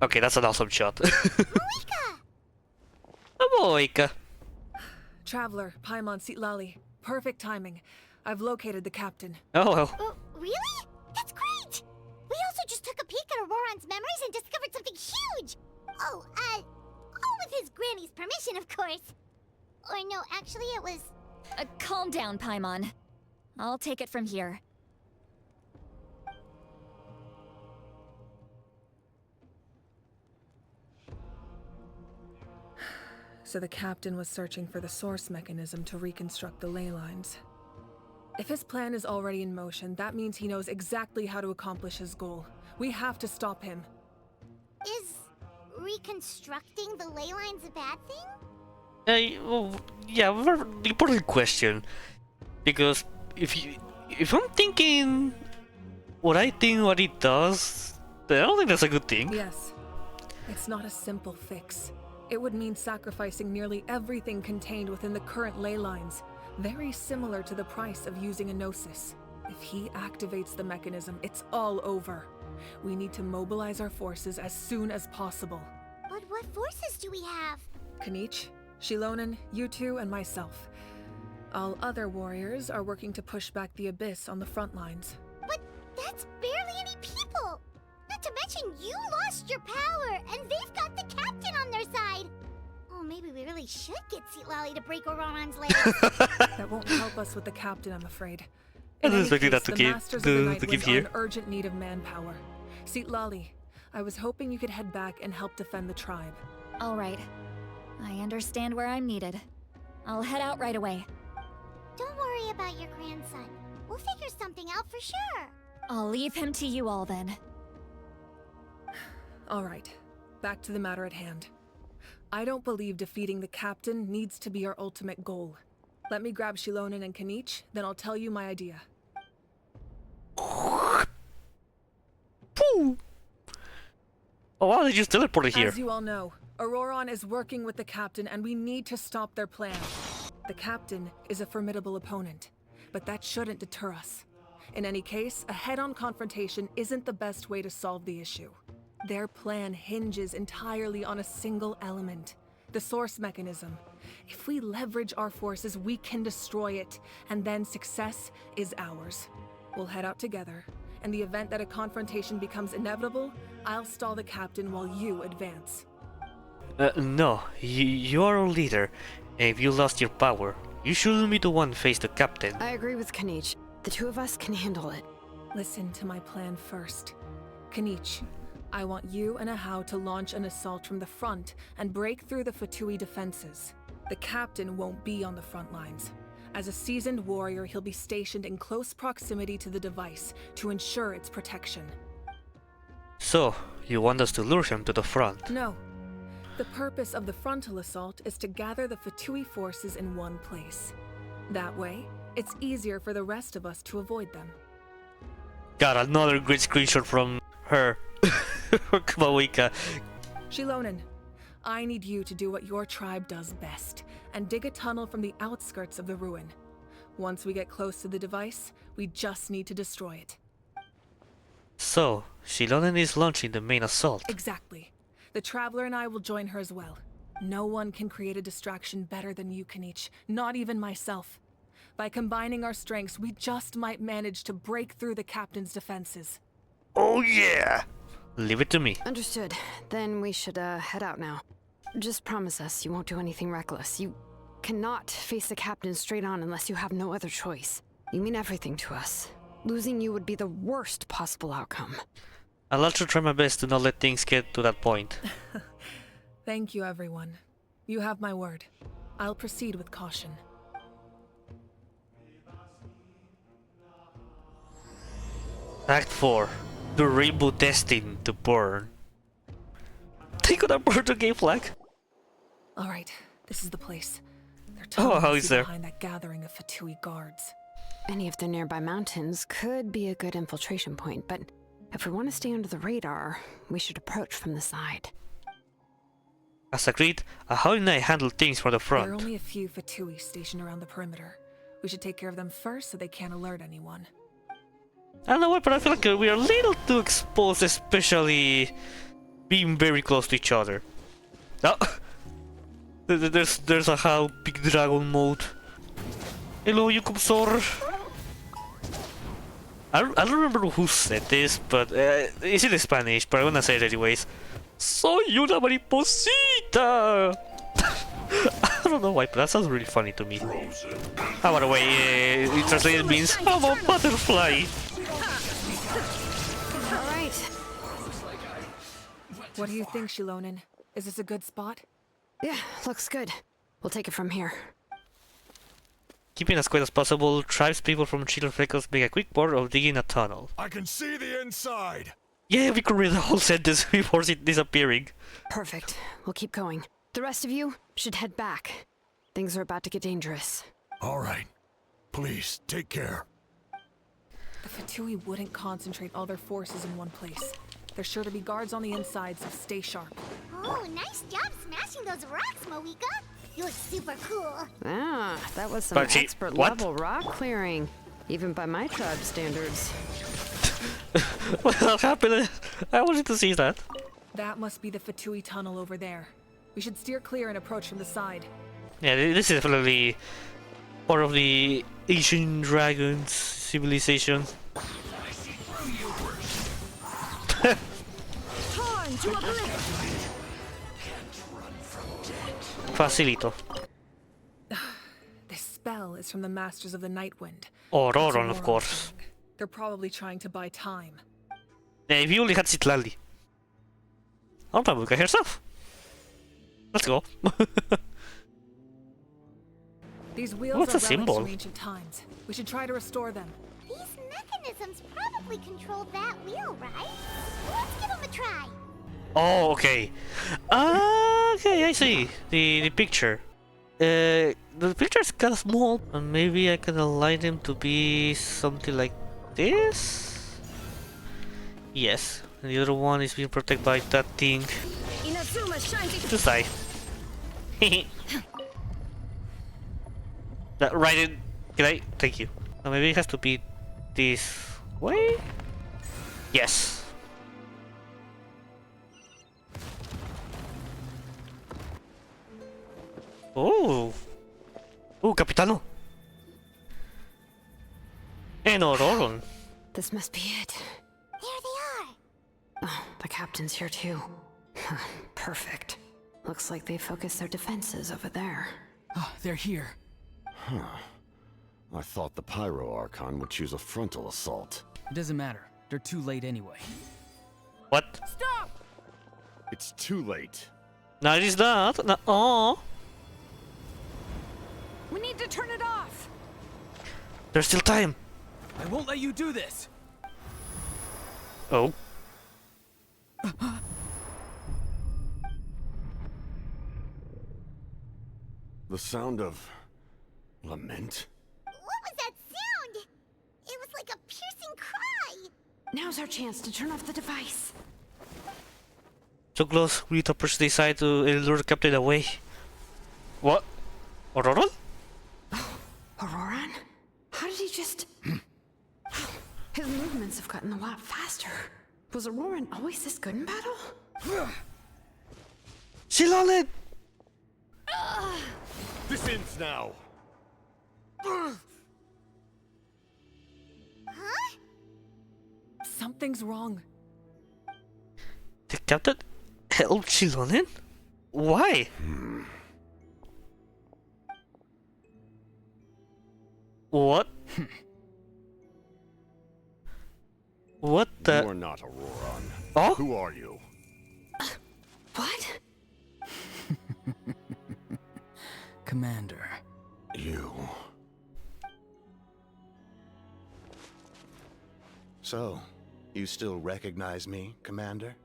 Okay, that's an awesome shot. Moika! Moika. Traveler, Paimon Sitlali. Perfect timing. I've located the captain. Oh well. Oh, really? That's great! We also just took a peek at Auroron's memories and discovered something huge! All with his granny's permission, of course. Or no, actually it was... Calm down, Paimon. I'll take it from here. So the captain was searching for the source mechanism to reconstruct the ley lines. If his plan is already in motion, that means he knows exactly how to accomplish his goal. We have to stop him. Is reconstructing the ley lines a bad thing? Well, yeah, very important question. Because if I'm thinking what I think what it does, then I don't think that's a good thing. Yes. It's not a simple fix. It would mean sacrificing nearly everything contained within the current ley lines. Very similar to the price of using a Gnosis. If he activates the mechanism, it's all over. We need to mobilize our forces as soon as possible. But what forces do we have? Kanich, Shilonen, you two, and myself. All other warriors are working to push back the Abyss on the front lines. But that's barely any people! Not to mention you lost your power, and they've got the captain on their side! Oh, maybe we really should get Sitlali to break Auroron's legs. That won't help us with the captain, I'm afraid. I In was any expecting that case, to the give Masters of the Night to give Winds are here. in urgent need of manpower. Sitlali, I was hoping you could head back and help defend the tribe. All right. I understand where I'm needed. I'll head out right away. Don't worry about your grandson. We'll figure something out for sure. I'll leave him to you all then. All right, back to the matter at hand. I don't believe defeating the captain needs to be our ultimate goal. Let me grab Shilonen and Kanich, then I'll tell you my idea. Pooh. Oh wow, they just teleported here. As you all know, Auroron is working with the captain and we need to stop their plan. The captain is a formidable opponent, but that shouldn't deter us. In any case, a head-on confrontation isn't the best way to solve the issue. Their plan hinges entirely on a single element, the source mechanism. If we leverage our forces, we can destroy it, and then success is ours. We'll head out together. In the event that a confrontation becomes inevitable, I'll stall the captain while you advance. No, you are our leader, and if you lost your power, you shouldn't be the one to face the captain. I agree with Kanich. The two of us can handle it. Listen to my plan first. Kanich, I want you and Ahau to launch an assault from the front and break through the Fatui defenses. The captain won't be on the front lines. As a seasoned warrior, he'll be stationed in close proximity to the device to ensure its protection. So, you want us to lure him to the front? No. The purpose of the frontal assault is to gather the Fatui forces in one place. That way, it's easier for the rest of us to avoid them. Got another great screenshot from her. Moika. Shilonen, I need you to do what your tribe does best, and dig a tunnel from the outskirts of the ruin. Once we get close to the device, we just need to destroy it. So, Shilonen is launching the main assault. Exactly. The Traveler and I will join her as well. No one can create a distraction better than you, Kanich, not even myself. By combining our strengths, we just might manage to break through the captain's defenses. Oh yeah! Leave it to me. Understood. Then we should head out now. Just promise us you won't do anything reckless. You cannot face the captain straight on unless you have no other choice. You mean everything to us. Losing you would be the worst possible outcome. I'll also try my best to not let things get to that point. Thank you, everyone. You have my word. I'll proceed with caution. Act 4. The rainbow destined to burn. They gonna burn the gay flag? All right, this is the place. They're Oh, how tunnels is there? behind that gathering of Fatui guards. Any of the nearby mountains could be a good infiltration point, but if we want to stay under the radar, we should approach from the side. As agreed, Ahau and I handle things from the There are front. only a few Fatui stationed around the perimeter. We should take care of them first so they can't alert anyone. I don't know why, but I feel like we are a little too exposed, especially being very close to each other. Oh, there's a how big dragon mode. Hello, Yukubsor. I don't remember who said this, but it's in Spanish, but I'm gonna say it anyways. Soy una mariposita! I don't know why, but that sounds really funny to me. Oh, by the way, it translated means I'm a butterfly. All right. What do you think, Shilonen? Is this a good spot? Yeah, looks good. We'll take it from here. Keeping as quiet as possible, tribespeople from Chile Freckles make a quick board of digging a tunnel. I can see the inside. Yeah, we could read the whole sentence before it disappearing. Perfect. We'll keep going. The rest of you should head back. Things are about to get dangerous. All right. Please, take care. The Fatui wouldn't concentrate all their forces in one place. There's sure to be guards on the inside, so stay sharp. Oh, nice job smashing those rocks, Moika. You look super cool. Ah, that was some But she- expert what? level rock clearing. Even by my tribe standards. What happened? I wanted to see that. That must be the Fatui tunnel over there. We should steer clear and approach from the side. Yeah, this is definitely part of the Asian dragons civilization. Facilito. This spell is from the Masters of the Nightwind. Auroron, of Auroron course. thing. They're probably trying to buy time. Yeah, if you only had Citlali. Oh, Pabuka herself. Let's go. These wheels What's are a relics symbol? from ancient times. We should try to restore them. These mechanisms probably control that wheel, right? Let's give them a try. Oh, okay. Okay, I see. The picture. The picture is kind of small, and maybe I can align them to be something like this. Yes, and the other one is being protected by that thing. Just die. That right in. Can I? Thank you. Now maybe it has to be this way. Yes. Oh. Oh, Capitano. And Auroron. This must be it. There they are. Oh, the captain's here too. Perfect. Looks like they focused their defenses over there. Oh, they're here. I thought the Pyro Archon would choose a frontal assault. It doesn't matter. They're too late anyway. What? It's too late. No, it is not. No. Oh. We need to turn it off! There's still time. I won't let you do this! Oh. The sound of lament? What was that sound? It was like a piercing cry. Now's our chance to turn off the device. So close, we need to push the side to lure the captain away. What? Auroron? Auroron? How did he just... His movements have gotten a lot faster. Was Auroron always this good in battle? Shilonen! This ends now. Huh? Something's wrong. The captain helped Shilonen? Why? What? What You the? are not Auroron. Oh? Who are you? What? Commander. You. So, you still recognize me, Commander?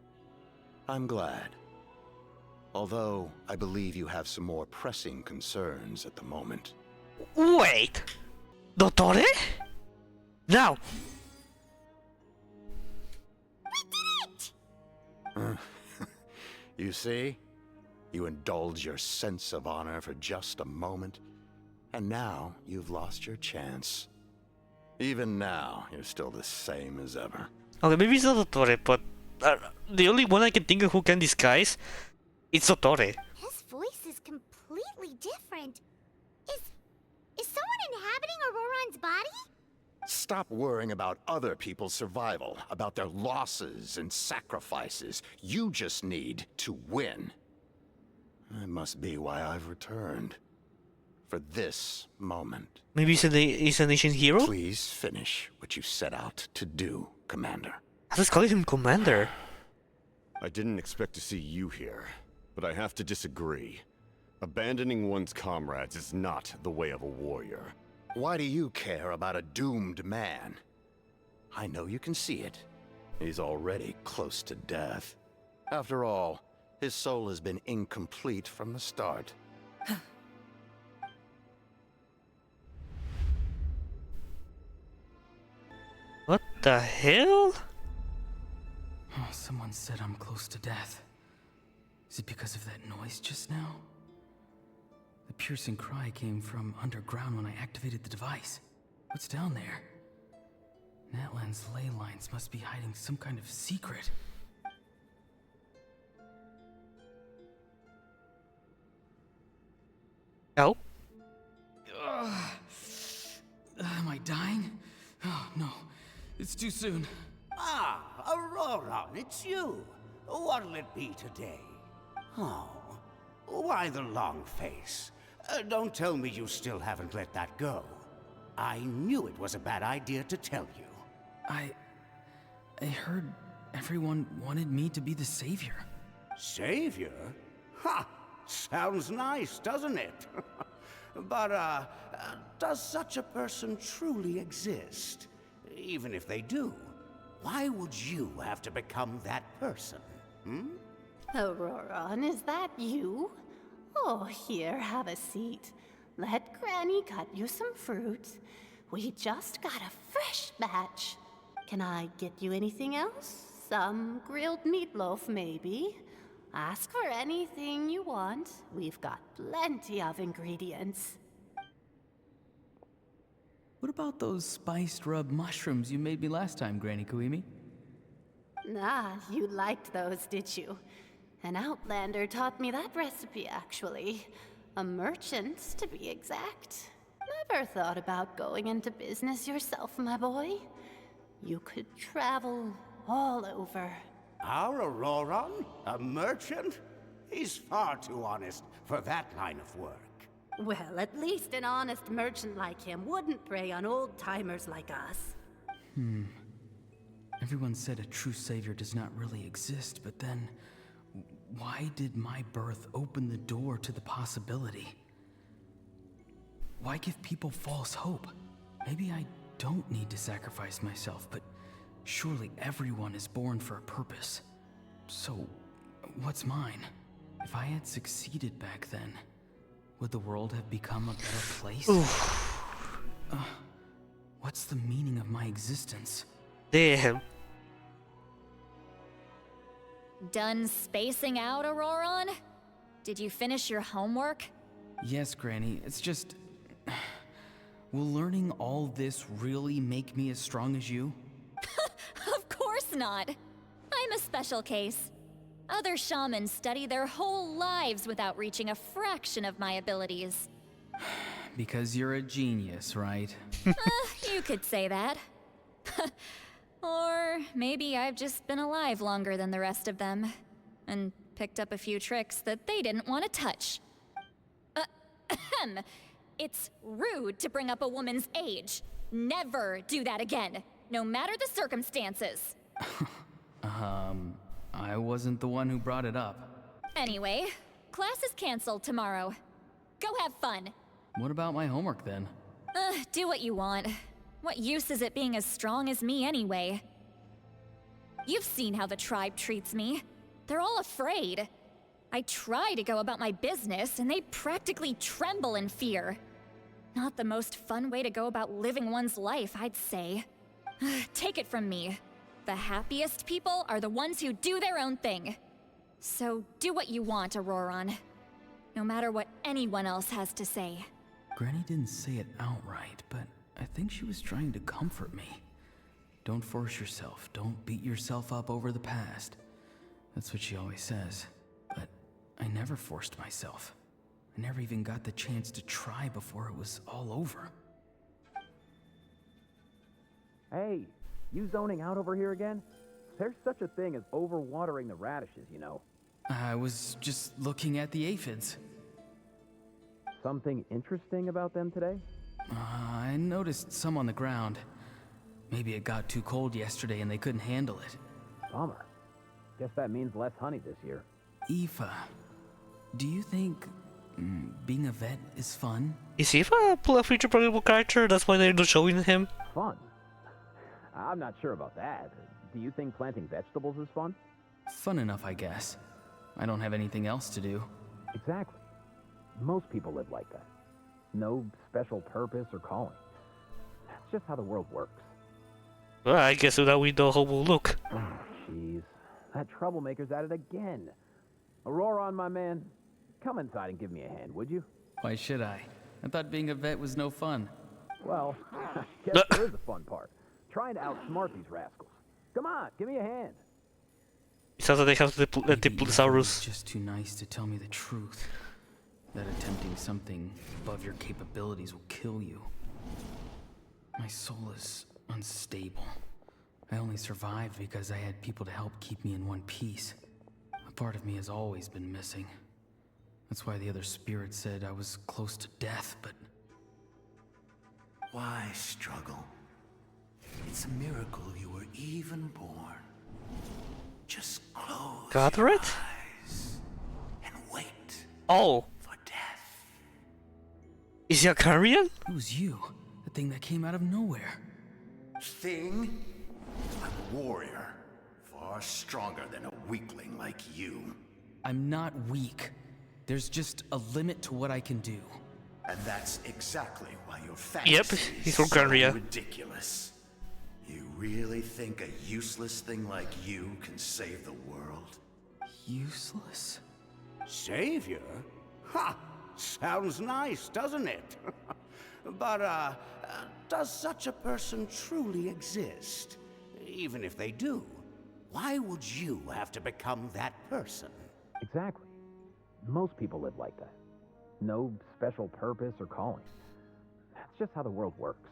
I'm glad. Although, I believe you have some more pressing concerns at the moment. Wait! Dottore? Now! You see? You indulge your sense of honor for just a moment, and now you've lost your chance. Even now, you're still the same as ever. Okay, maybe it's not Dottore, but the only one I can think of who can disguise, it's Sotore. His voice is completely different. Is someone inhabiting Auroron's body? Stop worrying about other people's survival, about their losses and sacrifices. You just need to win. That must be why I've returned. For this moment. Maybe he's an ancient hero? Please finish what you set out to do, Commander. I just call him Commander. I didn't expect to see you here, but I have to disagree. Abandoning one's comrades is not the way of a warrior. Why do you care about a doomed man? I know you can see it. He's already close to death. After all, his soul has been incomplete from the start. What the hell? Oh, someone said I'm close to death. Is it because of that noise just now? The piercing cry came from underground when I activated the device. What's down there? Natlan's ley lines must be hiding some kind of secret. Oh? Am I dying? Oh, no. It's too soon. Ah, Auroron, it's you. What'll it be today? Oh, why the long face? Don't tell me you still haven't let that go. I knew it was a bad idea to tell you. I heard everyone wanted me to be the savior. Savior? Ha! Sounds nice, doesn't it? But, does such a person truly exist? Even if they do, why would you have to become that person? Auroron, is that you? Oh, here, have a seat. Let Granny cut you some fruit. We just got a fresh batch. Can I get you anything else? Some grilled meatloaf, maybe? Ask for anything you want. We've got plenty of ingredients. What about those spiced rub mushrooms you made me last time, Granny Kuimi? Ah, you liked those, did you? An outlander taught me that recipe, actually. A merchant, to be exact. Never thought about going into business yourself, my boy. You could travel all over. Our Auroron? A merchant? He's far too honest for that line of work. Well, at least an honest merchant like him wouldn't prey on old-timers like us. Everyone said a true savior does not really exist, but then why did my birth open the door to the possibility? Why give people false hope? Maybe I don't need to sacrifice myself, but surely everyone is born for a purpose. So, what's mine? If I had succeeded back then, would the world have become a better place? What's the meaning of my existence? Damn. Done spacing out, Auroron? Did you finish your homework? Yes, Granny, it's just... Will learning all this really make me as strong as you? Of course not. I'm a special case. Other shamans study their whole lives without reaching a fraction of my abilities. Because you're a genius, right? You could say that. Or maybe I've just been alive longer than the rest of them, and picked up a few tricks that they didn't want to touch. It's rude to bring up a woman's age. Never do that again, no matter the circumstances. I wasn't the one who brought it up. Anyway, class is canceled tomorrow. Go have fun. What about my homework then? Do what you want. What use is it being as strong as me anyway? You've seen how the tribe treats me. They're all afraid. I try to go about my business, and they practically tremble in fear. Not the most fun way to go about living one's life, I'd say. Take it from me. The happiest people are the ones who do their own thing. So do what you want, Auroron. No matter what anyone else has to say. Granny didn't say it outright, but I think she was trying to comfort me. Don't force yourself. Don't beat yourself up over the past. That's what she always says. But I never forced myself. I never even got the chance to try before it was all over. Hey, you zoning out over here again? There's such a thing as overwatering the radishes, you know. I was just looking at the aphids. Something interesting about them today? I noticed some on the ground. Maybe it got too cold yesterday and they couldn't handle it. Bummer. Guess that means less honey this year. Aoife, do you think being a vet is fun? Is Eva a future playable character? That's why they're not showing him. Fun? I'm not sure about that. Do you think planting vegetables is fun? Fun enough, I guess. I don't have anything else to do. Exactly. Most people live like that. No special purpose or calling. That's just how the world works. Well, I guess now we know how we'll look. Oh, jeez. That troublemaker's at it again. Auroron, my man, come inside and give me a hand, would you? Why should I? I thought being a vet was no fun. Well, I guess there is a fun part. Trying to outsmart these rascals. Come on, give me a hand. It sounds like they have the Maybe Diplosaurus. Eva's just too nice to tell me the truth. That attempting something above your capabilities will kill you. My soul is unstable. I only survived because I had people to help keep me in one piece. A part of me has always been missing. That's why the other spirits said I was close to death, but... Why struggle? It's a miracle you were even born. Just close Got your it? eyes and wait Oh, for death. is he a Karian? who's you? The thing that came out of nowhere. Thing? I'm a warrior. Far stronger than a weakling like you. I'm not weak. There's just a limit to what I can do. And that's exactly why your Yep, fantasy he's is from so Korea. ridiculous. You really think a useless thing like you can save the world? Useless? Savior? Ha! Sounds nice, doesn't it? But, does such a person truly exist? Even if they do, why would you have to become that person? Exactly. Most people live like that. No special purpose or calling. That's just how the world works.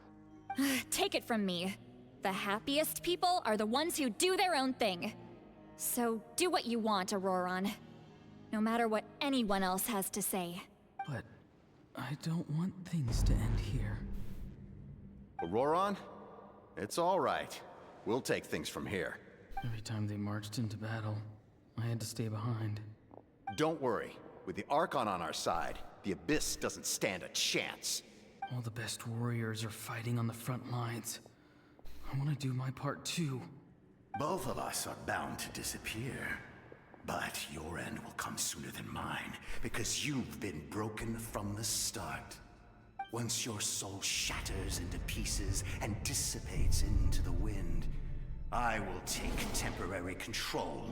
Take it from me. The happiest people are the ones who do their own thing. So do what you want, Auroron. No matter what anyone else has to say. But I don't want things to end here. Auroron? It's all right. We'll take things from here. Every time they marched into battle, I had to stay behind. Don't worry. With the Archon on our side, the Abyss doesn't stand a chance. All the best warriors are fighting on the front lines. I want to do my part too. Both of us are bound to disappear. But your end will come sooner than mine, because you've been broken from the start. Once your soul shatters into pieces and dissipates into the wind, I will take temporary control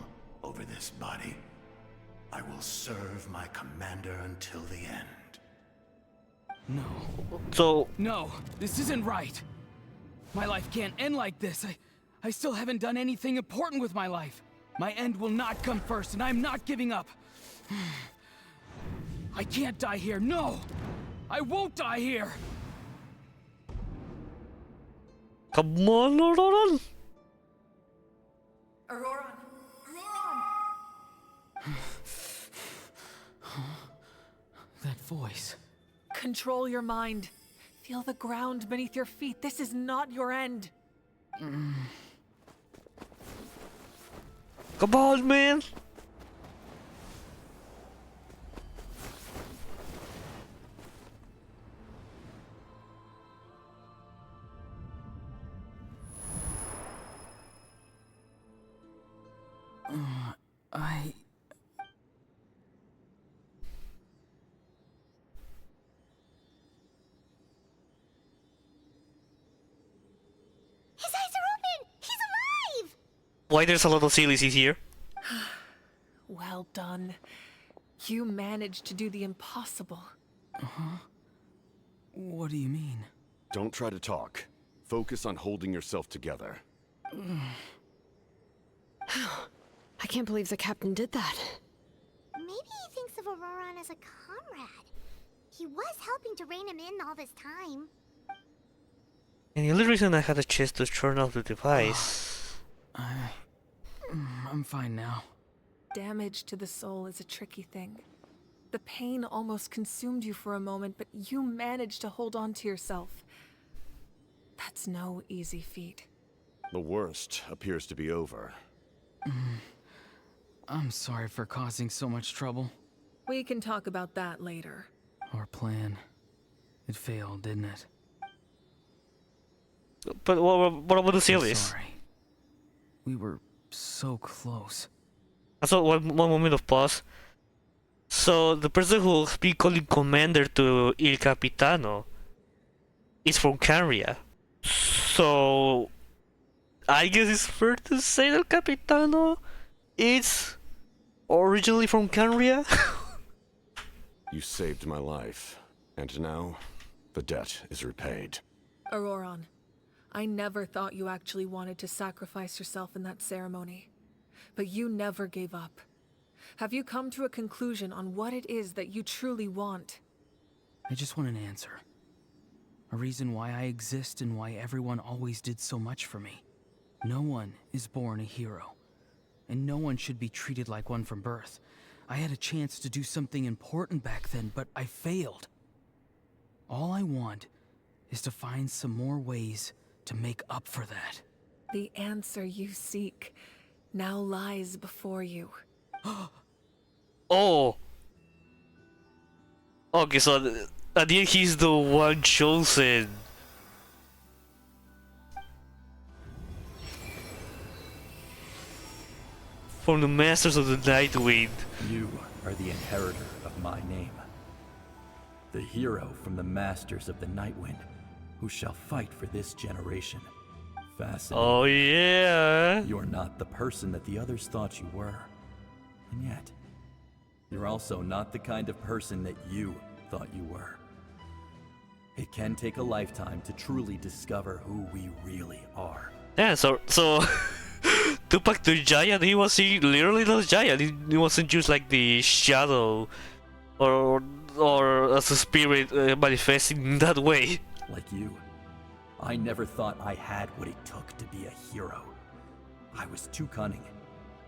over this body. I will serve my commander until the end. No. So, No, this isn't right. My life can't end like this. I still haven't done anything important with my life. My end will not come first, and I'm not giving up. I can't die here. No! I won't die here! come on, Auroron. Auroron! Auroron! That voice. Control your mind. Feel the ground beneath your feet. This is not your end. Come on, man. His eyes are open! He's alive! Why there's a lot of Sillies here? Well done. You managed to do the impossible. What do you mean? Don't try to talk. Focus on holding yourself together. I I can't believe the captain did that. Maybe he thinks of Auroran as a comrade. He was helping to rein him in all this time. And the only reason I had a chance to turn off the device. I'm fine now. Damage to the soul is a tricky thing. The pain almost consumed you for a moment, but you managed to hold on to yourself. That's no easy feat. The worst appears to be over. I'm sorry for causing so much trouble. We can talk about that later. Our plan. It failed, didn't it? But what about the series? Sorry. We were so close. I saw one moment of pause. So the person who's been calling commander to Il Capitano is from Canria. So I guess it's fair to say that Capitano is originally from Canria. You saved my life, and now the debt is repaid. Auroran, I never thought you actually wanted to sacrifice yourself in that ceremony. But you never gave up. Have you come to a conclusion on what it is that you truly want? I just want an answer. A reason why I exist and why everyone always did so much for me. No one is born a hero. And no one should be treated like one from birth. I had a chance to do something important back then, but I failed. All I want is to find some more ways to make up for that. The answer you seek now lies before you. Oh. Okay, so at the end he's the one chosen. From the Masters of the Nightwind. You are the inheritor of my name. The hero from the Masters of the Nightwind, who shall fight for this generation. Fascinating. Oh yeah. You're not the person that the others thought you were. And yet, you're also not the kind of person that you thought you were. It can take a lifetime to truly discover who we really are. Yeah, so Tupac the giant, he was literally the giant. He wasn't just like the shadow or as a spirit manifesting in that way. Like you, I never thought I had what it took to be a hero. I was too cunning,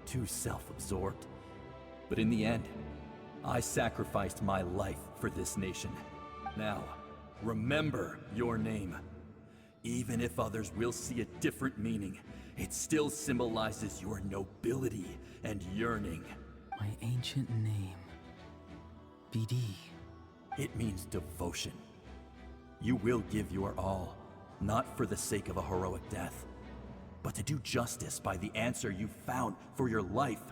too self-absorbed. But in the end, I sacrificed my life for this nation. Now, remember your name. Even if others will see a different meaning, it still symbolizes your nobility and yearning. My ancient name. BD. It means devotion. You will give your all, not for the sake of a heroic death, but to do justice by the answer you found for your life.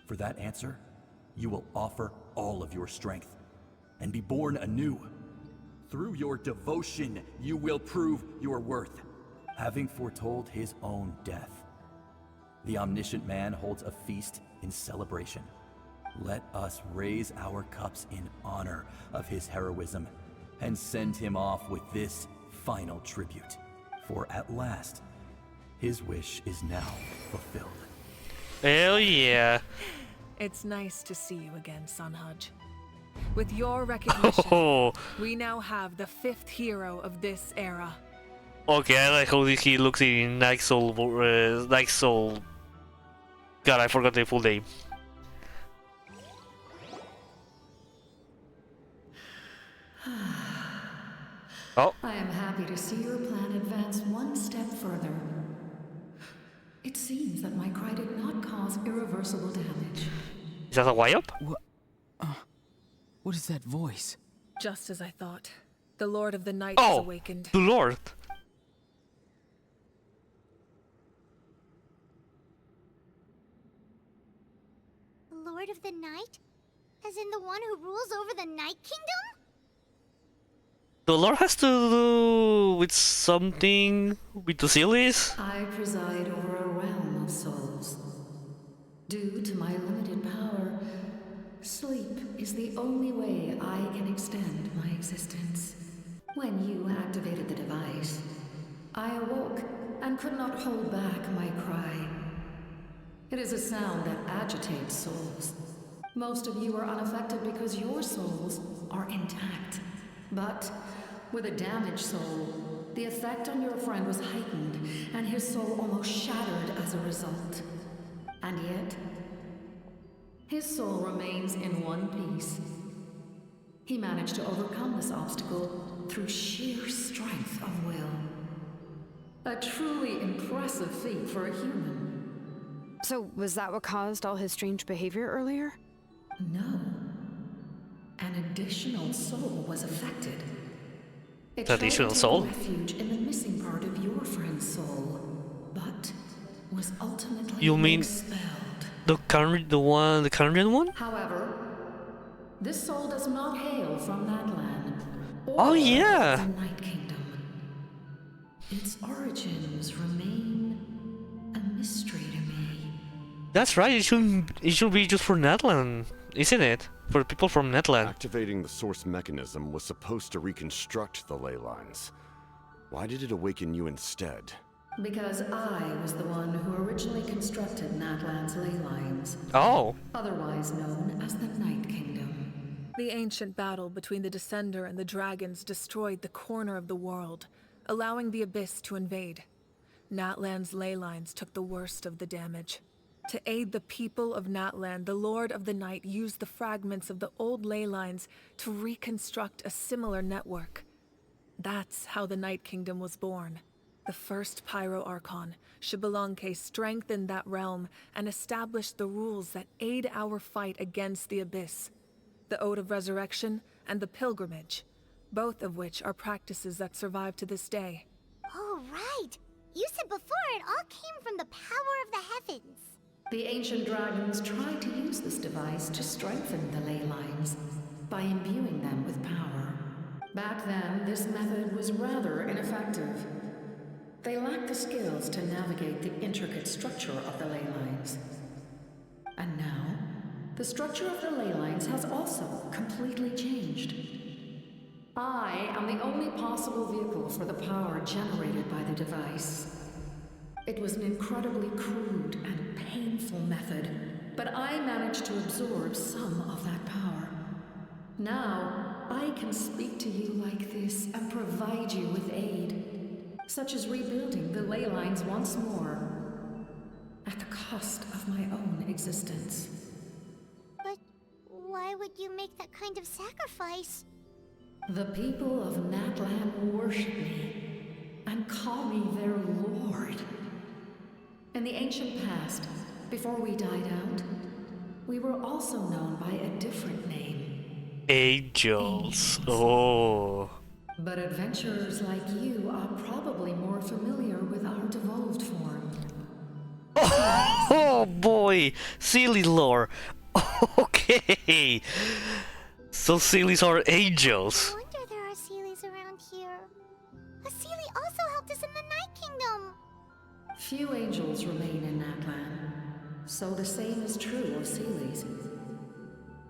For that answer, you will offer all of your strength and be born anew. Through your devotion, you will prove your worth, having foretold his own death. The omniscient man holds a feast in celebration. Let us raise our cups in honor of his heroism and send him off with this final tribute. For at last, his wish is now fulfilled. Hell yeah. It's nice to see you again, Sunhudge. With your recognition, we now have the 5th hero of this era. Okay, I like how he looks in Night Soul. God, I forgot the full name. Oh. I am happy to see your plan advance one step further. It seems that my cry did not cause irreversible damage. Is that a Wyop? What is that voice? Just as I thought. The Lord of the Night has awakened. The Lord! The Lord of the Night? As in the one who rules over the Night Kingdom? The Lord has to do with something with the Silis? I preside over a realm of souls. Due to my limited power, sleep is the only way I can extend my existence. When you activated the device, I awoke and could not hold back my cry. It is a sound that agitates souls. Most of you are unaffected because your souls are intact. But with a damaged soul, the effect on your friend was heightened, and his soul almost shattered as a result. And yet, his soul remains in one piece. He managed to overcome this obstacle through sheer strength of will. A truly impressive feat for a human. So, was that what caused all his strange behavior earlier? No. An additional soul was affected. It Additional tried to soul? take refuge in the missing part of your friend's soul, but was ultimately You mean expelled. the Kandrian one? However, this soul does not hail from Natlan or Oh yeah. the Night Kingdom. Its origins remain a mystery to me. That's right. It should be just for Natlan, isn't it? For people from Natlan. Activating the source mechanism was supposed to reconstruct the ley lines. Why did it awaken you instead? Because I was the one who originally constructed Natlan's ley lines. Oh. Otherwise known as the Night Kingdom. The ancient battle between the Descender and the dragons destroyed the corner of the world, allowing the Abyss to invade. Natlan's ley lines took the worst of the damage. To aid the people of Natlan, the Lord of the Night used the fragments of the old ley lines to reconstruct a similar network. That's how the Night Kingdom was born. The first Pyro Archon, Xbalanque, strengthened that realm and established the rules that aid our fight against the Abyss. The Ode of Resurrection and the Pilgrimage, both of which are practices that survive to this day. Oh, right! You said before it all came from the power of the heavens. The ancient dragons tried to use this device to strengthen the ley lines by imbuing them with power. Back then, this method was rather ineffective. They lacked the skills to navigate the intricate structure of the ley lines. And now, the structure of the ley lines has also completely changed. I am the only possible vehicle for the power generated by the device. It was an incredibly crude and painful method, but I managed to absorb some of that power. Now, I can speak to you like this and provide you with aid, such as rebuilding the ley lines once more, at the cost of my own existence. But why would you make that kind of sacrifice? The people of Natlan worship me and call me their lord. In the ancient past, before we died out, we were also known by a different name. Angels. Oh. But adventurers like you are probably more familiar with our devolved form. Oh boy, Seelie lore. Okay. So Seelies are angels. No wonder there are Seelies around here. A Seelie also helped us in the Night Kingdom. Few angels remain in Natlan, so the same is true of Seelies.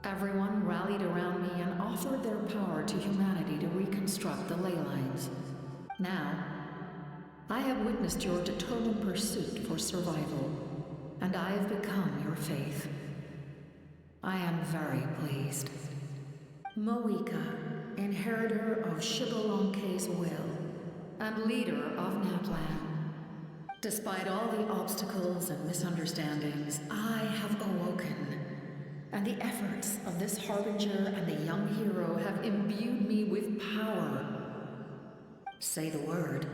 Everyone rallied around me and offered their power to humanity to reconstruct the ley lines. Now, I have witnessed your determined pursuit for survival, and I have become your faith. I am very pleased. WOWIE, inheritor of Xbalanque's will, and leader of Natlan. Despite all the obstacles and misunderstandings, I have awoken. And the efforts of this harbinger and the young hero have imbued me with power. Say the word,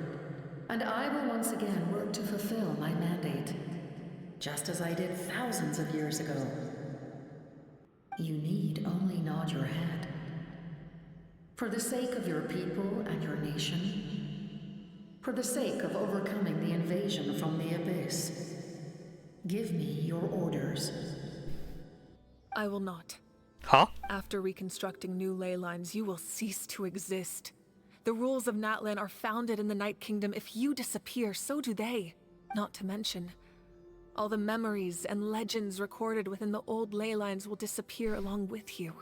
and I will once again work to fulfill my mandate, just as I did thousands of years ago. You need only nod your head. For the sake of your people and your nation, for the sake of overcoming the invasion from the Abyss, give me your orders. I will not. Huh? After reconstructing new ley lines, you will cease to exist. The rules of Natlan are founded in the Night Kingdom. If you disappear, so do they. Not to mention, all the memories and legends recorded within the old ley lines will disappear along with you.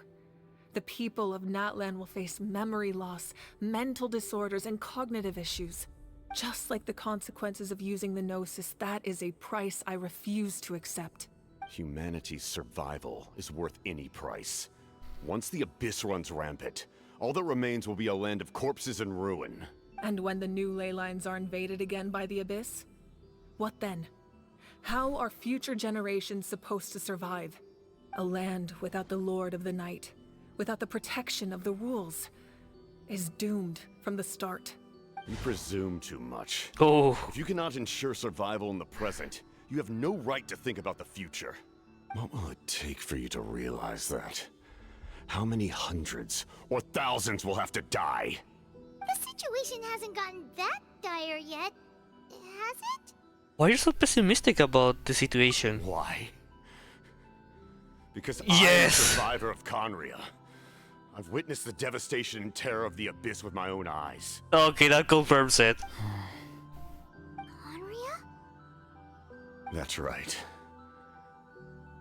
The people of Natlan will face memory loss, mental disorders, and cognitive issues. Just like the consequences of using the Gnosis, that is a price I refuse to accept. Humanity's survival is worth any price. Once the Abyss runs rampant, all that remains will be a land of corpses and ruin. And when the new ley lines are invaded again by the Abyss? What then? How are future generations supposed to survive? A land without the Lord of the Night, without the protection of the rules, is doomed from the start. You presume too much. Oh. If you cannot ensure survival in the present, you have no right to think about the future. What will it take for you to realize that? How many hundreds or thousands will have to die? The situation hasn't gotten that dire yet, has it? Why are you so pessimistic about the situation? Why? Because Yes! I am a survivor of Conria. I've witnessed the devastation and terror of the Abyss with my own eyes. Okay, that confirms it. Conria? That's right.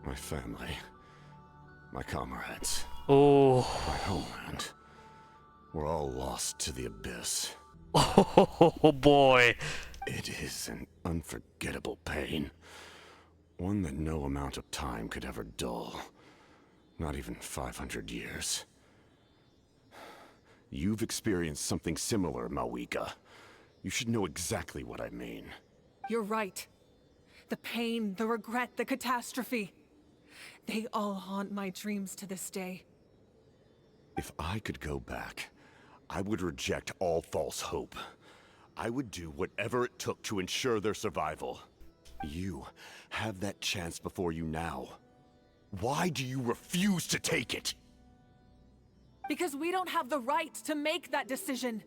My family. My comrades. Oh. My homeland. We're all lost to the Abyss. Oh boy. It is an unforgettable pain. One that no amount of time could ever dull. Not even 500 years. You've experienced something similar, Mawika. You should know exactly what I mean. You're right. The pain, the regret, the catastrophe. They all haunt my dreams to this day. If I could go back, I would reject all false hope. I would do whatever it took to ensure their survival. You have that chance before you now. Why do you refuse to take it? Because we don't have the right to make that decision.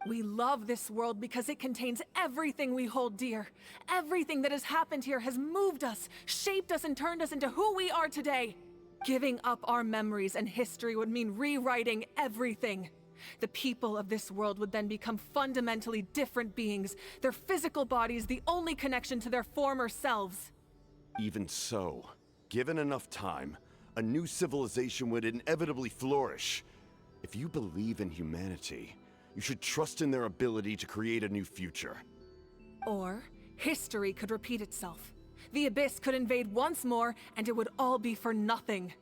We love this world because it contains everything we hold dear. Everything that has happened here has moved us, shaped us, and turned us into who we are today. Giving up our memories and history would mean rewriting everything. The people of this world would then become fundamentally different beings, their physical bodies the only connection to their former selves. Even so, given enough time, a new civilization would inevitably flourish. If you believe in humanity, you should trust in their ability to create a new future. Or, history could repeat itself. The Abyss could invade once more, and it would all be for nothing.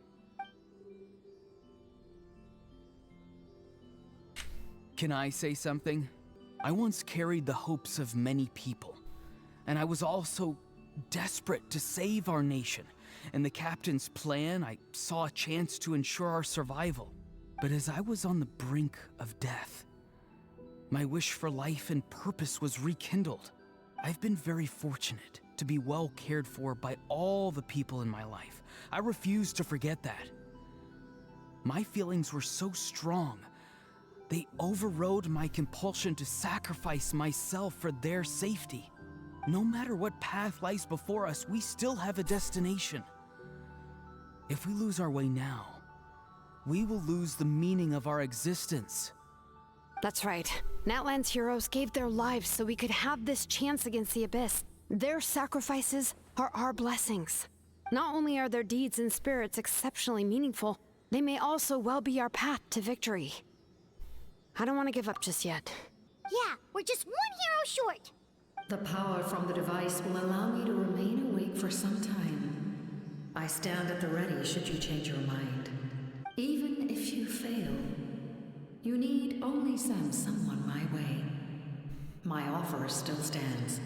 Can I say something? I once carried the hopes of many people, and I was also desperate to save our nation. In the captain's plan, I saw a chance to ensure our survival. But as I was on the brink of death, my wish for life and purpose was rekindled. I've been very fortunate to be well cared for by all the people in my life. I refuse to forget that. My feelings were so strong, they overrode my compulsion to sacrifice myself for their safety. No matter what path lies before us, we still have a destination. If we lose our way now, we will lose the meaning of our existence. That's right. Natlan's heroes gave their lives so we could have this chance against the Abyss. Their sacrifices are our blessings. Not only are their deeds and spirits exceptionally meaningful, they may also well be our path to victory. I don't want to give up just yet. Yeah, we're just one hero short. The power from the device will allow me to remain awake for some time. I stand at the ready should you change your mind. Even if you fail, you need only send someone my way. My offer still stands.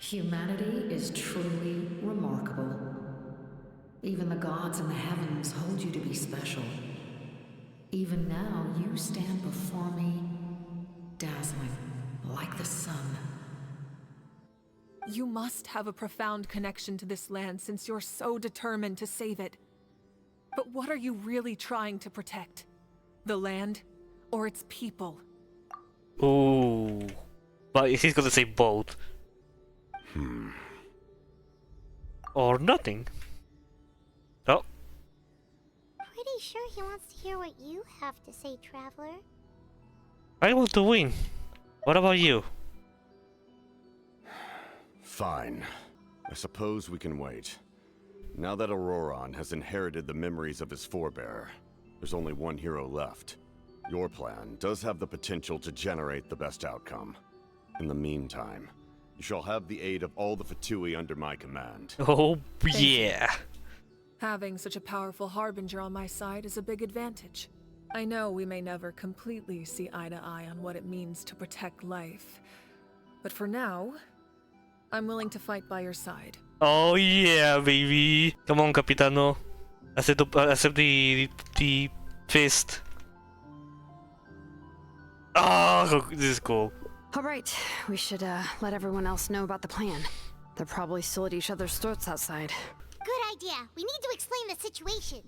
Humanity is truly remarkable. Even the gods in the heavens hold you to be special. Even now, you stand before me, dazzling like the sun. You must have a profound connection to this land since you're so determined to save it. But what are you really trying to protect? The land or its people? Ooh. But he's gonna say both. Or nothing. Oh. Pretty sure he wants to hear what you have to say, Traveler. I want to win. What about you? Fine. I suppose we can wait. Now that Auroron has inherited the memories of his forebearer, there's only one hero left. Your plan does have the potential to generate the best outcome. In the meantime, you shall have the aid of all the Fatui under my command. Oh, Thank you. yeah. Having such a powerful harbinger on my side is a big advantage. I know we may never completely see eye to eye on what it means to protect life, but for now, I'm willing to fight by your side. Oh, yeah, baby. Come on, Capitano. Accept the fist. Oh, this is cool. All right, we should let everyone else know about the plan. They're probably still at each other's throats outside. Good idea. We need to explain the situation.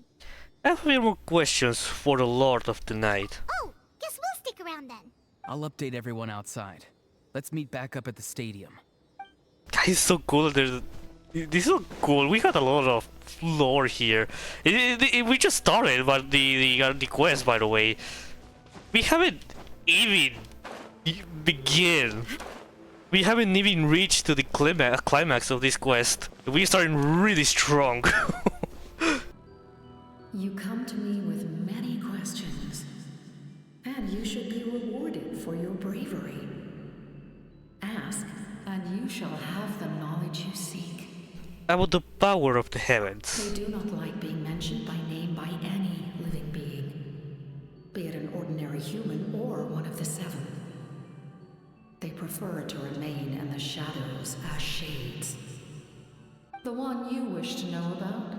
I have a few more questions for the Lord of the Night. Oh, guess we'll stick around then. I'll update everyone outside. Let's meet back up at the stadium. Guys, so cool. This is so cool. We got a lot of lore here. We just started, but the quest, by the way, we haven't even begin. We haven't even reached to the climax of this quest. We're starting really strong. You come to me with many questions, and you should be rewarded for your bravery. Ask, and you shall have the knowledge you seek. About the power of the heavens. They do not like being mentioned by name by any living being, be it an ordinary human or one of the seven. They prefer to remain in the shadows as shades. The one you wish to know about?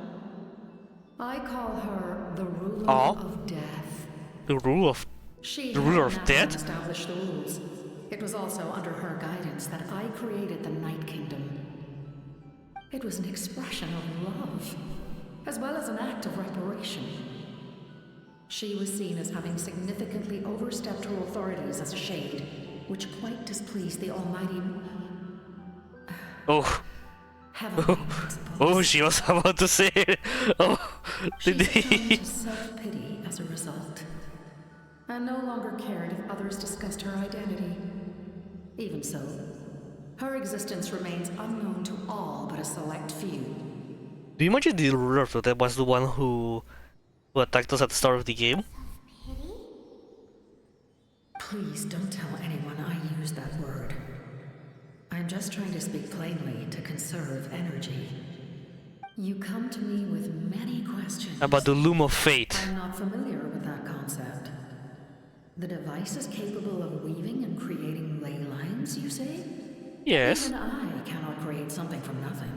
I call her the ruler of death. The ruler of death? Established the rules. It was also under her guidance that I created the Night Kingdom. It was an expression of love, as well as an act of reparation. She was seen as having significantly overstepped her authorities as a shade, which quite displeased the Almighty. Oh. Oh, she was about to say it. Oh, she succumbed to self-pity as a result, and no longer cared if others discussed her identity. Even so, her existence remains unknown to all but a select few. Do you imagine the ruler of that was the one who attacked us at the start of the game? Please don't tell anyone I used that word. I'm just trying to speak plainly to conserve energy. You come to me with many questions. About the Loom of Fate. I'm not familiar with that concept. The device is capable of weaving and creating ley lines, you say? Yes. Even I cannot create something from nothing.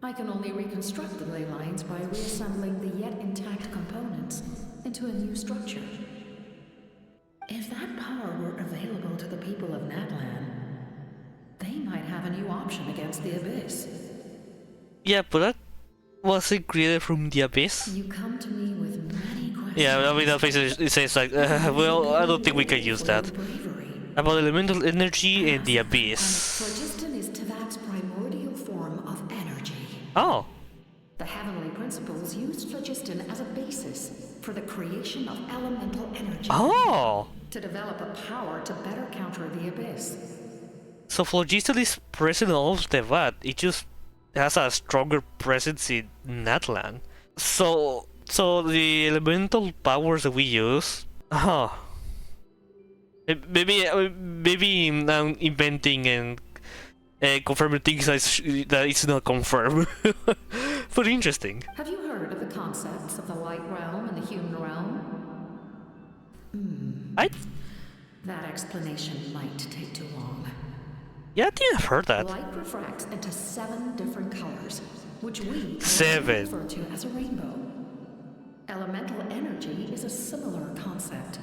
I can only reconstruct the ley lines by reassembling the yet intact components into a new structure. If that power were available to the people of Natlan, they might have a new option against the Abyss. Yeah, but that wasn't created from the Abyss. You come to me with many questions. Yeah, I mean, that face it says like, well, I don't think we can use that. About elemental energy and the Abyss. Phlogiston is Teyvat's primordial form of energy. Oh. The heavenly principles used phlogiston as a basis for the creation of elemental energy. Oh. To develop a power to better counter the Abyss. So phlogiston is present in all of Teyvat. It just has a stronger presence in Natlan. So the elemental powers that we use. Maybe I'm inventing and confirming things that it's not confirmed. But interesting. Have you heard of the concepts of the light realm and the human realm? That explanation might take too long. Yeah, I think I've heard that. Light refracts into 7 different colors, which we refer to as a rainbow. Elemental energy is a similar concept.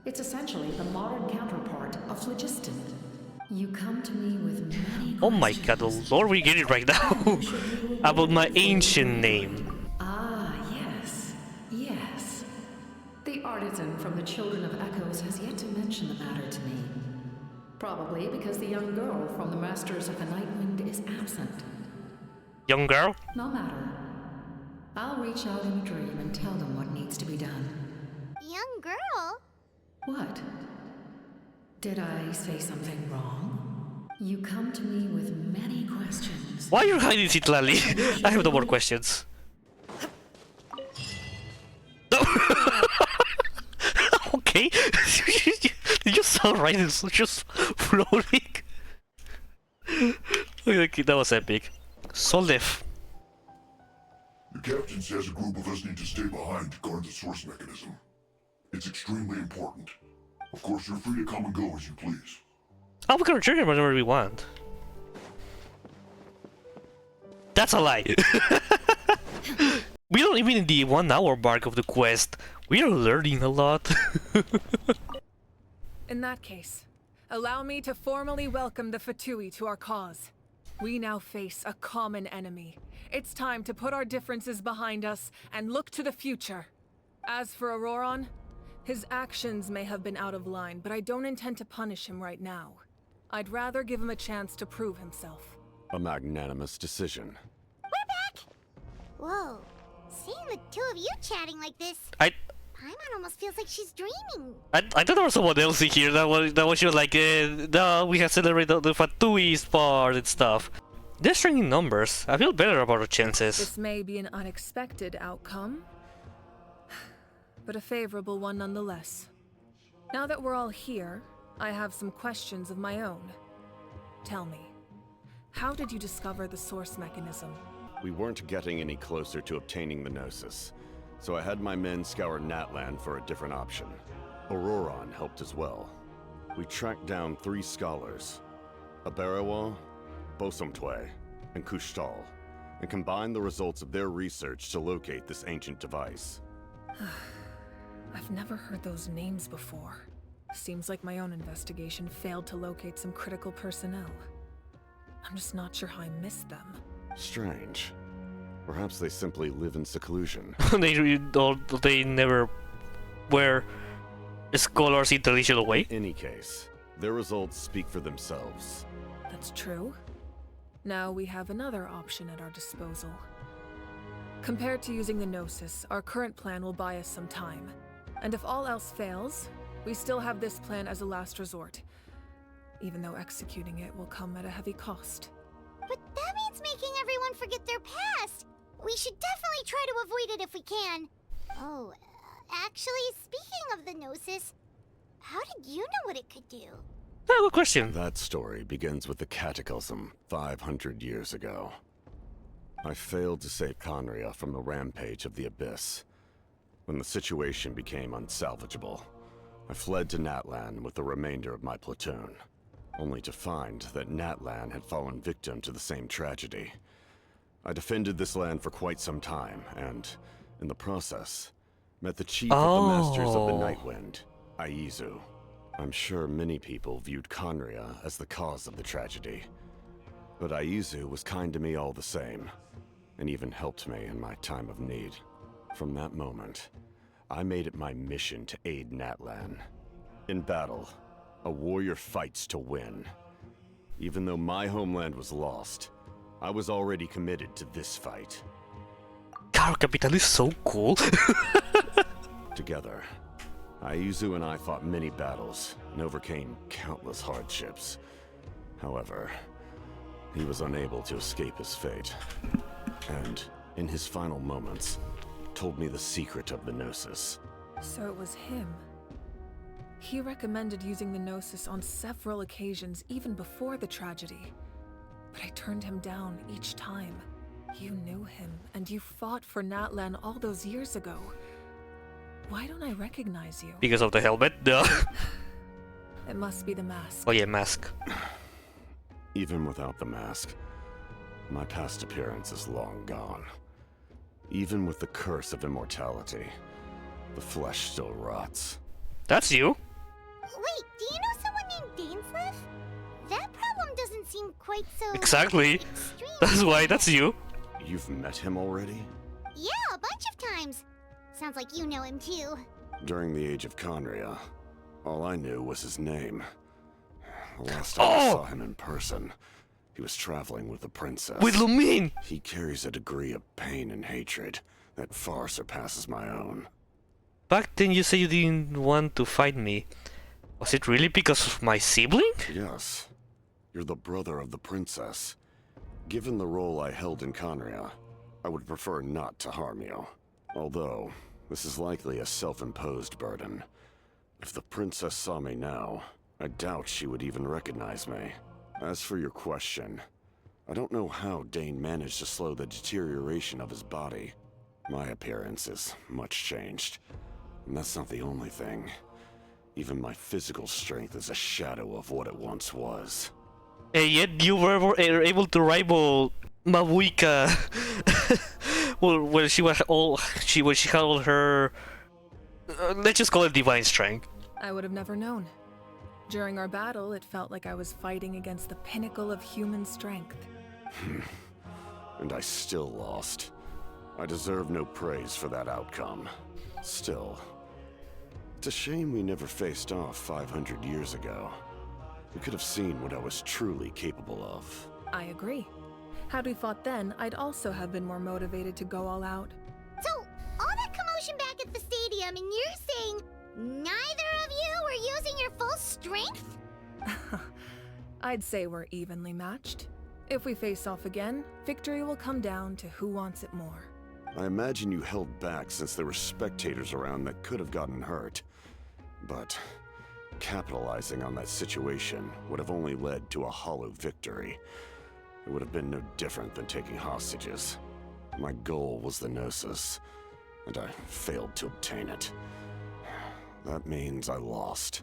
It's essentially the modern counterpart of phlogiston. You come to me with many Oh my god, the lore we get it right now. About my ancient name. Ah, yes. Yes. The artisan from the Children of Echoes has yet to mention the matter to me. Probably because the young girl from the Masters of the Nightwind is absent. Young girl? No matter. I'll reach out in a dream and tell them what needs to be done. Young girl? What? Did I say something wrong? You come to me with many questions. Why are you hiding it, Lally? I have no more questions. Okay. Did Did you sound right? It's just floating. Okay, that was epic. Solef. The captain says a group of us need to stay behind to guard the source mechanism. It's extremely important. Of course, you're free to come and go as you please. Oh, we can return him whenever we want. That's a lie. We don't even in the 1 hour mark of the quest. We are learning a lot. In that case, allow me to formally welcome the Fatui to our cause. We now face a common enemy. It's time to put our differences behind us and look to the future. As for Auroron, his actions may have been out of line, but I don't intend to punish him right now. I'd rather give him a chance to prove himself. A magnanimous decision. We're back! Whoa. Seeing the two of you chatting like this, Paimon almost feels like she's dreaming. I thought there was someone else in here that was just like, no, we have celebrated the Fatui's part and stuff. They're stringing numbers. I feel better about our chances. This may be an unexpected outcome, but a favorable one nonetheless. Now that we're all here, I have some questions of my own. Tell me, how did you discover the source mechanism? We weren't getting any closer to obtaining the Gnosis, so I had my men scour Natlan for a different option. Auroron helped as well. We tracked down 3 scholars, Aberawa, Bosomtwe, and Kushtal, and combined the results of their research to locate this ancient device. I've never heard those names before. Seems like my own investigation failed to locate some critical personnel. I'm just not sure how I missed them. Strange. Perhaps they simply live in seclusion. they never were scholars in traditional way. In any case, their results speak for themselves. That's true. Now we have another option at our disposal. Compared to using the Gnosis, our current plan will buy us some time. And if all else fails, we still have this plan as a last resort. Even though executing it will come at a heavy cost. But that means making everyone forget their past. We should definitely try to avoid it if we can. Oh, actually, speaking of the Gnosis, how did you know what it could do? Oh, good question. That story begins with the Cataclysm 500 years ago. I failed to save Conria from the rampage of the Abyss. When the situation became unsalvageable, I fled to Natlan with the remainder of my platoon, only to find that Natlan had fallen victim to the same tragedy. I defended this land for quite some time, and, in the process, met the chief of the Masters of the Nightwind, Aizu. I'm sure many people viewed Conria as the cause of the tragedy, but Aizu was kind to me all the same, and even helped me in my time of need. From that moment, I made it my mission to aid Natlan. In battle, a warrior fights to win. Even though my homeland was lost, I was already committed to this fight. God, Capital is so cool. Together, Aizu and I fought many battles and overcame countless hardships. However, he was unable to escape his fate, and, in his final moments, told me the secret of the Gnosis. So it was him. He recommended using the Gnosis on several occasions, even before the tragedy. But I turned him down each time. You knew him, and you fought for Natlan all those years ago. Why don't I recognize you? Because of the helmet? Duh. It must be the mask. Oh yeah, mask. Even without the mask, my past appearance is long gone. Even with the curse of immortality, the flesh still rots. That's you? Wait, do you know someone named Dainslev? That problem doesn't seem quite so... Exactly. extreme. That's why, that's you. You've met him already? Yeah, a bunch of times. Sounds like you know him too. During the age of Conria, all I knew was his name. The last time I saw him in person, he was traveling with the princess. With Lumine! He carries a degree of pain and hatred that far surpasses my own. Back then you said you didn't want to fight me. Was it really because of my sibling? Yes. You're the brother of the princess. Given the role I held in Conria, I would prefer not to harm you. Although, this is likely a self-imposed burden. If the princess saw me now, I doubt she would even recognize me. As for your question, I don't know how Dane managed to slow the deterioration of his body. My appearance is much changed, and that's not the only thing. Even my physical strength is a shadow of what it once was. And yet you were able to rival Mavuika. Well, when she was when she had all her, let's just call it divine strength. I would have never known. During our battle, it felt like I was fighting against the pinnacle of human strength. And I still lost. I deserve no praise for that outcome. Still, it's a shame we never faced off 500 years ago. We could have seen what I was truly capable of. I agree. Had we fought then, I'd also have been more motivated to go all out. So, all that commotion back at the stadium, and you're saying neither of you were using your full strength? I'd say we're evenly matched. If we face off again, victory will come down to who wants it more. I imagine you held back since there were spectators around that could have gotten hurt. But capitalizing on that situation would have only led to a hollow victory. It would have been no different than taking hostages. My goal was the Gnosis, and I failed to obtain it. That means I lost.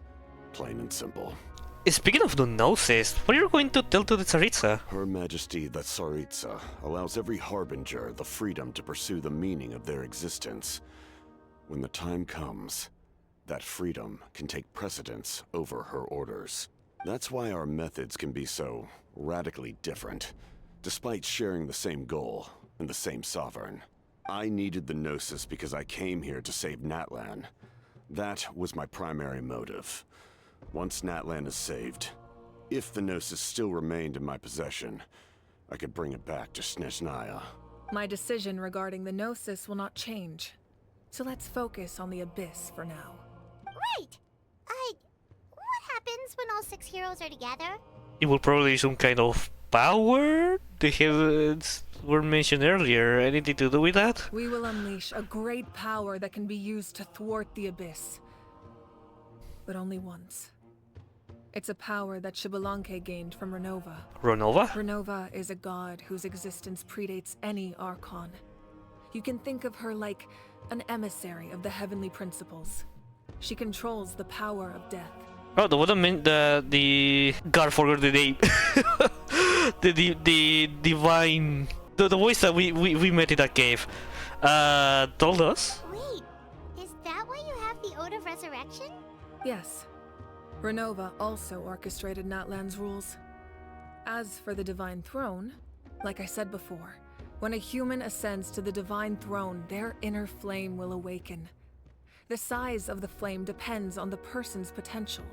Plain and simple. Speaking of the Gnosis, what are you going to tell to the Tsaritsa? Her Majesty the Tsaritsa allows every Harbinger the freedom to pursue the meaning of their existence. When the time comes, that freedom can take precedence over her orders. That's why our methods can be so radically different, despite sharing the same goal and the same sovereign. I needed the Gnosis because I came here to save Natlan. That was my primary motive. Once Natlan is saved, if the Gnosis still remained in my possession, I could bring it back to Snezhnaya. My decision regarding the Gnosis will not change. So let's focus on the Abyss for now. Right! What happens when all 6 heroes are together? It will probably be some kind of power? The heavens were mentioned earlier. Anything to do with that? We will unleash a great power that can be used to thwart the Abyss. But only once. It's a power that Xbalanque gained from Renova. Renova? Renova is a god whose existence predates any Archon. You can think of her like an emissary of the heavenly principles. She controls the power of death. Oh, the one that the God forgot the name. the divine, the voice that we met in that cave, told us. Wait, is that why you have the Ode of Resurrection? Yes. Renova also orchestrated Natlan's rules. As for the Divine Throne, like I said before, when a human ascends to the Divine Throne, their inner flame will awaken. The size of the flame depends on the person's potential.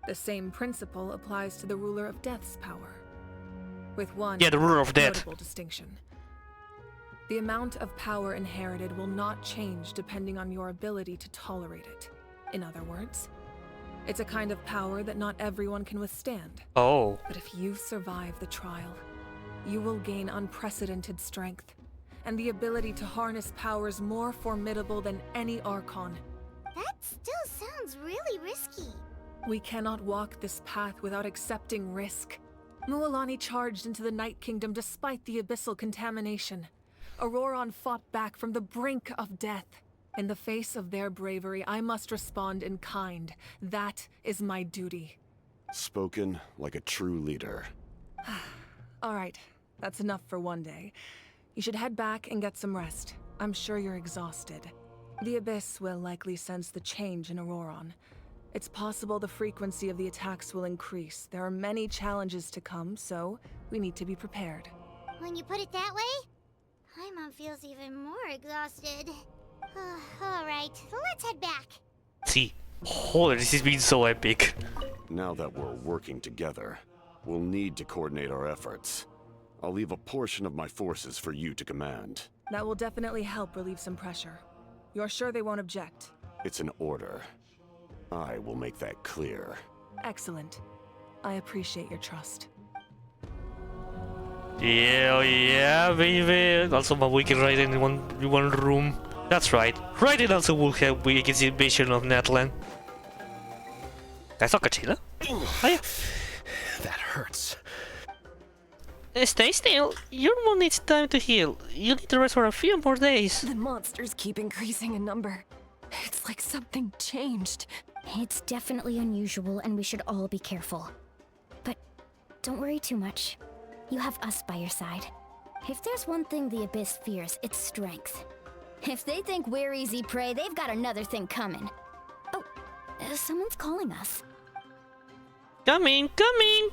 The same principle applies to the Ruler of Death's power. With one the Ruler of Death. notable distinction. The amount of power inherited will not change depending on your ability to tolerate it. In other words, it's a kind of power that not everyone can withstand. Oh. But if you survive the trial, you will gain unprecedented strength, and the ability to harness powers more formidable than any Archon. That still sounds really risky. We cannot walk this path without accepting risk. Mualani charged into the Night Kingdom despite the abyssal contamination. Auroron fought back from the brink of death. In the face of their bravery, I must respond in kind. That is my duty. Spoken like a true leader. All right, that's enough for one day. You should head back and get some rest. I'm sure you're exhausted. The Abyss will likely sense the change in Auroron. It's possible the frequency of the attacks will increase. There are many challenges to come, so we need to be prepared. When you put it that way, Paimon feels even more exhausted. Alright, let's head back. See, holy, this has been so epic. Now that we're working together, we'll need to coordinate our efforts. I'll leave a portion of my forces for you to command. That will definitely help relieve some pressure. You're sure they won't object? It's an order. I will make that clear. Excellent. I appreciate your trust. Yeah, baby. Also, we can ride in one room. That's right. Riding also will help we get the vision of Natlan. That's not Kachila. Hiya. That hurts. Stay still. Your wound needs time to heal. You need to rest for a few more days. The monsters keep increasing in number. It's like something changed. It's definitely unusual, and we should all be careful. But don't worry too much. You have us by your side. If there's one thing the Abyss fears, it's strength. If they think we're easy prey, they've got another thing coming. Oh, someone's calling us. Coming, coming!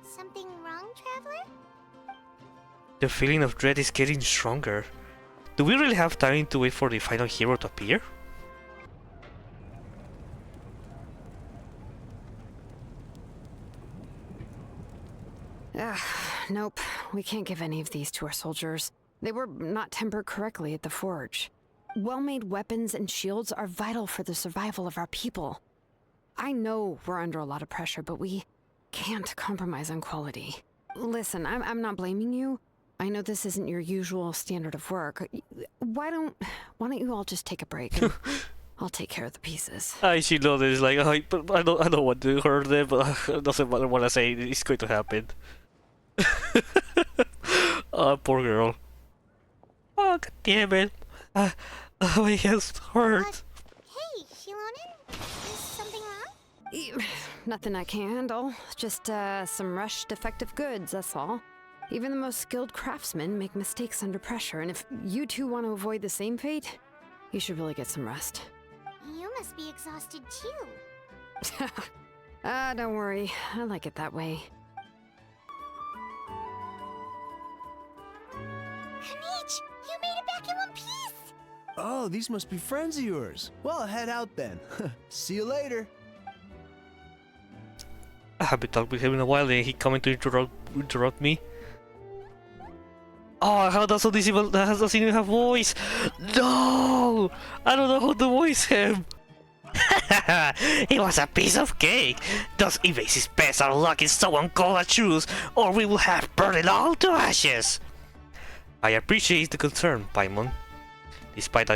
Something wrong, Traveler? The feeling of dread is getting stronger. Do we really have time to wait for the final hero to appear? Nope. We can't give any of these to our soldiers. They were not tempered correctly at the forge. Well-made weapons and shields are vital for the survival of our people. I know we're under a lot of pressure, but we can't compromise on quality. Listen, I'm not blaming you. I know this isn't your usual standard of work. Why don't you all just take a break? And I'll take care of the pieces. I should know this. Like, I don't want to hurt them, but it doesn't matter what I say. It's going to happen. Oh, poor girl. Oh, god damn it. My hands hurt. Hey, Shilonen? Is something wrong? Nothing I can't handle. Just some rushed defective goods, that's all. Even the most skilled craftsmen make mistakes under pressure, and if you two want to avoid the same fate, you should really get some rest. You must be exhausted too. Don't worry. I like it that way. Kanich, you made it back in one piece! Oh, these must be friends of yours. Well, head out then. See you later. I haven't talked with him in a while, and he coming to interrupt me. Oh, how does this even doesn't even have voice? No! I don't know how to voice him. It was a piece of cake. Those evasive pests are lucky someone called a truce, or we will have burned it all to ashes. I appreciate the concern, Paimon. Despite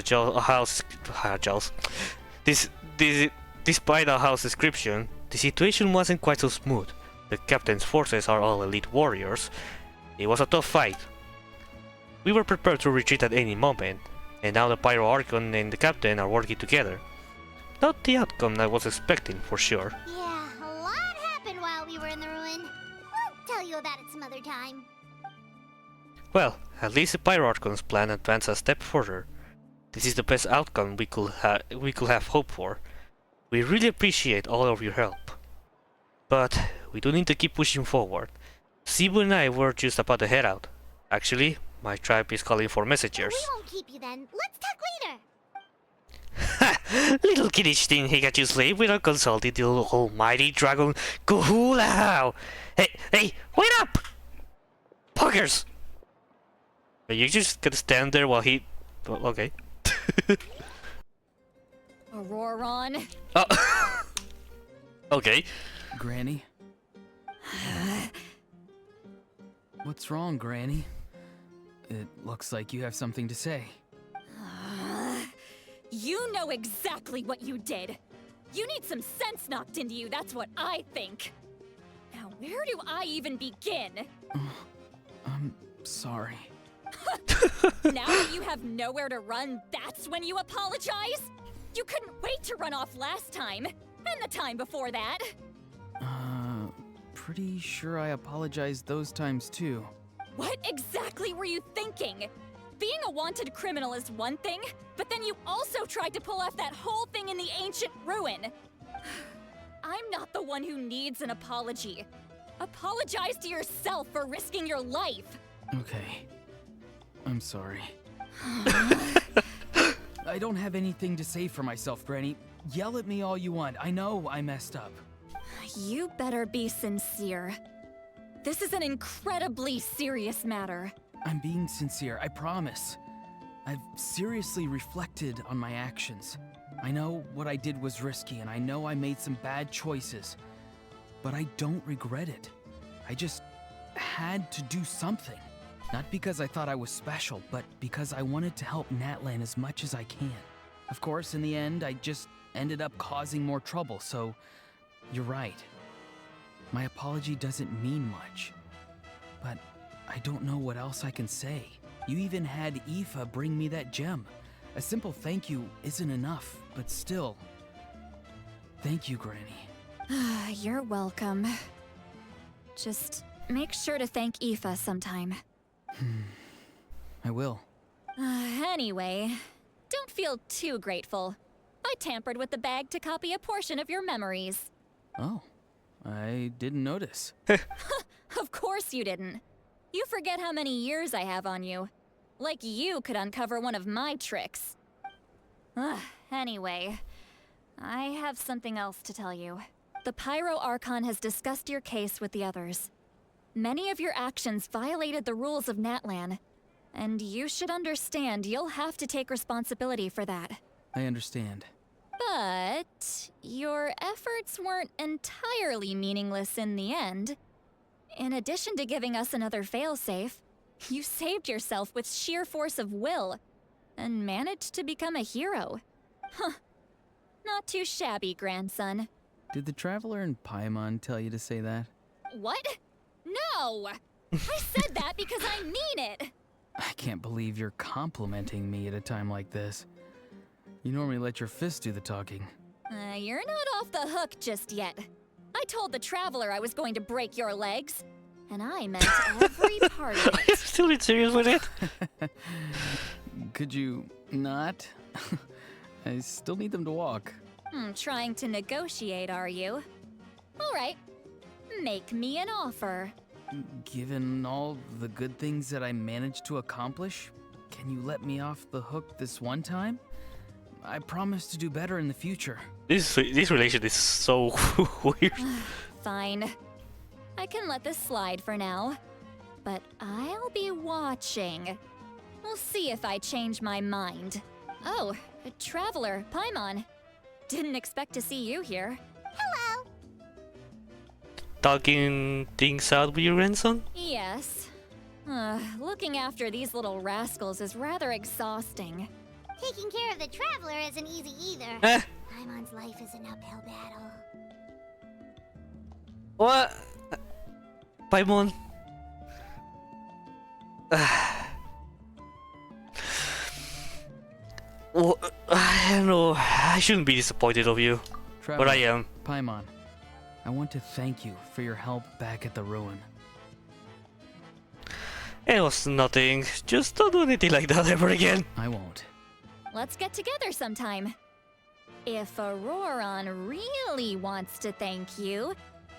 despite our house description, the situation wasn't quite so smooth. The captain's forces are all elite warriors. It was a tough fight. We were prepared to retreat at any moment, and now the Pyro Archon and the captain are working together. Not the outcome I was expecting, for sure. Yeah, a lot happened while we were in the ruin. We'll tell you about it some other time. Well, at least the Pyro Archon's plan advanced a step further. This is the best outcome we could have hoped for. We really appreciate all of your help. But we do need to keep pushing forward. Sibu and I were just about to head out. Actually, my tribe is calling for messengers. We won't keep you then. Let's talk later. Ha! Little kiddish thing he got you slave without consulting the almighty dragon Kuhulahau! Hey, wait up! Puggers! Are you just gonna stand there while he... Well, okay. Auroron. Oh. Okay. Granny? What's wrong, Granny? It looks like you have something to say. You know exactly what you did. You need some sense knocked into you, that's what I think. Now, where do I even begin? I'm sorry. Now that you have nowhere to run, that's when you apologize? You couldn't wait to run off last time, and the time before that. Pretty sure I apologized those times too. What exactly were you thinking? Being a wanted criminal is one thing, but then you also tried to pull off that whole thing in the ancient ruin. I'm not the one who needs an apology. Apologize to yourself for risking your life. Okay. I'm sorry. I don't have anything to say for myself, Granny. Yell at me all you want. I know I messed up. You better be sincere. This is an incredibly serious matter. I'm being sincere, I promise. I've seriously reflected on my actions. I know what I did was risky, and I know I made some bad choices. But I don't regret it. I just had to do something. Not because I thought I was special, but because I wanted to help Natlan as much as I can. Of course, in the end, I just ended up causing more trouble, so you're right. My apology doesn't mean much, but I don't know what else I can say. You even had Aoife bring me that gem. A simple thank you isn't enough, but still. Thank you, Granny. You're welcome. Just make sure to thank Aoife sometime. I will. Anyway, don't feel too grateful. I tampered with the bag to copy a portion of your memories. Oh, I didn't notice. Of course you didn't. You forget how many years I have on you. Like you could uncover one of my tricks. Anyway, I have something else to tell you. The Pyro Archon has discussed your case with the others. Many of your actions violated the rules of Natlan, and you should understand you'll have to take responsibility for that. I understand. But your efforts weren't entirely meaningless in the end. In addition to giving us another failsafe, you saved yourself with sheer force of will and managed to become a hero. Huh. Not too shabby, grandson. Did the Traveler in Paimon tell you to say that? What? No! I said that because I mean it! I can't believe you're complimenting me at a time like this. You normally let your fists do the talking. You're not off the hook just yet. I told the Traveler I was going to break your legs. And I meant every part of it. Are you still serious with it? Could you not? I still need them to walk. Trying to negotiate, are you? Alright. Make me an offer. Given all the good things that I managed to accomplish, can you let me off the hook this one time? I promise to do better in the future. This relation is so weird. Fine. I can let this slide for now. But I'll be watching. We'll see if I change my mind. Oh, a Traveler, Paimon. Didn't expect to see you here. Hello. Talking things out with your grandson? Yes. Looking after these little rascals is rather exhausting. Taking care of the Traveler isn't easy either. Paimon's life is an uphill battle. What? Paimon? Well, I don't know. I shouldn't be disappointed of you. Traveler, But I am. Paimon, I want to thank you for your help back at the ruin. It was nothing. Just don't do anything like that ever again. I won't. Let's get together sometime. If Auroron really wants to thank you,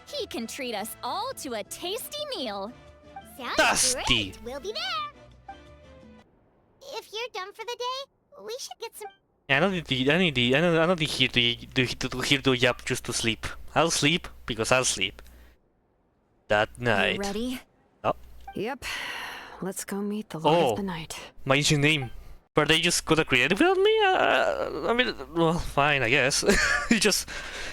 he can treat us all to a tasty meal. Sounds Dusty. great. We'll be there. If you're done for the day, we should get some. I'm not here to yap just to sleep. I'll sleep because I'll sleep. That night. You ready? Oh. Yep. Let's go meet the Lord of the Night. My ancient name. Were they just gonna create it without me? I mean, well, fine, I guess. I guess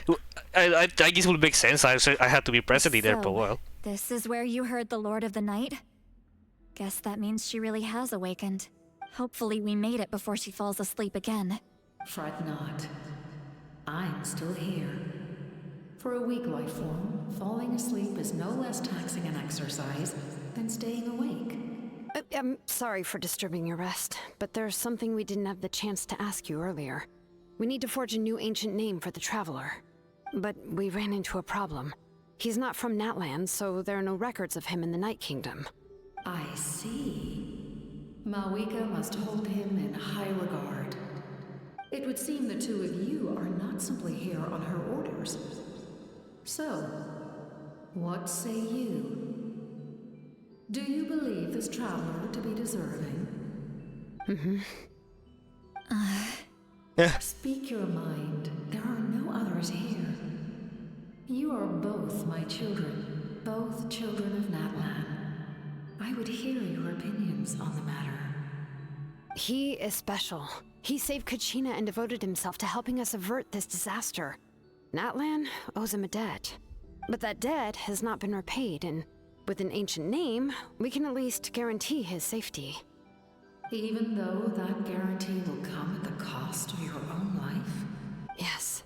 it would make sense. I had to be present in there, but well. This is where you heard the Lord of the Night? Guess that means she really has awakened. Hopefully we made it before she falls asleep again. Fret not. I'm still here. For a weak life form, falling asleep is no less taxing an exercise than staying awake. I'm sorry for disturbing your rest, but there's something we didn't have the chance to ask you earlier. We need to forge a new ancient name for the Traveler. But we ran into a problem. He's not from Natlan, so there are no records of him in the Night Kingdom. I see. Mawika must hold him in high regard. It would seem the two of you are not simply here on her orders. So, what say you? Do you believe this traveler to be deserving? Speak your mind. There are no others here. You are both my children, both children of Natlan. I would hear your opinions on the matter. He is special. He saved Kachina and devoted himself to helping us avert this disaster. Natlan owes him a debt. But that debt has not been repaid, and with an ancient name, we can at least guarantee his safety. Even though that guarantee will come at the cost of your own life? Yes.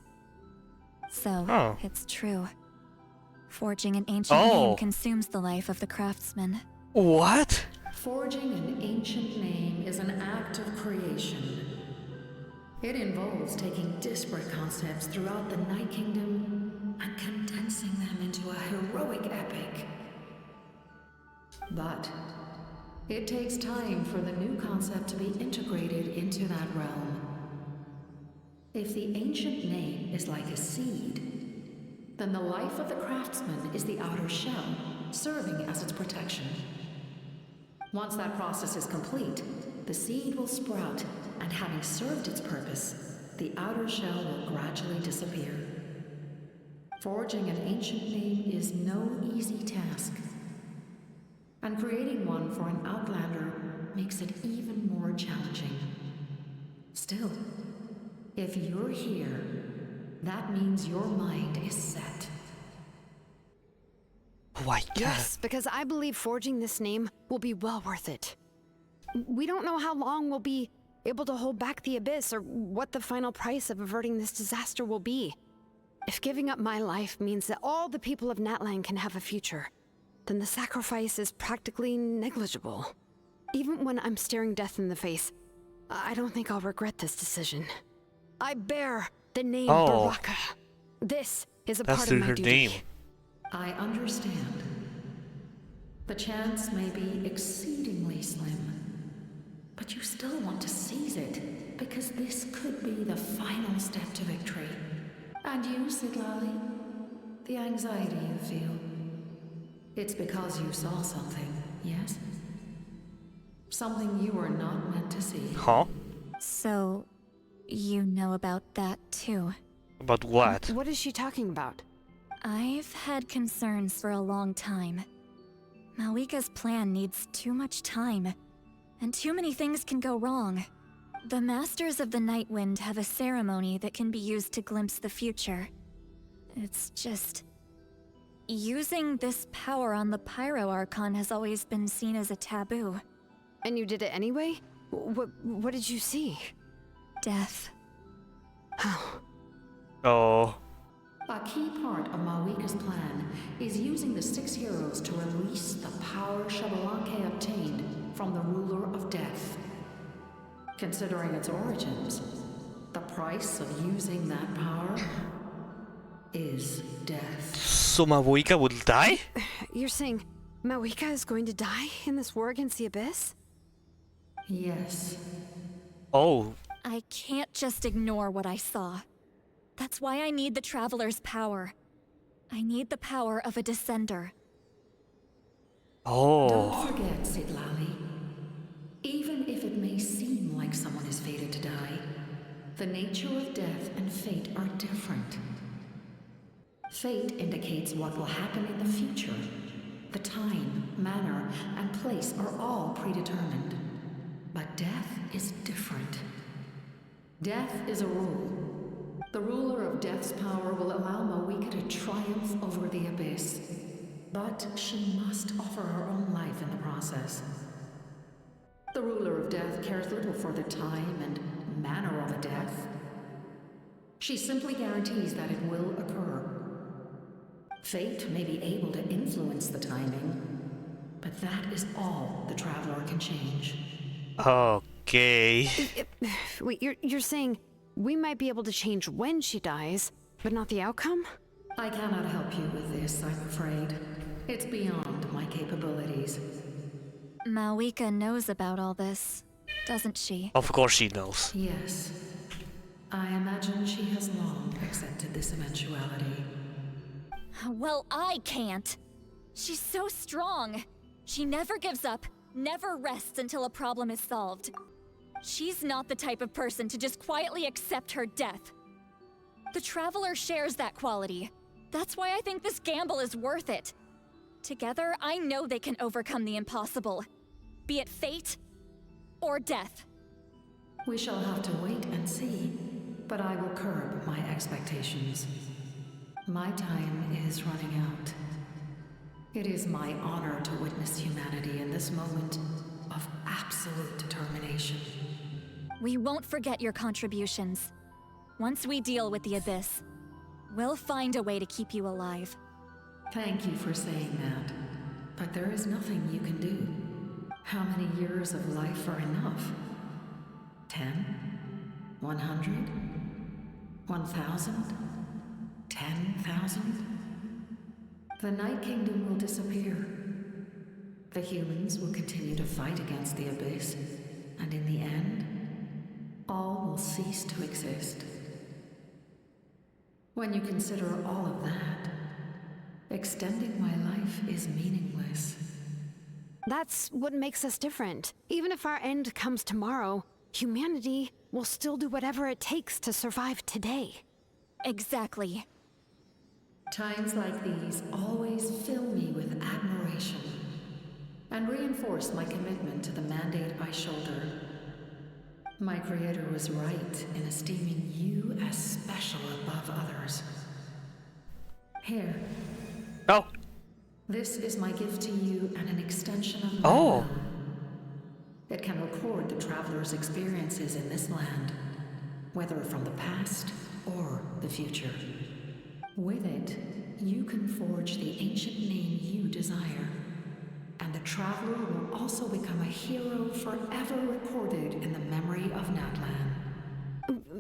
So, it's true. Forging an ancient name consumes the life of the craftsman. What? Forging an ancient name is an act of creation. It involves taking disparate concepts throughout the Night Kingdom and condensing them into a heroic epic. But it takes time for the new concept to be integrated into that realm. If the ancient name is like a seed, then the life of the craftsman is the outer shell, serving as its protection. Once that process is complete, the seed will sprout, and having served its purpose, the outer shell will gradually disappear. Forging an ancient name is no easy task, and creating one for an outlander makes it even more challenging. Still, if you're here, that means your mind is set. Why? Yes, because I believe forging this name will be well worth it. We don't know how long we'll be able to hold back the abyss or what the final price of averting this disaster will be. If giving up my life means that all the people of Natlan can have a future, then the sacrifice is practically negligible. Even when I'm staring death in the face, I don't think I'll regret this decision. I bear the name Baraka. This is a part of my duty. Name. I understand. The chance may be exceedingly slim, but you still want to seize it, because this could be the final step to victory. And you, Sidlali? The anxiety you feel. It's because you saw something, yes? Something you were not meant to see. Huh? So, you know about that too? About what? What is she talking about? I've had concerns for a long time. Malika's plan needs too much time, and too many things can go wrong. The Masters of the Night Wind have a ceremony that can be used to glimpse the future. It's just... using this power on the Pyro Archon has always been seen as a taboo. And you did it anyway? What did you see? Death. Oh. A key part of Malika's plan is using the 6 heroes to release the power Xbalanque obtained from the ruler of death. Considering its origins, the price of using that power is death. So Malika will die? You're saying Malika is going to die in this war against the Abyss? Yes. Oh. I can't just ignore what I saw. That's why I need the Traveler's power. I need the power of a Descender. Oh. Don't forget, Sidlali. Even if it may seem like someone is fated to die, the nature of death and fate are different. Fate indicates what will happen in the future. The time, manner, and place are all predetermined. But death is different. Death is a rule. The ruler of death's power will allow Malika to triumph over the Abyss. But she must offer her own life in the process. The ruler of death cares little for the time and manner of a death. She simply guarantees that it will occur. Fate may be able to influence the timing, but that is all the Traveler can change. Okay. Wait, you're saying we might be able to change when she dies, but not the outcome? I cannot help you with this, I'm afraid. It's beyond my capabilities. Malika knows about all this, doesn't she? Of course she knows. Yes. I imagine she has long accepted this eventuality. Well, I can't. She's so strong. She never gives up, never rests until a problem is solved. She's not the type of person to just quietly accept her death. The Traveler shares that quality. That's why I think this gamble is worth it. Together, I know they can overcome the impossible. Be it fate or death. We shall have to wait and see, but I will curb my expectations. My time is running out. It is my honor to witness humanity in this moment of absolute absolute determination. We won't forget your contributions. Once we deal with the Abyss, we'll find a way to keep you alive. Thank you for saying that, but there is nothing you can do. How many years of life are enough? 10? 100? 1,000? 10,000? The Night Kingdom will disappear. The humans will continue to fight against the Abyss, and in the end, all will cease to exist. When you consider all of that, extending my life is meaningless. That's what makes us different. Even if our end comes tomorrow, humanity will still do whatever it takes to survive today. Exactly. Times like these always fill me with admiration and reinforce my commitment to the mandate I shoulder. My creator was right in esteeming you as special above others. Here. Oh. This is my gift to you and an extension of my will. It can record the traveler's experiences in this land, whether from the past or the future. With it, you can forge the ancient name you desire, and the traveler will also become a hero forever recorded in the memory of Natlan.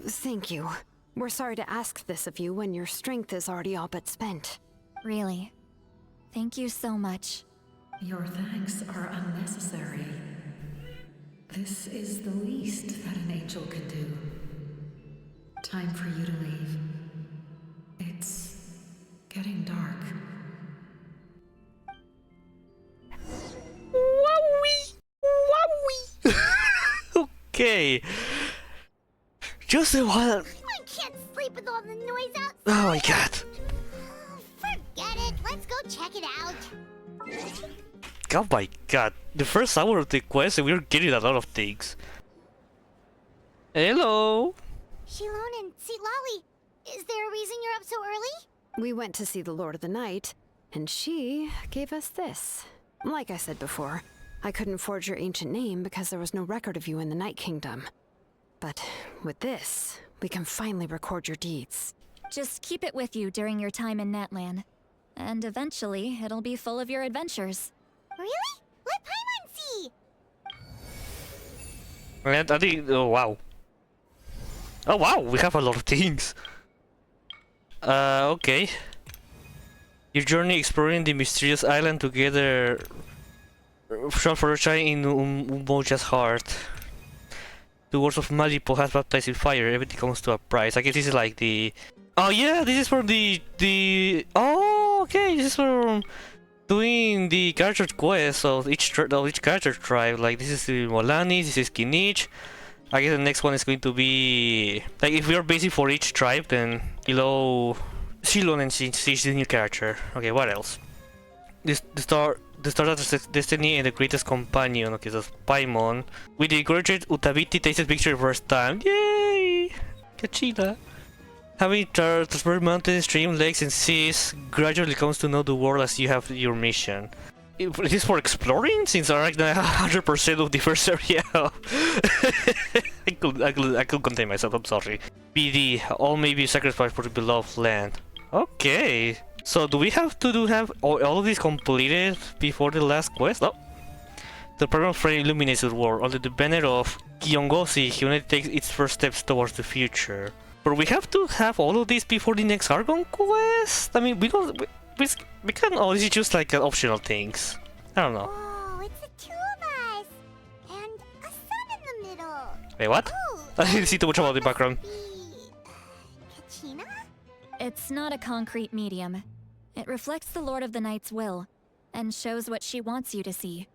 Thank you. We're sorry to ask this of you when your strength is already all but spent. Really. Thank you so much. Your thanks are unnecessary. This is the least that an angel can do. Time for you to leave. It's getting dark. WOWIE! WOWIE! Okay. Just a while. I can't sleep with all the noise outside. Oh my god. Forget it. Let's go check it out. Oh my god. The first hour of the quest and we're getting a lot of things. Hello. Shilon and Lolly, is there a reason you're up so early? We went to see the Lord of the Night, and she gave us this. Like I said before, I couldn't forge your ancient name because there was no record of you in the Night Kingdom. But with this, we can finally record your deeds. Just keep it with you during your time in Natlan. And eventually, it'll be full of your adventures. Really? Let Paimon see! And I think, oh wow. Oh wow, we have a lot of things. Okay. Your journey exploring the mysterious island together shall for a shine in Umoja's heart. The words of Malipo has baptized in fire, everything comes to a price. I guess this is like the... Oh yeah, this is from the... Oh, okay, this is from doing the character quest of each character tribe. Like this is the Molani, this is Kinich. I guess the next one is going to be... Like if we are basic for each tribe, then below Shilon and she's the new character. Okay, what else? The Stardust Destiny and the Greatest Companion. Okay, that's Paimon. With the encouraged Utabiti tasted picture first time. Yay! Kachina. Having traversed mountains, streams, lakes, and seas, gradually comes to know the world as you have your mission. Is this for exploring? Since I like 100% of the first area. I could contain myself, I'm sorry. BD, all may be sacrificed for the beloved land. Okay. So do we have to have all of these completed before the last quest? Oh. The program frame illuminates the world. Under the banner of Kiongosi, humanity takes its first steps towards the future. But we have to have all of these before the next Argon quest? I mean, we don't... We can... Oh, this is just like optional things. I don't know. Oh, it's the two of us! And a sun in the middle! Wait, what? Oh, I didn't see too much about the background. Kachina? It's not a concrete medium. It reflects the Lord of the Night's will, and shows what she wants you to see.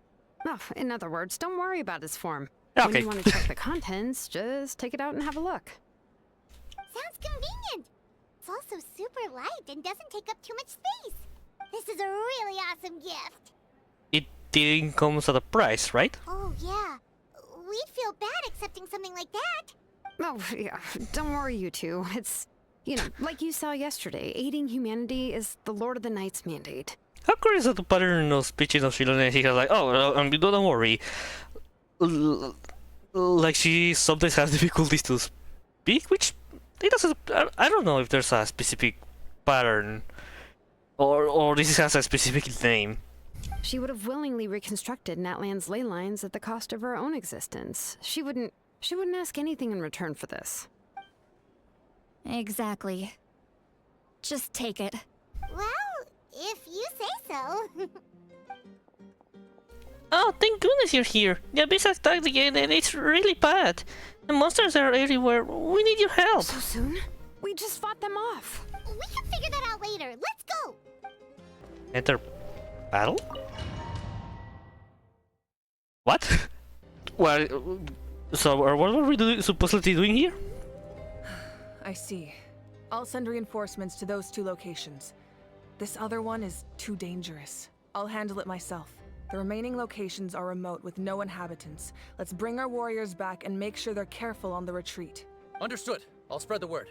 Oh, in other words, don't worry about his form. Okay. When you want to check the contents, just take it out and have a look. Sounds convenient! It's also super light and doesn't take up too much space. This is a really awesome gift. It didn't come at a price, right? Oh, yeah. We'd feel bad accepting something like that. Oh, yeah. Don't worry, you two. It's, you know, like you saw yesterday, aiding humanity is the Lord of the Night's mandate. How curious that the pattern of speeches of Shilon, he has like, oh, don't worry. like she sometimes has difficulties to speak, which it doesn't. I don't know if there's a specific pattern, or this has a specific name. She would have willingly reconstructed Natlan's ley lines at the cost of her own existence. She wouldn't ask anything in return for this. Exactly. Just take it. Well, if you say so. Oh, thank goodness you're here. The abyss has attacked again and it's really bad. The monsters are everywhere. We need your help. So soon? We just fought them off. We can figure that out later. Let's go. Enter battle? What? Well, so what are we supposedly doing here? I see. I'll send reinforcements to those 2 locations. This other one is too dangerous. I'll handle it myself. The remaining locations are remote with no inhabitants. Let's bring our warriors back and make sure they're careful on the retreat. Understood. I'll spread the word.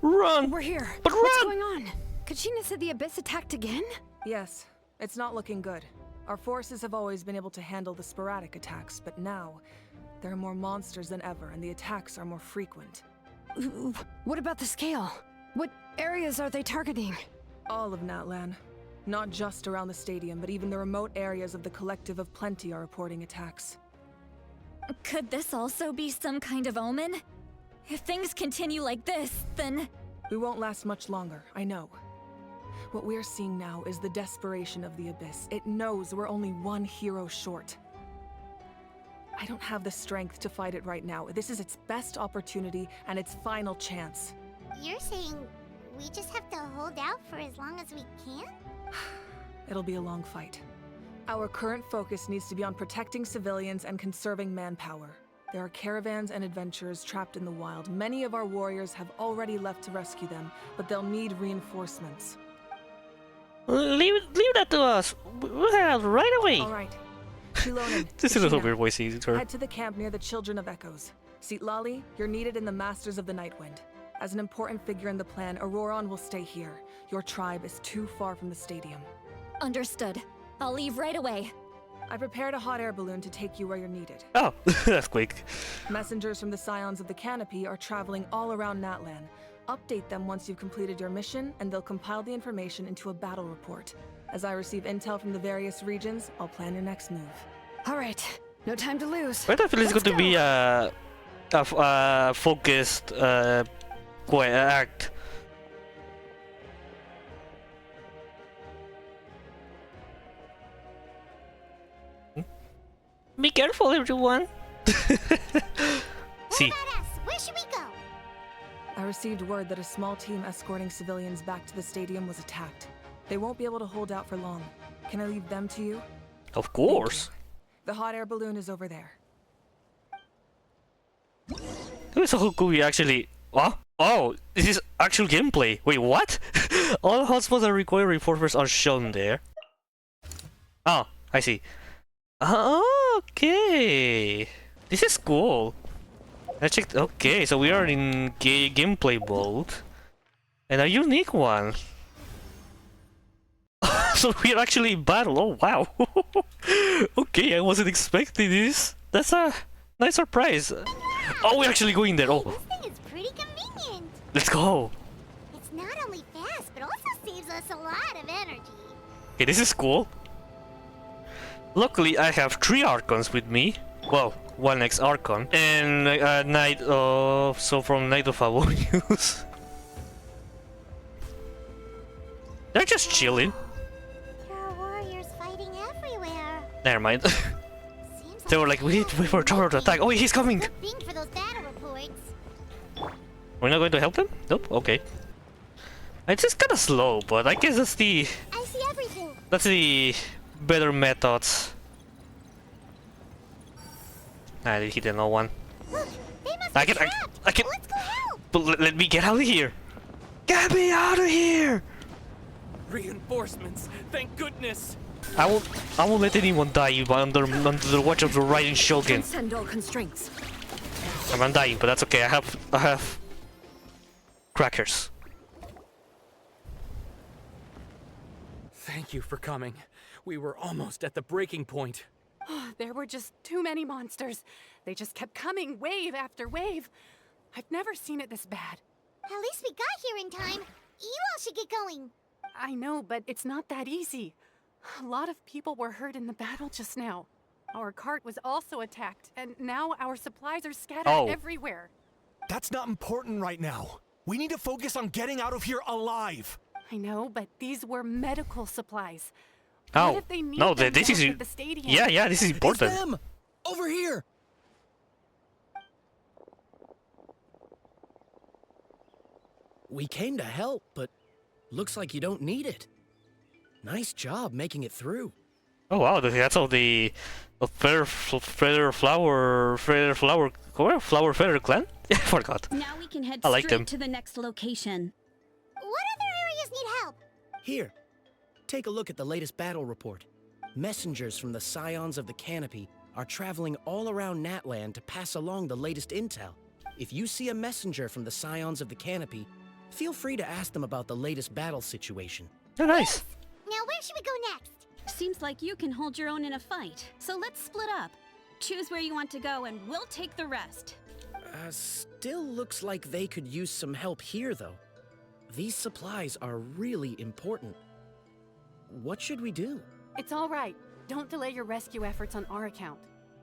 Run! We're here. But What's run! going on? Kachina said the abyss attacked again? Yes, it's not looking good. Our forces have always been able to handle the sporadic attacks, but now there are more monsters than ever, and the attacks are more frequent. What about the scale? What areas are they targeting? All of Natlan. Not just around the stadium, but even the remote areas of the Collective of Plenty are reporting attacks. Could this also be some kind of omen? If things continue like this, then... We won't last much longer, I know. What we're seeing now is the desperation of the Abyss. It knows we're only one hero short. I don't have the strength to fight it right now. This is its best opportunity and its final chance. You're saying we just have to hold out for as long as we can? It'll be a long fight. Our current focus needs to be on protecting civilians and conserving manpower. There are caravans and adventurers trapped in the wild. Many of our warriors have already left to rescue them, but they'll need reinforcements. Leave that to us. We'll head out right away. All right. Shilonen, This is a Kachina, weird voice her. head to the camp near the Children of Echoes. Seatlali, you're needed in the Masters of the Nightwind. As an important figure in the plan, Auroron will stay here. Your tribe is too far from the stadium. Understood. I'll leave right away. I prepared a hot air balloon to take you where you're needed. Oh, that's quick. Messengers from the Scions of the Canopy are traveling all around Natlan. Update them once you've completed your mission, and they'll compile the information into a battle report. As I receive intel from the various regions, I'll plan your next move. All right, no time to lose. I feel it's going to be a focused act. Be careful, everyone. See. Where should we go? I received word that a small team escorting civilians back to the stadium was attacked. They won't be able to hold out for long. Can I leave them to you? Of course. The hot air balloon is over there. So could we actually... What? Oh, this is actual gameplay. Wait, what? All hotspots that require reinforcements are shown there. Oh, I see. Okay. This is cool. I checked. Okay, so we are in gameplay mode. And a unique one. So we're actually in battle. Oh, wow. Okay, I wasn't expecting this. That's a nice surprise. Oh, we're actually going there. Oh, This thing is pretty convenient. let's go. It's not only fast, but also saves us a lot of energy. Okay, this is cool. Luckily, I have 3 Archons with me. Well, 1 ex-Archon. And a Knight of... So from Knight of Favonius. They're just chilling. There are warriors fighting everywhere. Never mind. They were like, we need to wait for Toro to attack. Oh, he's coming! Good thing for those battle reports. We're not going to help them? Nope, okay. It's just kinda slow, but I guess that's the... I see everything. That's the better methods. I did hit no one. Look, they must I be can... trapped. I can... Let's go help. But let me get out of here! Get me out of here! Reinforcements! Thank goodness! I won't let anyone die under the watch of the Riding Shogun. Send all constraints. I'm dying, but that's okay. I have crackers. Thank you for coming. We were almost at the breaking point. There were just too many monsters. They just kept coming, wave after wave. I've never seen it this bad. At least we got here in time. You all should get going. I know, but it's not that easy. A lot of people were hurt in the battle just now. Our cart was also attacked, and now our supplies are scattered everywhere. That's not important right now. We need to focus on getting out of here alive. I know, but these were medical supplies. Oh, What if they need no, them this is... back at the stadium? Yeah, this is important. It's them! Over here! We came to help, but looks like you don't need it. Nice job making it through. Oh wow, that's all the Feather Flower clan? I forgot. Now we can head I like straight them. to the next location. What other areas need help? Here, take a look at the latest battle report. Messengers from the Scions of the Canopy are traveling all around Natlan to pass along the latest intel. If you see a messenger from the Scions of the Canopy, feel free to ask them about the latest battle situation. Oh, nice. Now where should we go next? Seems like you can hold your own in a fight, so let's split up. Choose where you want to go and we'll take the rest. Still looks like they could use some help here, though. These supplies are really important. What should we do? It's all right. Don't delay your rescue efforts on our account.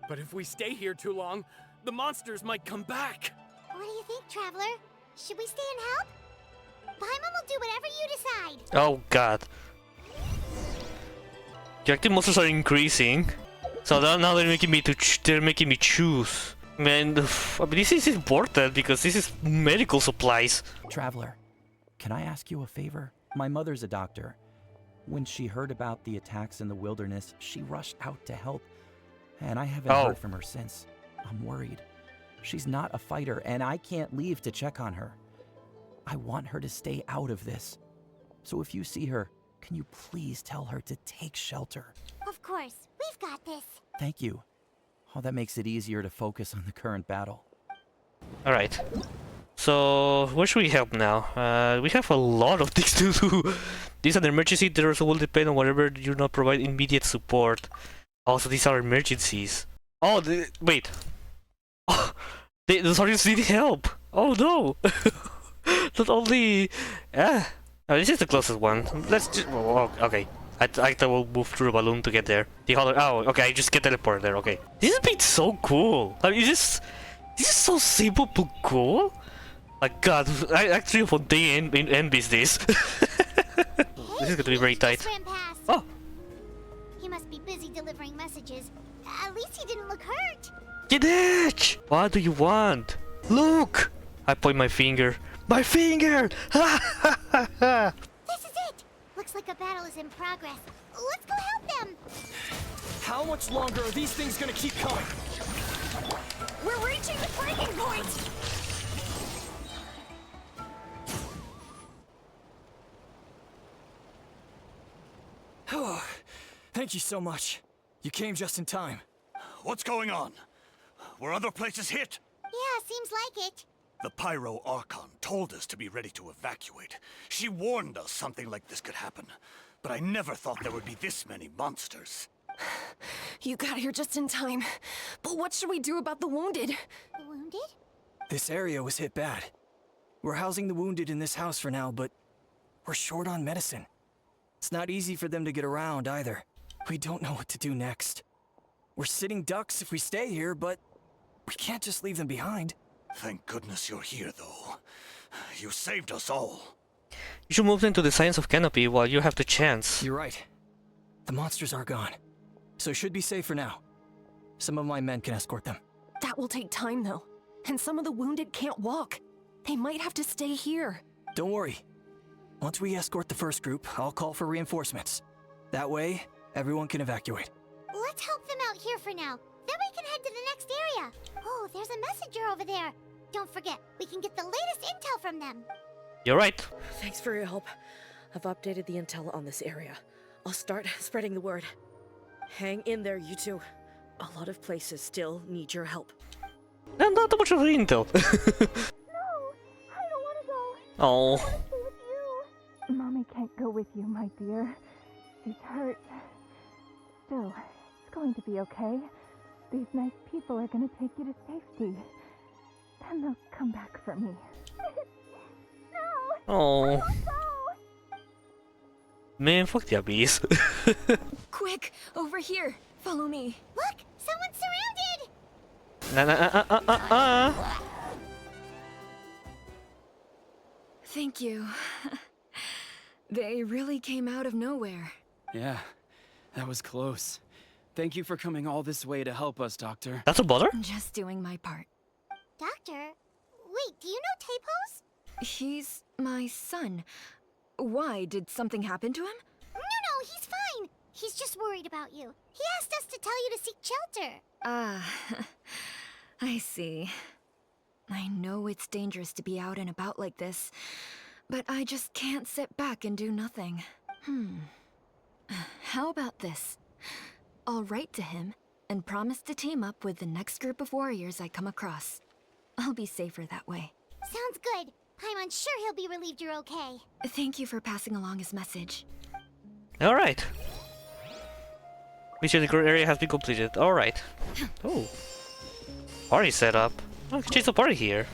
But if we stay here too long, the monsters might come back. What do you think, Traveler? Should we stay and help? Paimon will do whatever you decide. Oh god. The active monsters are increasing, so now they're making me choose. Man, I mean, this is important because this is medical supplies. Traveler, can I ask you a favor? My mother's a doctor. When she heard about the attacks in the wilderness, she rushed out to help, and I haven't heard from her since. I'm worried. She's not a fighter, and I can't leave to check on her. I want her to stay out of this. So if you see her, can you please tell her to take shelter? Of course, we've got this. Thank you. Oh, that makes it easier to focus on the current battle. Alright. So, where should we help now? We have a lot of things to do. These are the emergency, they also will depend on whatever you not provide immediate support. Also, these are emergencies. Oh, wait. Oh, the soldiers need help. Oh no. Not only... Oh, this is the closest one. Let's just... Oh, okay. I thought we'll move through the balloon to get there. The other... Oh, okay, I just get teleported there, okay. This has been so cool. I mean, this is so simple but cool. Like, god, I actually Fontaine envies this. This is gonna be very tight. Oh! He must be busy delivering messages. At least he didn't look hurt. Gidetch! What do you want? Look! I point my finger. My finger! This is it! Looks like a battle is in progress. Let's go help them! How much longer are these things gonna keep coming? We're reaching the breaking point! Oh, thank you so much. You came just in time. What's going on? Were other places hit? Yeah, seems like it. The Pyro Archon told us to be ready to evacuate. She warned us something like this could happen. But I never thought there would be this many monsters. You got here just in time. But what should we do about the wounded? The wounded? This area was hit bad. We're housing the wounded in this house for now, but we're short on medicine. It's not easy for them to get around either. We don't know what to do next. We're sitting ducks if we stay here, but we can't just leave them behind. Thank goodness you're here, though. You saved us all. You should move them to the Science of Canopy while you have the chance. You're right. The monsters are gone, so should be safe for now. Some of my men can escort them. That will take time, though. And some of the wounded can't walk. They might have to stay here. Don't worry. Once we escort the first group, I'll call for reinforcements. That way, everyone can evacuate. Let's help them out here for now. Then we can head to the next area. Oh, there's a messenger over there. Don't forget, we can get the latest intel from them. You're right. Thanks for your help. I've updated the intel on this area. I'll start spreading the word. Hang in there, you two. A lot of places still need your help. And not much of intel. No, I don't want to go. Oh. I want to stay with you. Mommy can't go with you, my dear. She's hurt. Still, it's going to be okay. These nice people are gonna take you to safety. Then they'll come back for me. Oh. Man, fuck the abyss. Quick, over here. Follow me. Look, someone's surrounded. Thank you. They really came out of nowhere. Yeah, that was close. Thank you for coming all this way to help us, Doctor. That's a bother? Just doing my part. Doctor, wait, do you know Tapos? He's my son. Why? Did something happen to him? No, he's fine. He's just worried about you. He asked us to tell you to seek shelter. Ah, I see. I know it's dangerous to be out and about like this, but I just can't sit back and do nothing. How about this? I'll write to him and promise to team up with the next group of warriors I come across. I'll be safer that way. Sounds good. I'm sure he'll be relieved you're okay. Thank you for passing along his message. Alright. Mission in the area has been completed. Alright. Oh. Party set up. Oh, I can change the party here.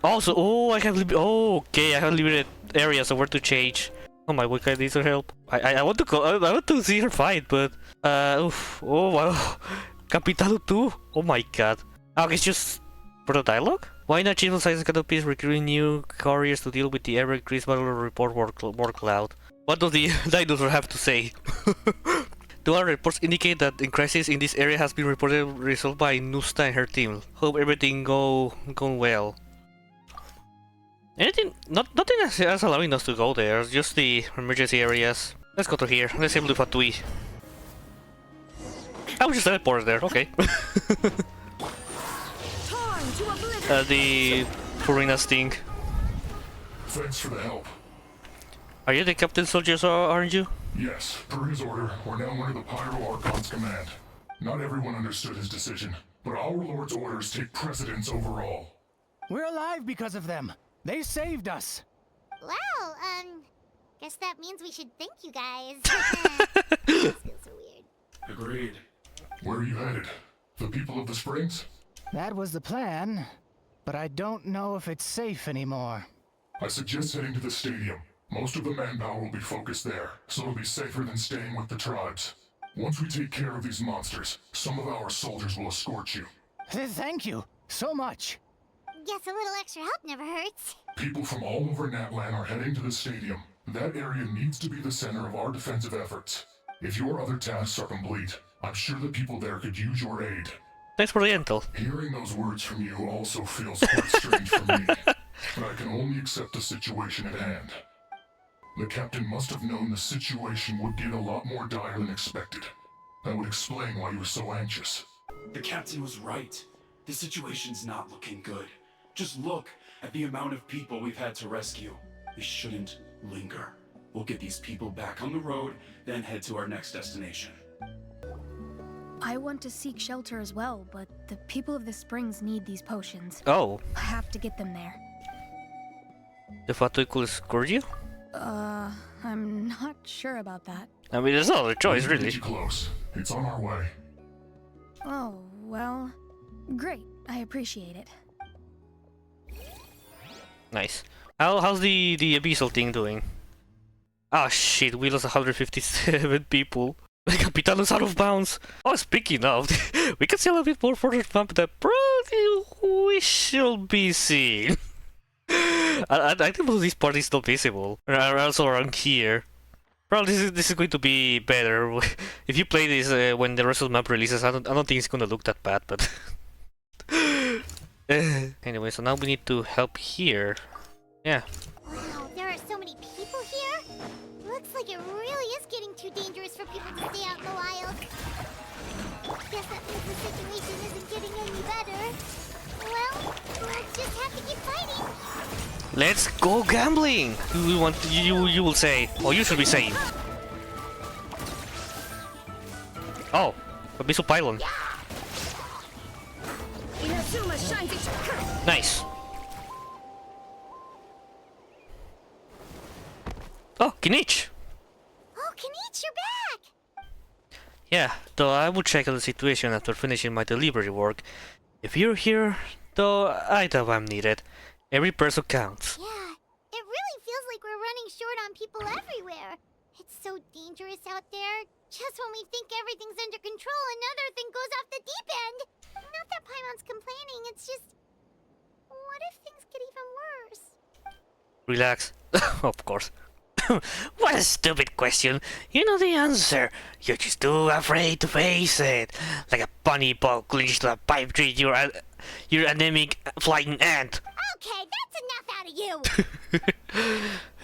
Also, oh, I have okay, I have limited areas of where to change. Oh my, what kind needs her help? I want to go. I want to see her fight, but oof, oh wow, Capitano 2. Oh my god. Okay, it's just for the dialogue. Why not change the size of canopies, recruiting new couriers to deal with the ever increased battle report workload? What does the dinosaur have to say? Do our reports indicate that the crisis in this area has been reported resolved by Nusta and her team? Hope everything gone well. Anything? Nothing else allowing us to go there. Just the emergency areas. Let's go to here. Let's have Lufatui. I was just teleported there. Okay. The Purina's thing. Thanks for the help. Are you the captain soldiers, aren't you? Yes, per his order, we're now under the Pyro Archon's command. Not everyone understood his decision, but our Lord's orders take precedence over all. We're alive because of them. They saved us. Well, guess that means we should thank you guys. This feels so weird. Agreed. Where are you headed? The people of the Springs? That was the plan, but I don't know if it's safe anymore. I suggest heading to the stadium. Most of the manpower will be focused there, so it'll be safer than staying with the tribes. Once we take care of these monsters, some of our soldiers will escort you. Thank you so much. Guess a little extra help never hurts. People from all over Natlan are heading to the stadium. That area needs to be the center of our defensive efforts. If your other tasks are complete, I'm sure the people there could use your aid. Thanks for the intel. Hearing those words from you also feels quite strange for me, but I can only accept the situation at hand. The captain must have known the situation would get a lot more dire than expected. That would explain why he was so anxious. The captain was right. The situation's not looking good. Just look at the amount of people we've had to rescue. We shouldn't linger. We'll get these people back on the road, then head to our next destination. I want to seek shelter as well, but the people of the Springs need these potions. Oh. I have to get them there. The Fatui could escort you? I'm not sure about that. I mean, there's no other choice, really. Get you close. It's on our way. Oh, well, great. I appreciate it. Nice. How's the abyssal thing doing? Ah shit, we lost 157 people. The Capitano's out of bounds. Oh, speaking of, we can sell a bit more for the pump that probably we shall be seen. I think most of these parties not visible. Are also around here. Probably this is going to be better. If you play this when the rest of the map releases, I don't think it's gonna look that bad, but anyway, so now we need to help here. Yeah. Wow, there are so many people here. Looks like it really is getting too dangerous for people to stay out in the wild. Guess that means the situation isn't getting any better. Well, we'll just have to keep fighting. Let's go gambling. You will say, or you should be saying. Oh, Abyssal Pylon. Nice. Oh, Kinich! Oh, Kinich, you're back! Yeah, though I will check on the situation after finishing my delivery work. If you're here, though, I doubt I'm needed. Every person counts. Yeah, it really feels like we're running short on people everywhere. It's so dangerous out there. Just when we think everything's under control, another thing goes off the deep end. Not that Paimon's complaining, it's just... What if things get even worse? Relax. Of course. What a stupid question. You know the answer. You're just too afraid to face it. Like a bunny ball clinging to a pipe tree, you're anemic flying ant. Okay, that's enough out of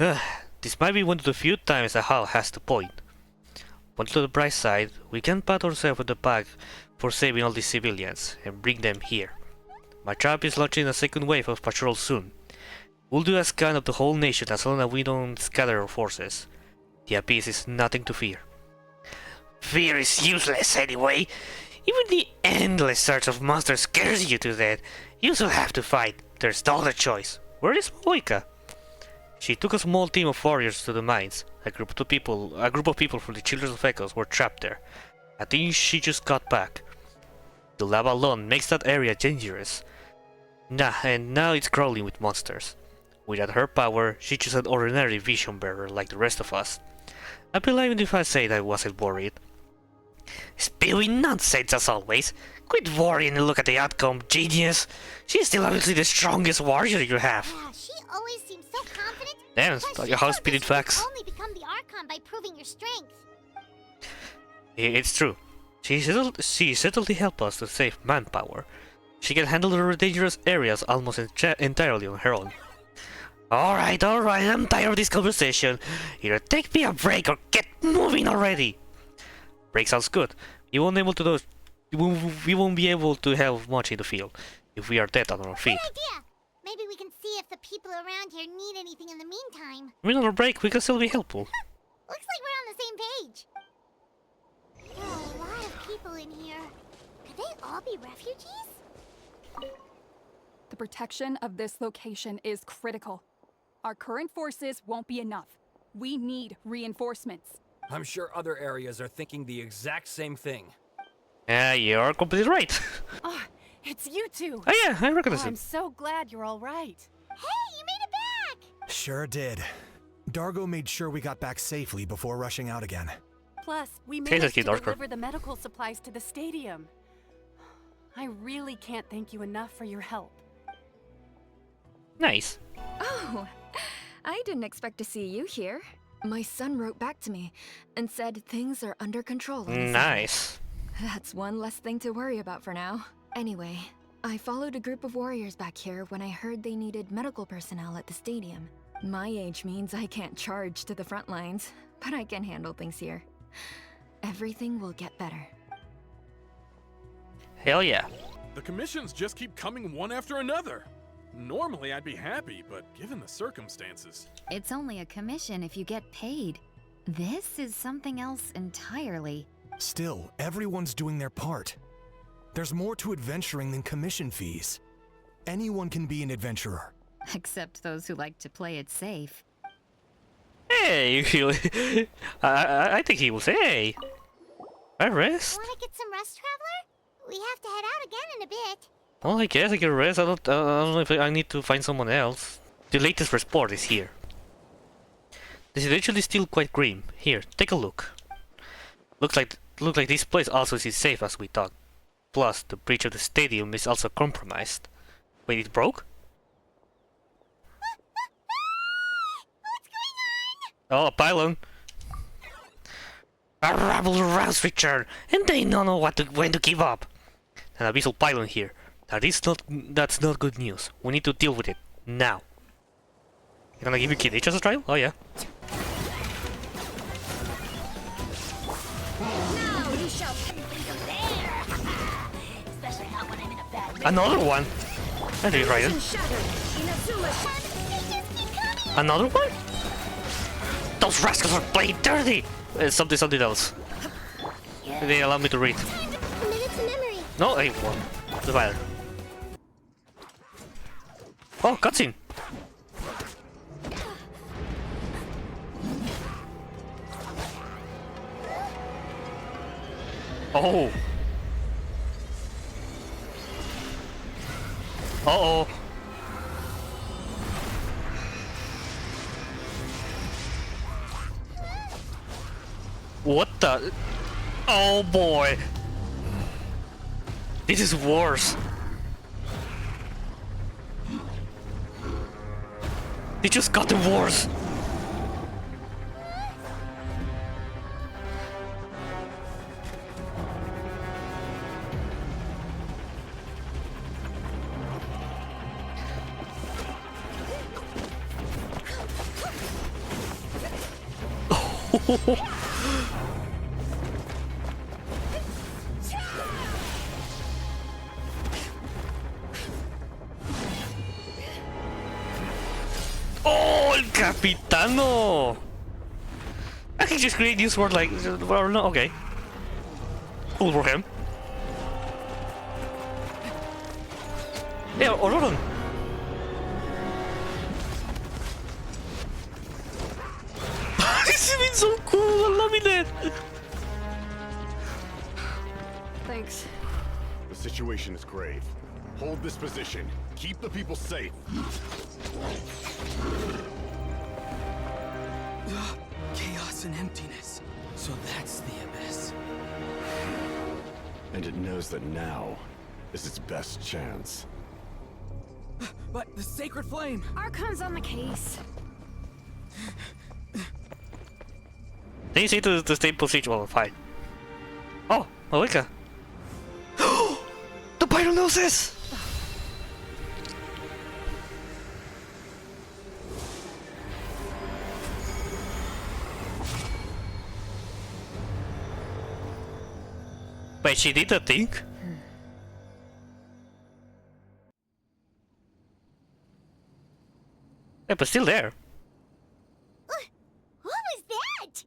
you! This might be one of the few times a Hal has to point. But to the bright side, we can pat ourselves on the back for saving all these civilians and bring them here. My tribe is launching a second wave of patrols soon. We'll do a scan of the whole nation as long as we don't scatter our forces. The Abyss is nothing to fear. Fear is useless anyway. Even the endless search of monsters scares you to death. You still have to fight. There's no other choice. Where is WOWIE? She took a small team of warriors to the mines. A group of people from the Children of Echoes were trapped there. I think she just got back. The lava alone makes that area dangerous. And now it's crawling with monsters. Without her power, she's just an ordinary vision bearer like the rest of us. I'd be lying if I said I wasn't worried. Spewing nonsense as always. Quit worrying and look at the outcome, genius. She's still obviously the strongest warrior you have. Yeah, she always seems so confident. Damn, like your house-speeded facts. Only become the Archon by proving your strength. It's true. She certainly helped us to save manpower. She can handle the dangerous areas almost entirely on her own. Alright, I'm tired of this conversation. Either take me a break or get moving already. Break sounds good. We won't be able to help much in the field if we are dead on our feet. Good idea. Maybe we can see if the people around here need anything in the meantime. Even on our break, we can still be helpful. Looks like we're on the same page. There are a lot of people in here. Could they all be refugees? The protection of this location is critical. Our current forces won't be enough. We need reinforcements. I'm sure other areas are thinking the exact same thing. Yeah, you're completely right. Oh, it's you two. Oh yeah, I recognize him. I'm so glad you're all right. Hey, you made it back! Sure did. Dargo made sure we got back safely before rushing out again. Plus, we managed to deliver the medical supplies to the stadium. I really can't thank you enough for your help. Nice. Oh, I didn't expect to see you here. My son wrote back to me and said things are under control. Nice. That's one less thing to worry about for now. Anyway, I followed a group of warriors back here when I heard they needed medical personnel at the stadium. My age means I can't charge to the front lines, but I can handle things here. Everything will get better. Hell yeah. The commissions just keep coming one after another. Normally I'd be happy, but given the circumstances... It's only a commission if you get paid. This is something else entirely. Still, everyone's doing their part. There's more to adventuring than commission fees. Anyone can be an adventurer. Except those who like to play it safe. Hey, I think he will say, hey. I rest. Wanna get some rest, Traveler? We have to head out again in a bit. Well, I guess I can rest. I don't know if I need to find someone else. The latest report is here. The situation is still quite grim. Here, take a look. Looks like this place also is as safe as we thought. Plus, the bridge of the stadium is also compromised. Wait, it broke? Oh, a pylon. A rabble rouse return, and they don't know when to give up. An abyssal pylon here. That's not good news. We need to deal with it now. You gonna give your kid just a try? Oh yeah. Another one. I think right. Another one? Those rascals are playing dirty. Something else. They allow me to read. No, hey, one. The fire. Oh, cutscene. Oh. Uh-oh. What the? Oh boy. This is worse. It just got worse. Oh, el capitano! I can just create this word like, well, no, okay. Cool for him. Yeah, Ororon. This has been so cool, I'm loving it! Thanks. The situation is grave. Hold this position. Keep the people safe. Chaos and emptiness. So that's the abyss. And it knows that now is its best chance. But the sacred flame! Archon's on the case. Then you say to stay position. Well, fine. Oh, Malika. The pyronosis! Wait, she did a thing? Yeah, but still there. What was that?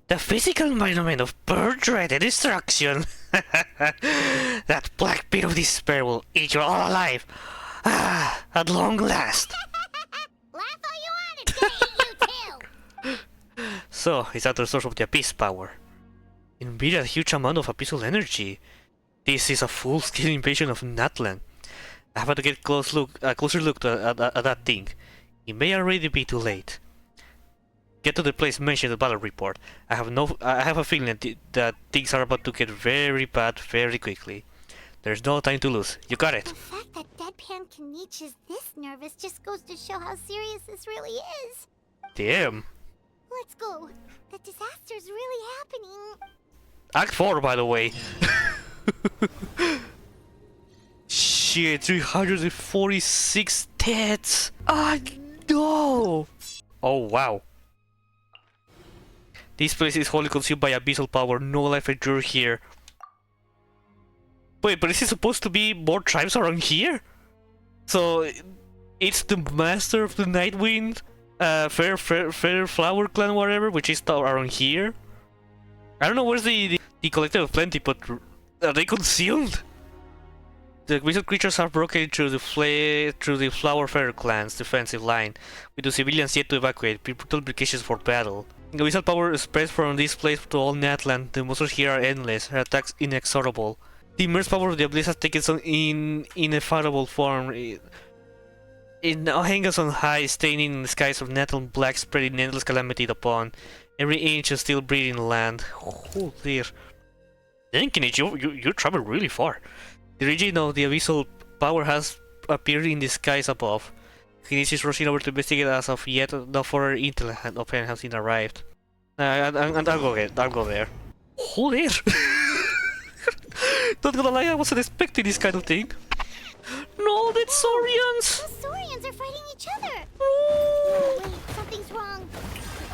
The physical monument of birthright and destruction. That black pit of despair will eat you all alive. Ah, at long last. Laugh all you want, it's gonna eat you too. So, is that the source of the abyss power? Indeed, a huge amount of abyssal energy. This is a full-scale invasion of Natlan. I have to get a closer look at that thing. It may already be too late. Get to the place mentioned in the battle report. I have a feeling that things are about to get very bad very quickly. There's no time to lose. You got it. The fact that Deadpan Kanichi is this nervous just goes to show how serious this really is. Damn. Let's go. The disaster's really happening. Act 4, by the way. Shit, 346 deaths. Ah, no. Oh, wow. This place is wholly consumed by abyssal power. No life endure here. Wait, but is it supposed to be more tribes around here? So, it's the master of the Nightwind, Fair Flower Clan, whatever, which is around here? I don't know where's the Collective of Plenty, but are they concealed? The wizard creatures have broken through the Flower Fair Clan's defensive line, with the civilians yet to evacuate, brutal implications for battle. The wizard power spreads from this place to all Natlan. The monsters here are endless, her attacks inexorable. The immense power of the abyss has taken some ineffable form. It now hangs on high, staining the skies of Natlan black, spreading endless calamity upon every inch of still breathing land. Oh dear. Then Kenichi, you travel really far. The region of the abyssal power has appeared in the skies above. Kenichi is rushing over to investigate as of yet no further intel has been arrived. And I'll go there. Oh dear! Not gonna lie, I wasn't expecting this kind of thing. No, that's Saurians! The Saurians are fighting each other! No, wait, something's wrong.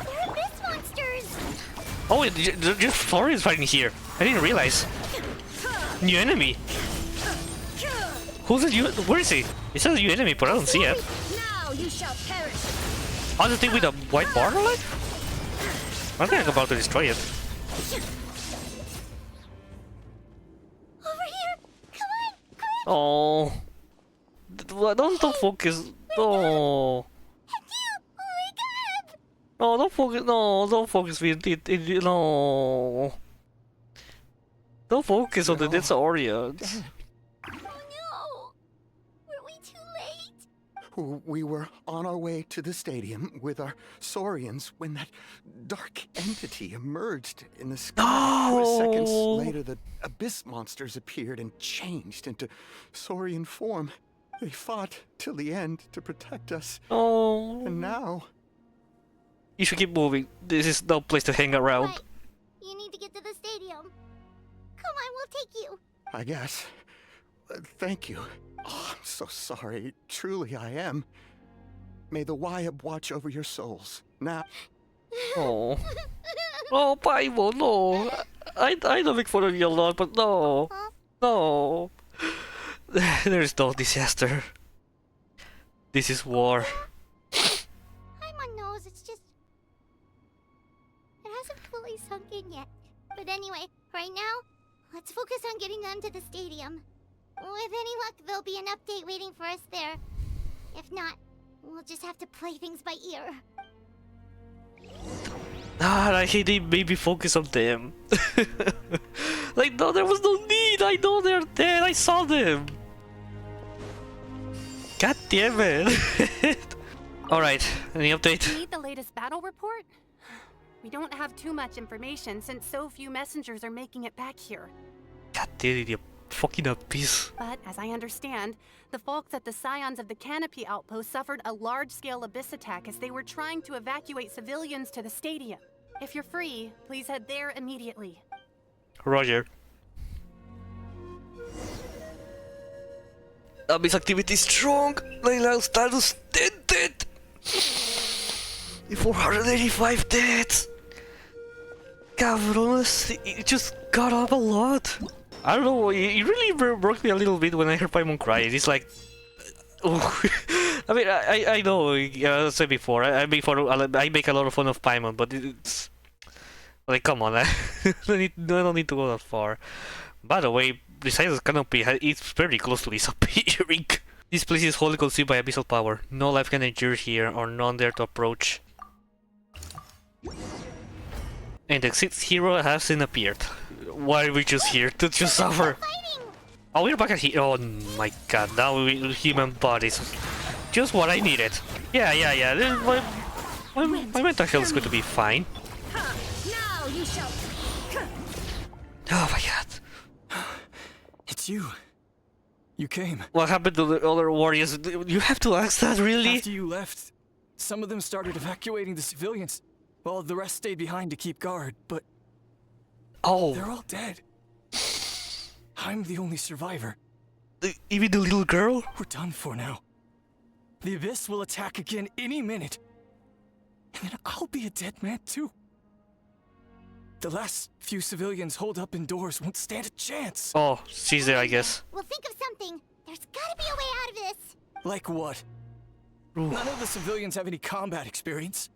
They're abyss monsters! Oh, just Saurians fighting here. I didn't realize. New enemy. Who's it? Where is he? It says new enemy, but I don't see it. Now you shall perish. Oh, the thing with the white border line? I think I'm about to destroy it. Over here! Come on! Quick! Oh. Don't focus. Oh. No, don't focus. No, don't focus. No. Don't focus on the dead Saurians. We were on our way to the stadium with our Saurians when that dark entity emerged in the sky. No! Seconds later, the abyss monsters appeared and changed into Saurian form. They fought till the end to protect us. Oh. And now... You should keep moving. This is no place to hang around. But you need to get to the stadium. Come on, we'll take you. I guess. Thank you. Oh, I'm so sorry. Truly, I am. May the WOWIE watch over your souls. Now... Oh. Oh, Paimon, no. I don't make fun of you a lot, but no. No. There is no disaster. This is war. Paimon knows, it's just... It hasn't fully sunk in yet. But anyway, right now, let's focus on getting them to the stadium. With any luck, there'll be an update waiting for us there. If not, we'll just have to play things by ear. I hate they made me focus on them. Like, no, there was no need. I know they're dead. I saw them. God damn it. Alright, any update? You need the latest battle report? We don't have too much information since so few messengers are making it back here. God damn it, you fucking abyss. But, as I understand, the folks at the Scions of the Canopy Outpost suffered a large-scale abyss attack as they were trying to evacuate civilians to the stadium. If you're free, please head there immediately. Roger. Abyss activity strong. Natlan status dead. 485 deaths. Cabrones, it just got up a lot. I don't know, it really broke me a little bit when I heard Paimon cry. It's like... Oh. I mean, I know, I said before, I make a lot of fun of Paimon, but it's... Like, come on, I don't need to go that far. By the way, besides Canopy, it's very close to disappearing. This place is wholly consumed by abyssal power. No life can endure here, or none dare to approach. And the sixth hero hasn't appeared. Why are we just here? To just suffer? Oh, we're back at here. Oh my god, now we human bodies. Just what I needed. Yeah. My mental health is going to be fine. Now you shall. Oh my god. It's you. You came. What happened to the other warriors? You have to ask that, really? After you left, some of them started evacuating the civilians, while the rest stayed behind to keep guard, but... Oh. They're all dead. I'm the only survivor. Even the little girl? We're done for now. The Abyss will attack again any minute. And then I'll be a dead man too. The last few civilians holed up indoors won't stand a chance. Oh, she's there, I guess. We'll think of something. There's gotta be a way out of this. Like what? Ooh. None of the civilians have any combat experience.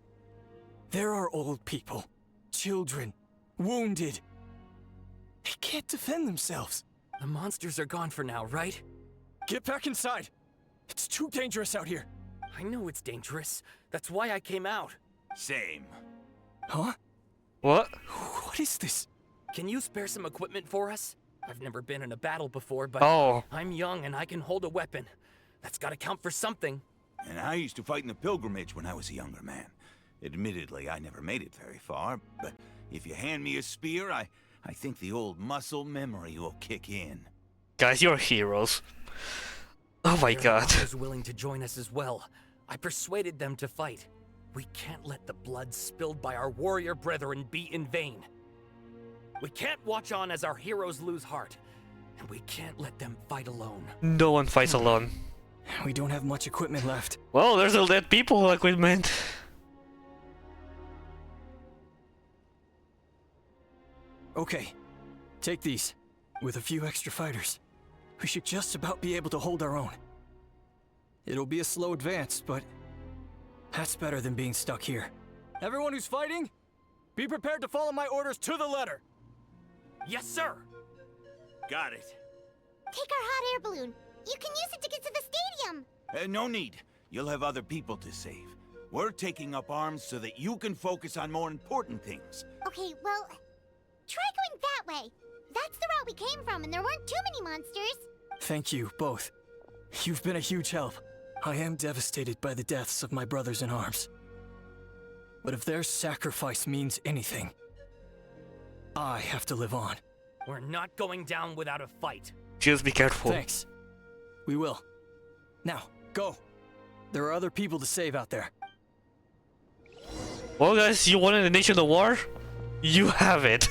There are old people, children, wounded. They can't defend themselves. The monsters are gone for now, right? Get back inside. It's too dangerous out here. I know it's dangerous. That's why I came out. Same. Huh? What? What is this? Can you spare some equipment for us? I've never been in a battle before, but I'm young and I can hold a weapon. That's gotta count for something. And I used to fight in the pilgrimage when I was a younger man. Admittedly, I never made it very far, but if you hand me a spear, I think the old muscle memory will kick in. Guys, you're heroes. Oh my god. There are others willing to join us as well. I persuaded them to fight. We can't let the blood spilled by our warrior brethren be in vain. We can't watch on as our heroes lose heart, and we can't let them fight alone. No one fights alone. We don't have much equipment left. Well, there's all dead people equipment. Okay, take these. With a few extra fighters, we should just about be able to hold our own. It'll be a slow advance, but that's better than being stuck here. Everyone who's fighting, be prepared to follow my orders to the letter. Yes, sir. Got it. Take our hot air balloon. You can use it to get to the stadium. No need. You'll have other people to save. We're taking up arms so that you can focus on more important things. Okay, well, try going that way. That's the route we came from, and there weren't too many monsters. Thank you, both. You've been a huge help. I am devastated by the deaths of my brothers in arms. But if their sacrifice means anything, I have to live on. We're not going down without a fight. Just be careful. Thanks. We will. Now, go. There are other people to save out there. Well, guys, you wanted a nation of war? You have it.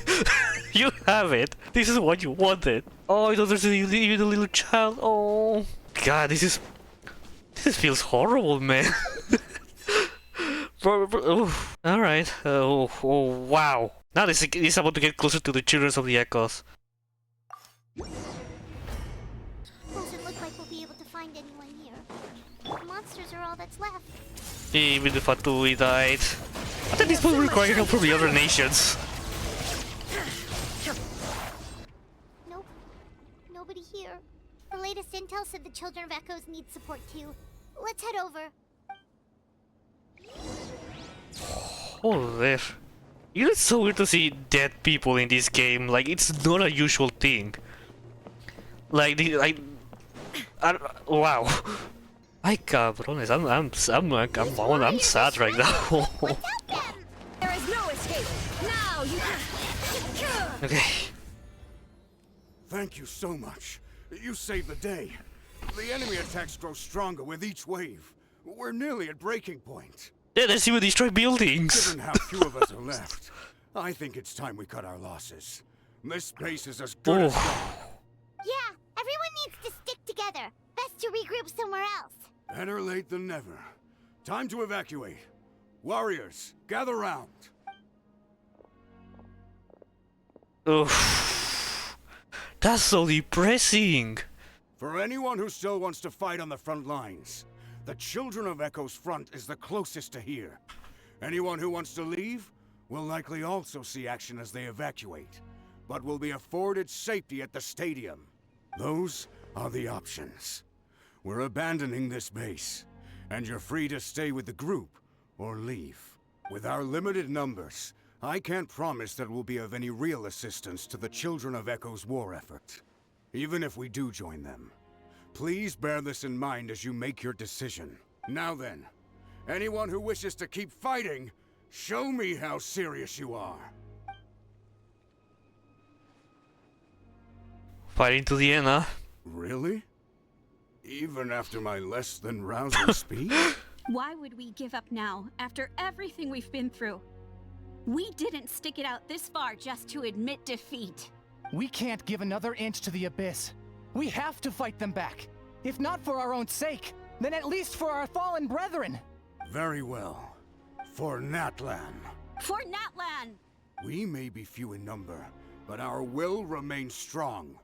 You have it. This is what you wanted. Oh, there's even a little child. Oh, God, this feels horrible, man. All right. Oh, wow. Now this is about to get closer to the children of the Echoes. Doesn't look like we'll be able to find anyone here. The monsters are all that's left. Even the Fatui died. I think this will require help from the other nations. Nope. Nobody here. The latest intel said the Children of Echoes need support too. Let's head over. Oh, there. It's so weird to see dead people in this game. Like, it's not a usual thing. Like, wow. Ay, cabrones, I'm sad right now. There is no escape. Now you Okay. Thank you so much. You saved the day. The enemy attacks grow stronger with each wave. We're nearly at breaking point. Yeah, let's even destroy buildings. Given how few of us are left, I think it's time we cut our losses. This base is as good as gone. Yeah, everyone needs to stick together. Best to regroup somewhere else. Better late than never. Time to evacuate. Warriors, gather round. Oof. That's so depressing. For anyone who still wants to fight on the front lines, the Children of Echo's front is the closest to here. Anyone who wants to leave will likely also see action as they evacuate, but will be afforded safety at the stadium. Those are the options. We're abandoning this base, and you're free to stay with the group or leave. With our limited numbers, I can't promise that we'll be of any real assistance to the Children of Echo's war effort. Even if we do join them, please bear this in mind as you make your decision. Now then, anyone who wishes to keep fighting, show me how serious you are. Fighting to the end, huh? Really? Even after my less than rousing speech? Why would we give up now, after everything we've been through? We didn't stick it out this far just to admit defeat. We can't give another inch to the Abyss. We have to fight them back. If not for our own sake, then at least for our fallen brethren. Very well. For Natlan. For Natlan! We may be few in number, but our will remains strong.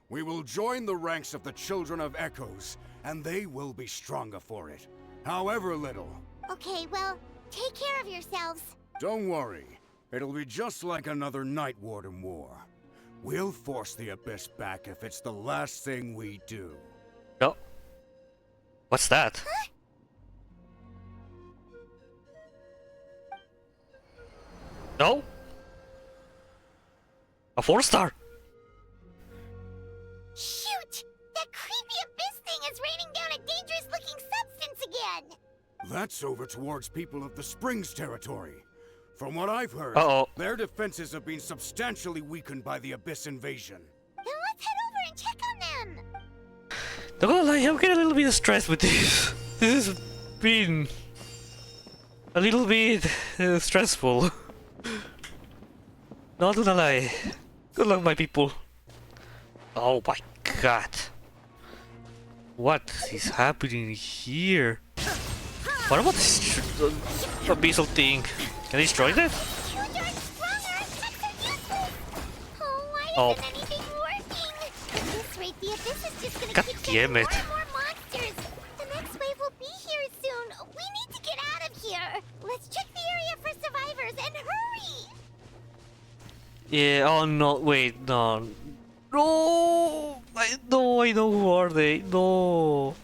We will join the ranks of the Children of Echoes, and they will be stronger for it. However little. Okay, well, take care of yourselves. Don't worry. It'll be just like another Night Warden war. We'll force the Abyss back if it's the last thing we do. No. What's that? Huh? No? A 4-star? Shoot! That creepy Abyss thing is raining down a dangerous-looking substance again! That's over towards people of the Springs territory. From what I've heard, their defenses have been substantially weakened by the Abyss invasion. Then let's head over and check on them! Not gonna lie, I'm getting a little bit stressed with this. This has been a little bit stressful. Not gonna lie. Good luck, my people. Oh my god. What is happening here? What about this abyssal thing? Can I destroy that? Oh, why isn't anything working? At this rate, the Abyss is just gonna God keep damn getting it. more and more monsters. The next wave will be here soon. We need to get out of here. Let's check the area for survivors and hurry! Yeah, oh no, wait, no. No! I know who are they. No.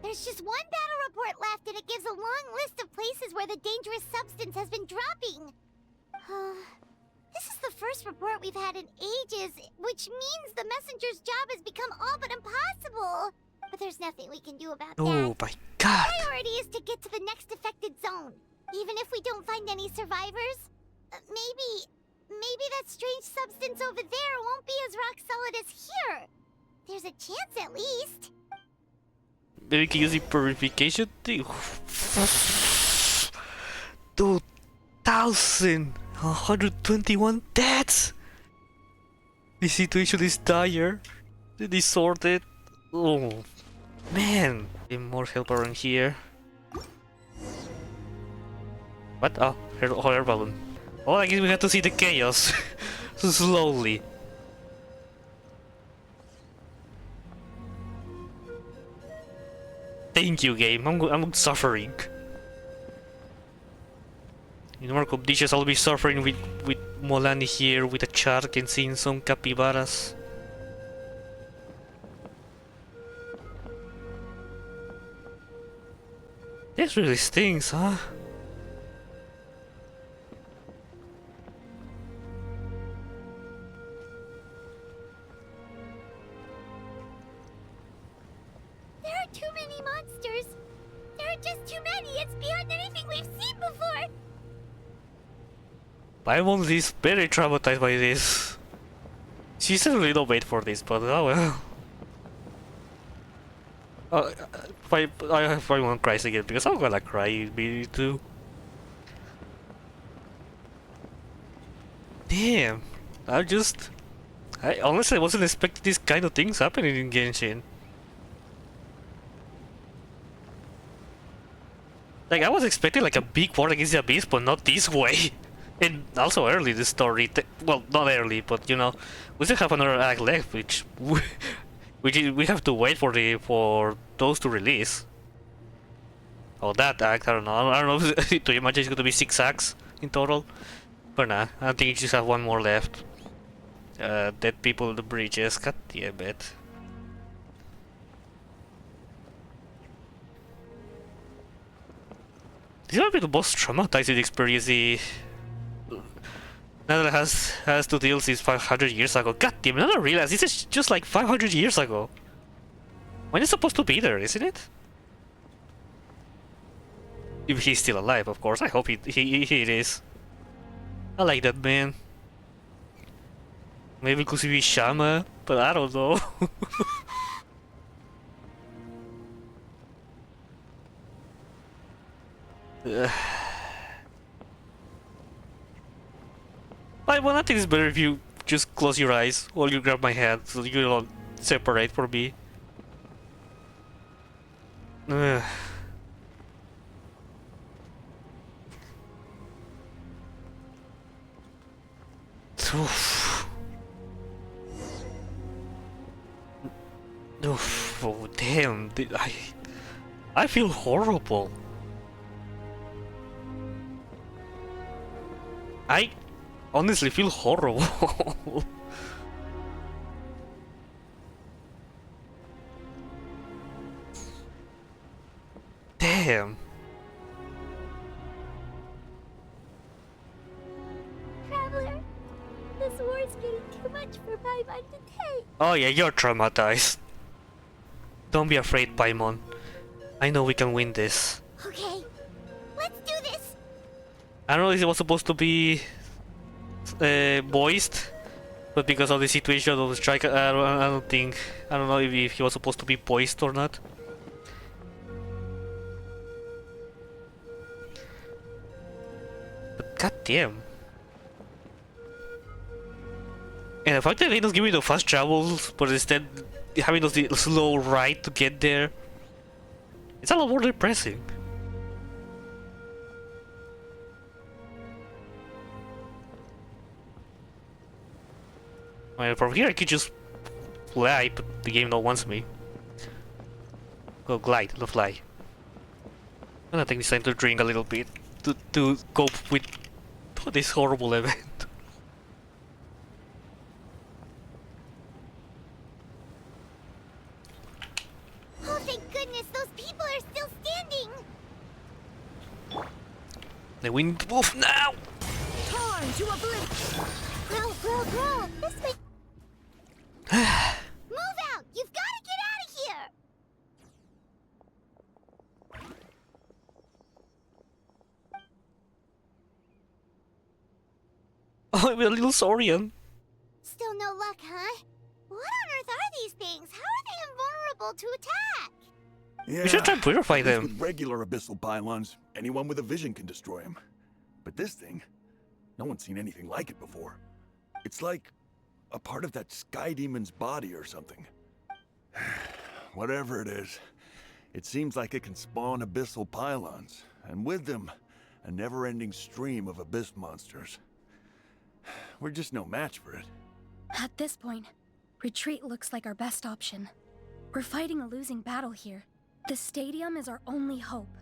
There's just one battle report left, and it gives a long list of places where the dangerous substance has been dropping. This is the first report we've had in ages, which means the messenger's job has become all but impossible. But there's nothing we can do about that. Oh my god. The priority is to get to the next affected zone. Even if we don't find any survivors, maybe that strange substance over there won't be as rock solid as here. There's a chance at least. Maybe we can use the purification thing. 2,121 deaths! The situation is dire. They sorted. Oh man! More help around here. What? Oh, air balloon. Oh, I guess we have to see the chaos. Slowly. Thank you, game. I'm suffering. In normal conditions, I'll be suffering with Molani here, with a shark and seeing some capybaras. This really stings, huh? There are too many monsters. There are just too many. It's beyond anything we've seen before. I'm on this very traumatized by this. She certainly don't wait for this, but oh well. I won't cry again because I'm gonna cry me too. Damn, I honestly wasn't expecting these kind of things happening in Genshin. Like I was expecting like a big war against the Abyss, but not this way. And also early the story, well, not early, but you know, we still have another act left, which we have to wait for those to release. Oh, that act, I don't know. Do you imagine it's going to be 6 acts in total? But nah, I think you just have one more left. Dead people in the bridges, god damn it. This might be the most traumatizing experience Natlan has to deal since 500 years ago. God damn it, I don't realize this is just like 500 years ago. When it's supposed to be there, isn't it? If he's still alive, of course. I hope he is. I like that man. Maybe because he's Shama, but I don't know. Well, I think it's better if you just close your eyes while you grab my hand so you don't separate from me. Oh damn! I feel horrible. I honestly feel horrible. Damn. Traveler, this war is getting too much for Paimon to take. Oh yeah, you're traumatized. Don't be afraid, Paimon. I know we can win this. Okay, let's do this. I don't know if it was supposed to be voiced, but because of the situation of the strike, I don't know if he was supposed to be voiced or not. But goddamn. And the fact that they don't give me the fast travels, but instead having the slow ride to get there, it's a lot more depressing. Well, from here I could just fly, but the game don't wants me. Go glide, not fly. And I think it's time to drink a little bit to cope with this horrible event. Oh, thank goodness, those people are still standing. The wind move now! Burn to oblivion! Grow! This way. Move out! You've got to get out of here! Oh, I'm a little Saurian. Still no luck, huh? What on earth are these things? How are they invulnerable to attack? Yeah, We should try and purify as them. With regular abyssal pylons, anyone with a vision can destroy them. But this thing, no one's seen anything like it before. It's like a part of that sky demon's body or something. Whatever it is, it seems like it can spawn abyssal pylons, and with them, a never-ending stream of abyss monsters. We're just no match for it. At this point, retreat looks like our best option. We're fighting a losing battle here. The stadium is our only hope.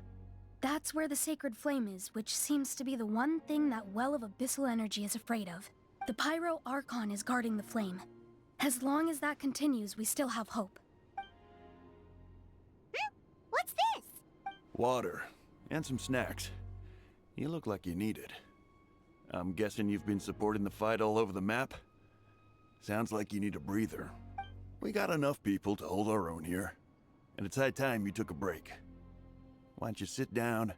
That's where the sacred flame is, which seems to be the one thing that well of abyssal energy is afraid of. The Pyro Archon is guarding the flame. As long as that continues, we still have hope. What's this? Water, and some snacks. You look like you need it. I'm guessing you've been supporting the fight all over the map? Sounds like you need a breather. We got enough people to hold our own here, and it's high time you took a break. Why don't you sit down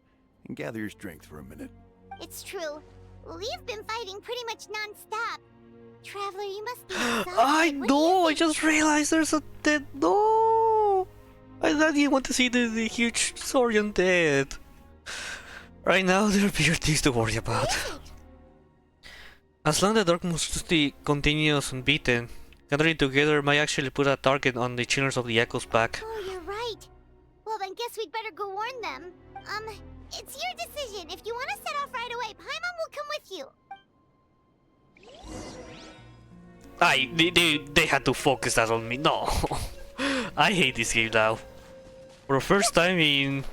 and gather your strength for a minute? It's true. We've been fighting pretty much non-stop. Traveler, you must be exhausted. I know! I just realized there's a dead. No! I thought you want to see the huge Saurian dead. Right now, there are bigger things to worry about. As long as the Dark Monstrosity continues unbeaten, gathering together might actually put a target on the Chillers of the Echo's back. Oh, you're right. Well, then guess we'd better go warn them. It's your decision. If you want to set off right away, Paimon will come with you. They had to focus that on me. No. I hate this game now. For the first time in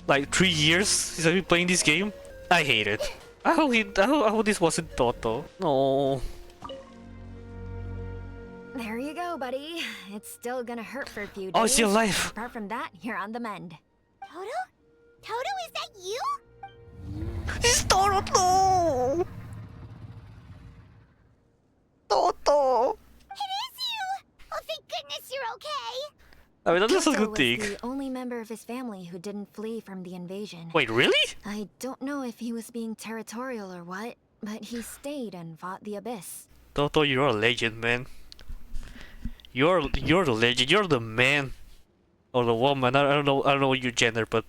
like 3 years since I've been playing this game, I hate it. I hope this wasn't Toto. No. There you go, buddy. It's still gonna hurt for a few days. Oh, it's still alive. Apart from that, you're on the mend. Toto? Toto, is that you? It's Toto! No! Toto! It is you! Oh, thank goodness you're okay! I mean, that's a Toto good was thing. the only member of his family who didn't flee from the invasion. Wait, really? I don't know if he was being territorial or what, but he stayed and fought the Abyss. Toto, you're a legend, man. You're the legend. You're the man or the woman. I don't know your gender, but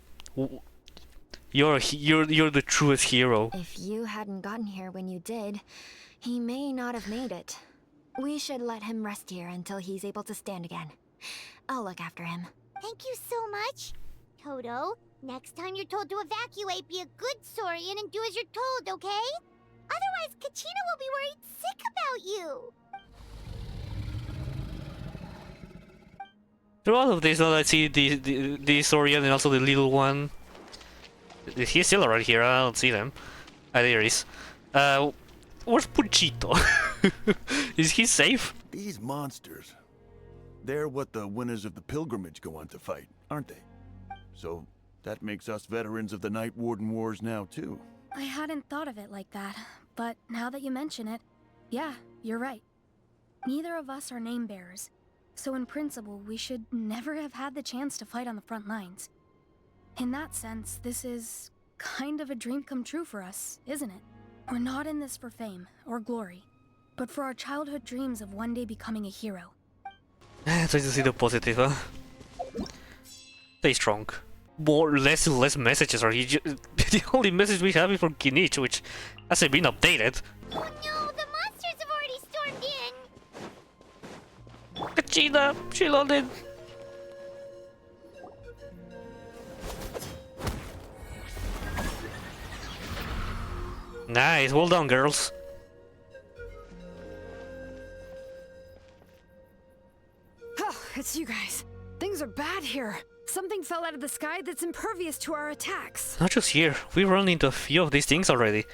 you're the truest hero. If you hadn't gotten here when you did, he may not have made it. We should let him rest here until he's able to stand again. I'll look after him. Thank you so much. Toto, next time you're told to evacuate, be a good Saurian and do as you're told, okay? Otherwise, Kachina will be worried sick about you. Through all of this, now I see the Saurian and also the little one. He's still around here. I don't see them. Ah, there he is. Where's Puchito? Is he safe? These monsters, they're what the winners of the pilgrimage go on to fight, aren't they? So that makes us veterans of the Night Warden Wars now too. I hadn't thought of it like that, but now that you mention it, yeah, you're right. Neither of us are name bearers, so in principle, we should never have had the chance to fight on the front lines. In that sense, this is kind of a dream come true for us, isn't it? We're not in this for fame or glory, but for our childhood dreams of one day becoming a hero. Try to see the positive, huh? Stay strong. Less messages are the only message we have is from Kinich, which hasn't been updated. Oh no, the monsters have already stormed in. Kachina, she loaded. Nice, well done, girls. Oh, it's you guys. Things are bad here. Something fell out of the sky that's impervious to our attacks. Not just here, we've run into a few of these things already.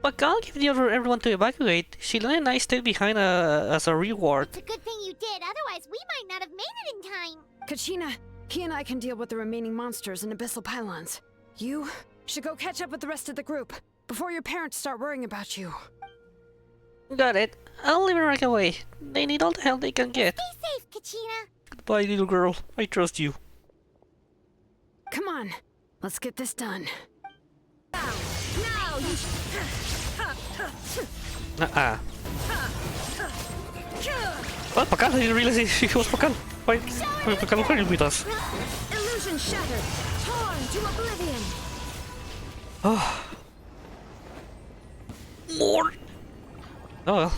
But God gave the order everyone to evacuate. Sheila and I stayed behind as a reward. It's a good thing you did, otherwise we might not have made it in time. Kachina, he and I can deal with the remaining monsters and abyssal pylons. You should go catch up with the rest of the group. before your parents start worrying about you. Got it. I'll leave it right away. They need all the help they can get. Stay safe, Kachina. Goodbye, little girl. I trust you. Come on, let's get this done. Now you. Well, Pakal, I didn't realize he was Pakal. Why Pakal with us? Illusion shattered, torn to oblivion. Oh. More. Oh well.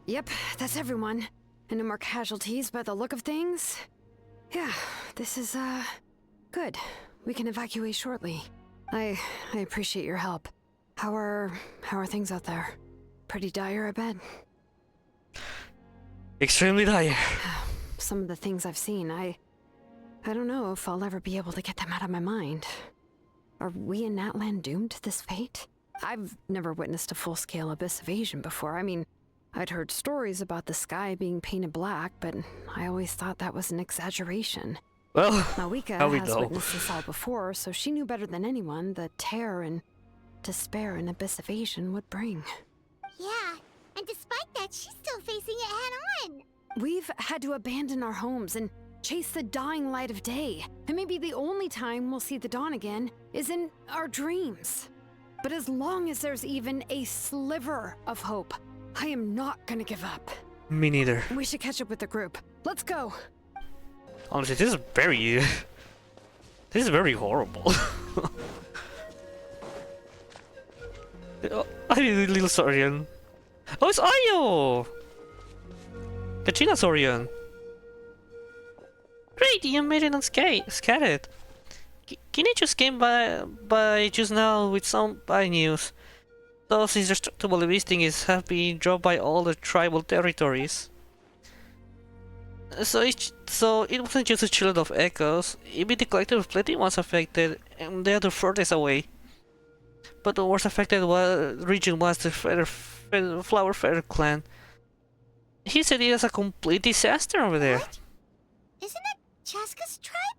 Yep, that's everyone. And no more casualties by the look of things. Yeah, this is, good. We can evacuate shortly. I appreciate your help. How are things out there? Pretty dire, I bet. Extremely dire. Some of the things I've seen, I don't know if I'll ever be able to get them out of my mind. Are we in Natlan doomed to this fate? I've never witnessed a full-scale abyss invasion before. I mean, I'd heard stories about the sky being painted black, but I always thought that was an exaggeration. Well, Malika has witnessed this all before, so she knew better than anyone the terror and despair an abyss invasion would bring. Yeah, and despite that, she's still facing it head-on. We've had to abandon our homes and chase the dying light of day, and maybe the only time we'll see the dawn again is in our dreams. But as long as there's even a sliver of hope, I am not gonna give up. Me neither. We should catch up with the group. Let's go. Honestly, this is very horrible. Oh, I mean, little Saurian. Oh, it's Ayo! Kachina Saurian. Great, you made it unscathed. Kini just came by just now with some bad news. Those indestructible beastings have been dropped by all the tribal territories. So it wasn't just a children of echoes, even the collective plenty was affected, and they are the furthest away. But the worst affected region was the Flower Feather clan. He said it was a complete disaster over there. What? Isn't that Chaska's tribe?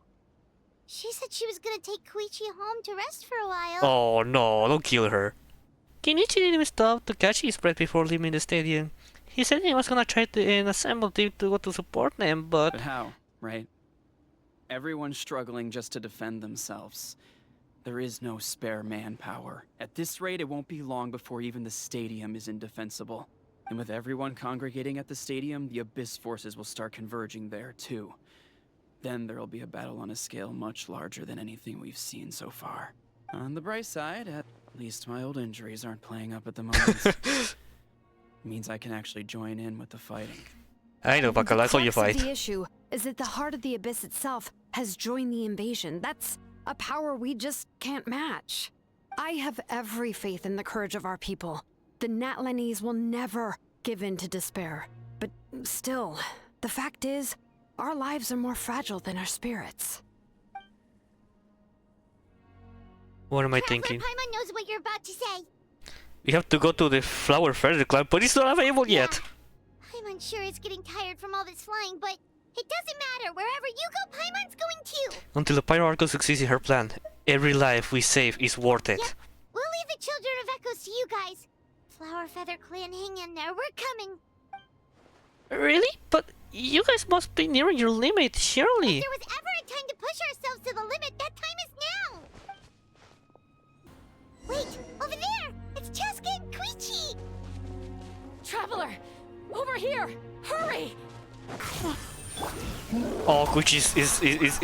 She said she was gonna take Koichi home to rest for a while. Oh no, don't kill her. Kenichi didn't even stop to catch his breath before leaving the stadium. He said he was gonna try to assemble a team to go to support them, but how, right? Everyone's struggling just to defend themselves. There is no spare manpower. At this rate, it won't be long before even the stadium is indefensible. And with everyone congregating at the stadium, the Abyss forces will start converging there too. Then there'll be a battle on a scale much larger than anything we've seen so far. On the bright side, at least my old injuries aren't playing up at the moment. Means I can actually join in with the fighting. I know, Pakal, I saw you fight. The issue is that the heart of the Abyss itself has joined the invasion. That's a power we just can't match. I have every faith in the courage of our people. The Natlanese will never give in to despair. But still, the fact is, our lives are more fragile than our spirits. What am I thinking? Paimon knows what you're about to say. We have to go to the Flower Feather Club, but it's not available yet. Paimon sure is getting tired from all this flying, but it doesn't matter. Wherever you go, Paimon's going too. Until the Pyro Archon succeeds in her plan, every life we save is worth it. Yep. We'll leave the Children of Echoes to you guys. Flower Feather Clan, hang in there. We're coming. Really? But you guys must be nearing your limit, surely. If there was ever a time to push ourselves to the limit, that time is now. Wait, over there! It's Chaska and Koichi! Traveler! Over here! Hurry! Oh, Koichi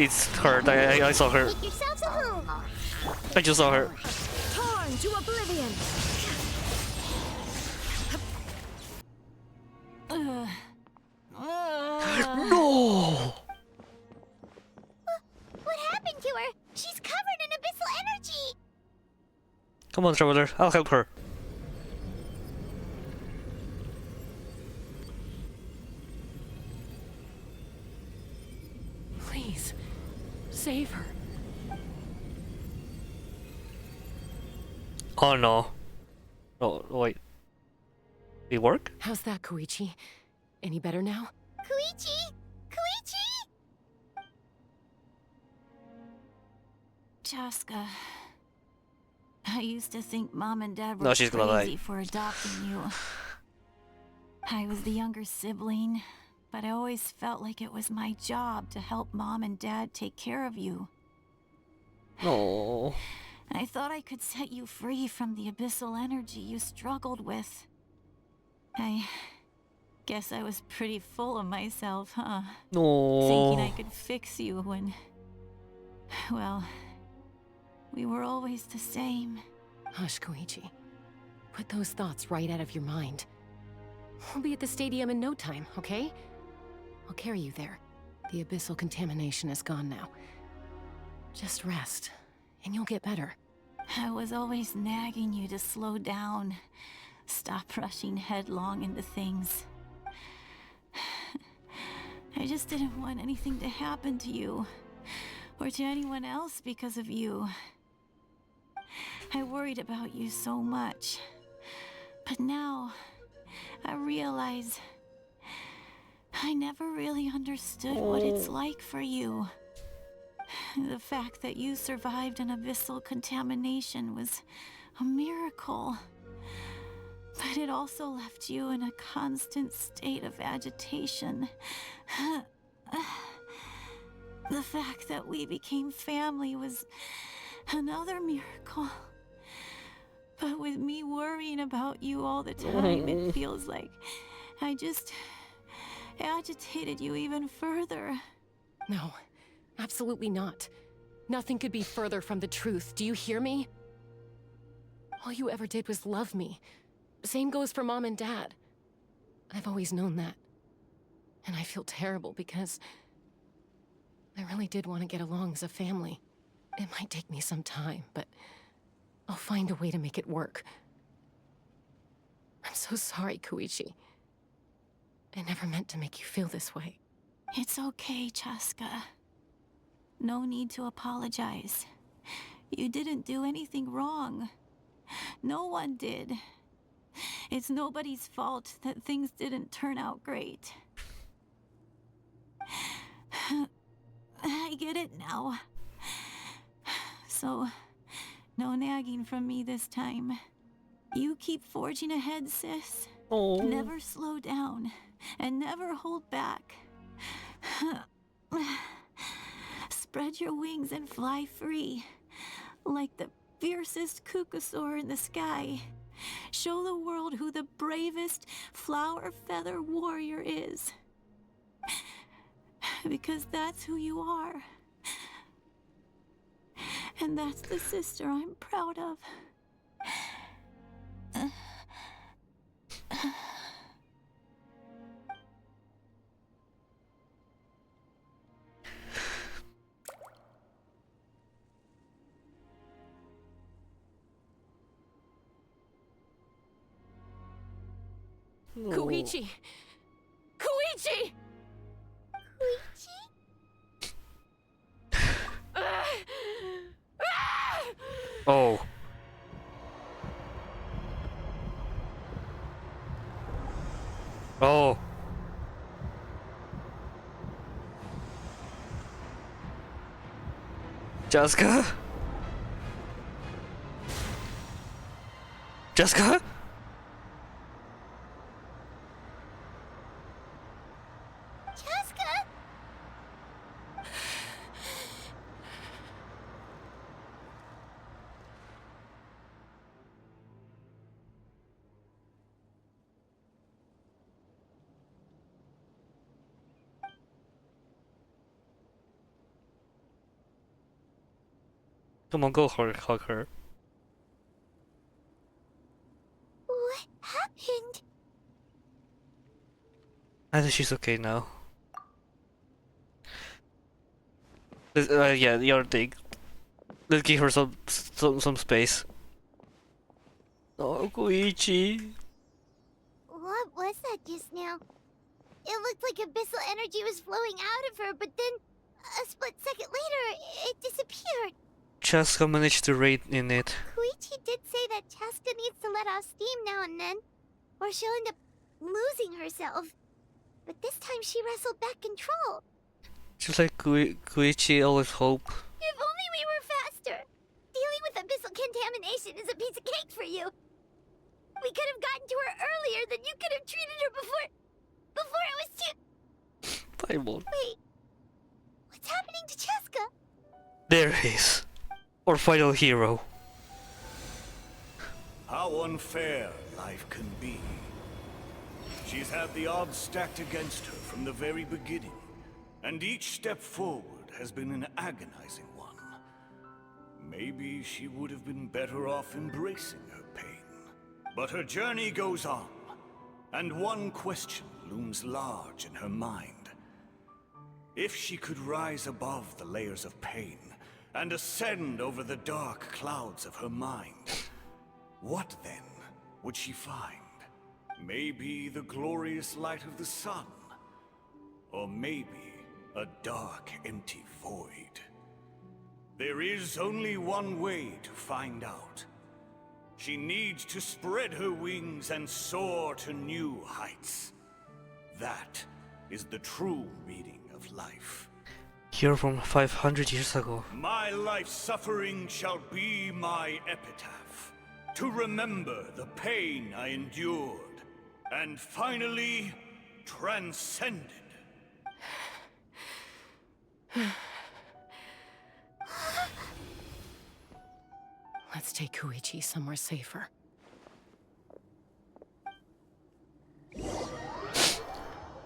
is hurt. I saw her. Make yourselves a home! I just saw her. Torn to oblivion! No! What happened to her? She's covered in abyssal energy! Come on, Traveler, I'll help her. Please, save her. Oh no. Oh, wait. Did it work? How's that, Koichi? Any better now? Koichi! Koichi! Chaska, I used to think Mom and Dad No, were she's gonna lie. crazy for adopting you. I was the younger sibling, but I always felt like it was my job to help Mom and Dad take care of you. Oh. I thought I could set you free from the abyssal energy you struggled with. I guess I was pretty full of myself, huh? No. Thinking I could fix you when... well, we were always the same. Hush, Koichi. Put those thoughts right out of your mind. We'll be at the stadium in no time, okay? I'll carry you there. The abyssal contamination is gone now. Just rest, and you'll get better. I was always nagging you to slow down. Stop rushing headlong into things. I just didn't want anything to happen to you, or to anyone else because of you. I worried about you so much. But now, I realize I never really understood what it's like for you. The fact that you survived an abyssal contamination was a miracle. But it also left you in a constant state of agitation. The fact that we became family was another miracle. But with me worrying about you all the time, it feels like I just agitated you even further. No, absolutely not. Nothing could be further from the truth. Do you hear me? All you ever did was love me. Same goes for Mom and Dad. I've always known that. And I feel terrible because I really did want to get along as a family. It might take me some time, but I'll find a way to make it work. I'm so sorry, Koichi. I never meant to make you feel this way. It's okay, Chaska. No need to apologize. You didn't do anything wrong. No one did. It's nobody's fault that things didn't turn out great. I get it now. So, no nagging from me this time. You keep forging ahead, sis. Oh. Never slow down, and never hold back. Spread your wings and fly free, like the fiercest kukusaur in the sky. Show the world who the bravest flower feather warrior is. Because that's who you are. And that's the sister I'm proud of. Koichi! Koichi! Oh. Oh. Jessica? Jessica? Chaska! Come on, go hug her. What happened? I think she's okay now. Yeah, the other thing. Let's give her some space. Oh, Koichi. What was that just now? It looked like abyssal energy was flowing out of her, but then a split second later, it disappeared. Chaska managed to rein in it. Koichi did say that Chaska needs to let off steam now and then, or she'll end up losing herself. But this time she wrestled back control. Just like Koichi always hope. If only we were faster! muscle contamination is a piece of cake for you. We could have gotten to her earlier, then you could have treated her before it was too... Fireball. Wait, what's happening to Cheska? There he is. Our final hero. How unfair life can be. She's had the odds stacked against her from the very beginning, and each step forward has been an agonizing one. Maybe she would have been better off embracing her pain. But her journey goes on, and one question looms large in her mind. If she could rise above the layers of pain and ascend over the dark clouds of her mind, what then would she find? Maybe the glorious light of the sun, or maybe a dark, empty void. There is only one way to find out. She needs to spread her wings and soar to new heights. That is the true meaning of life. Here from 500 years ago. My life's suffering shall be my epitaph, to remember the pain I endured, and finally transcended. Let's take Koichi somewhere safer.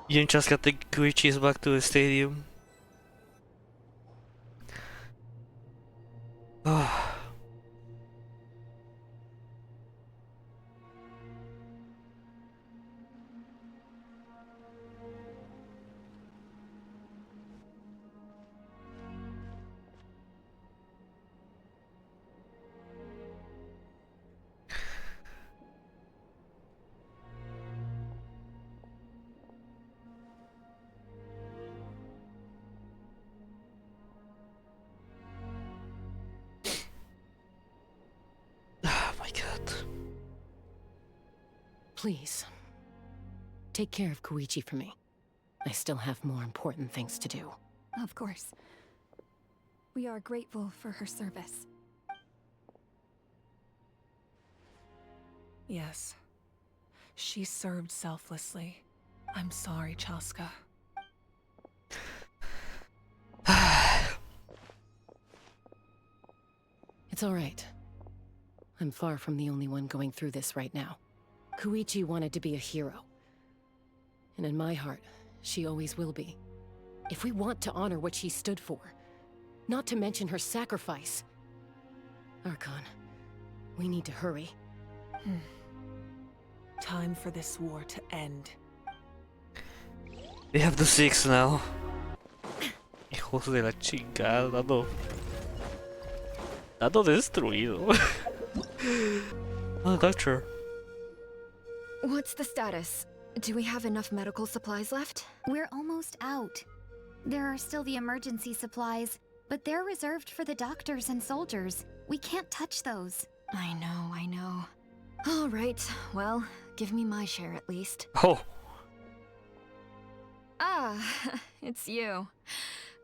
You just got the Guichis back to the stadium. Ah. Please, take care of Koichi for me. I still have more important things to do. Of course. We are grateful for her service. Yes. She served selflessly. I'm sorry, Chaska. It's all right. I'm far from the only one going through this right now. Koichi wanted to be a hero. And in my heart, she always will be. If we want to honor what she stood for, not to mention her sacrifice. Archon, we need to hurry. Time for this war to end. They have the 6 now. Hijos de la chingada, dado destruido. Oh, doctor. What's the status? Do we have enough medical supplies left? We're almost out. There are still the emergency supplies, but they're reserved for the doctors and soldiers. We can't touch those. I know. All right, well, give me my share at least. Oh. Ah, it's you.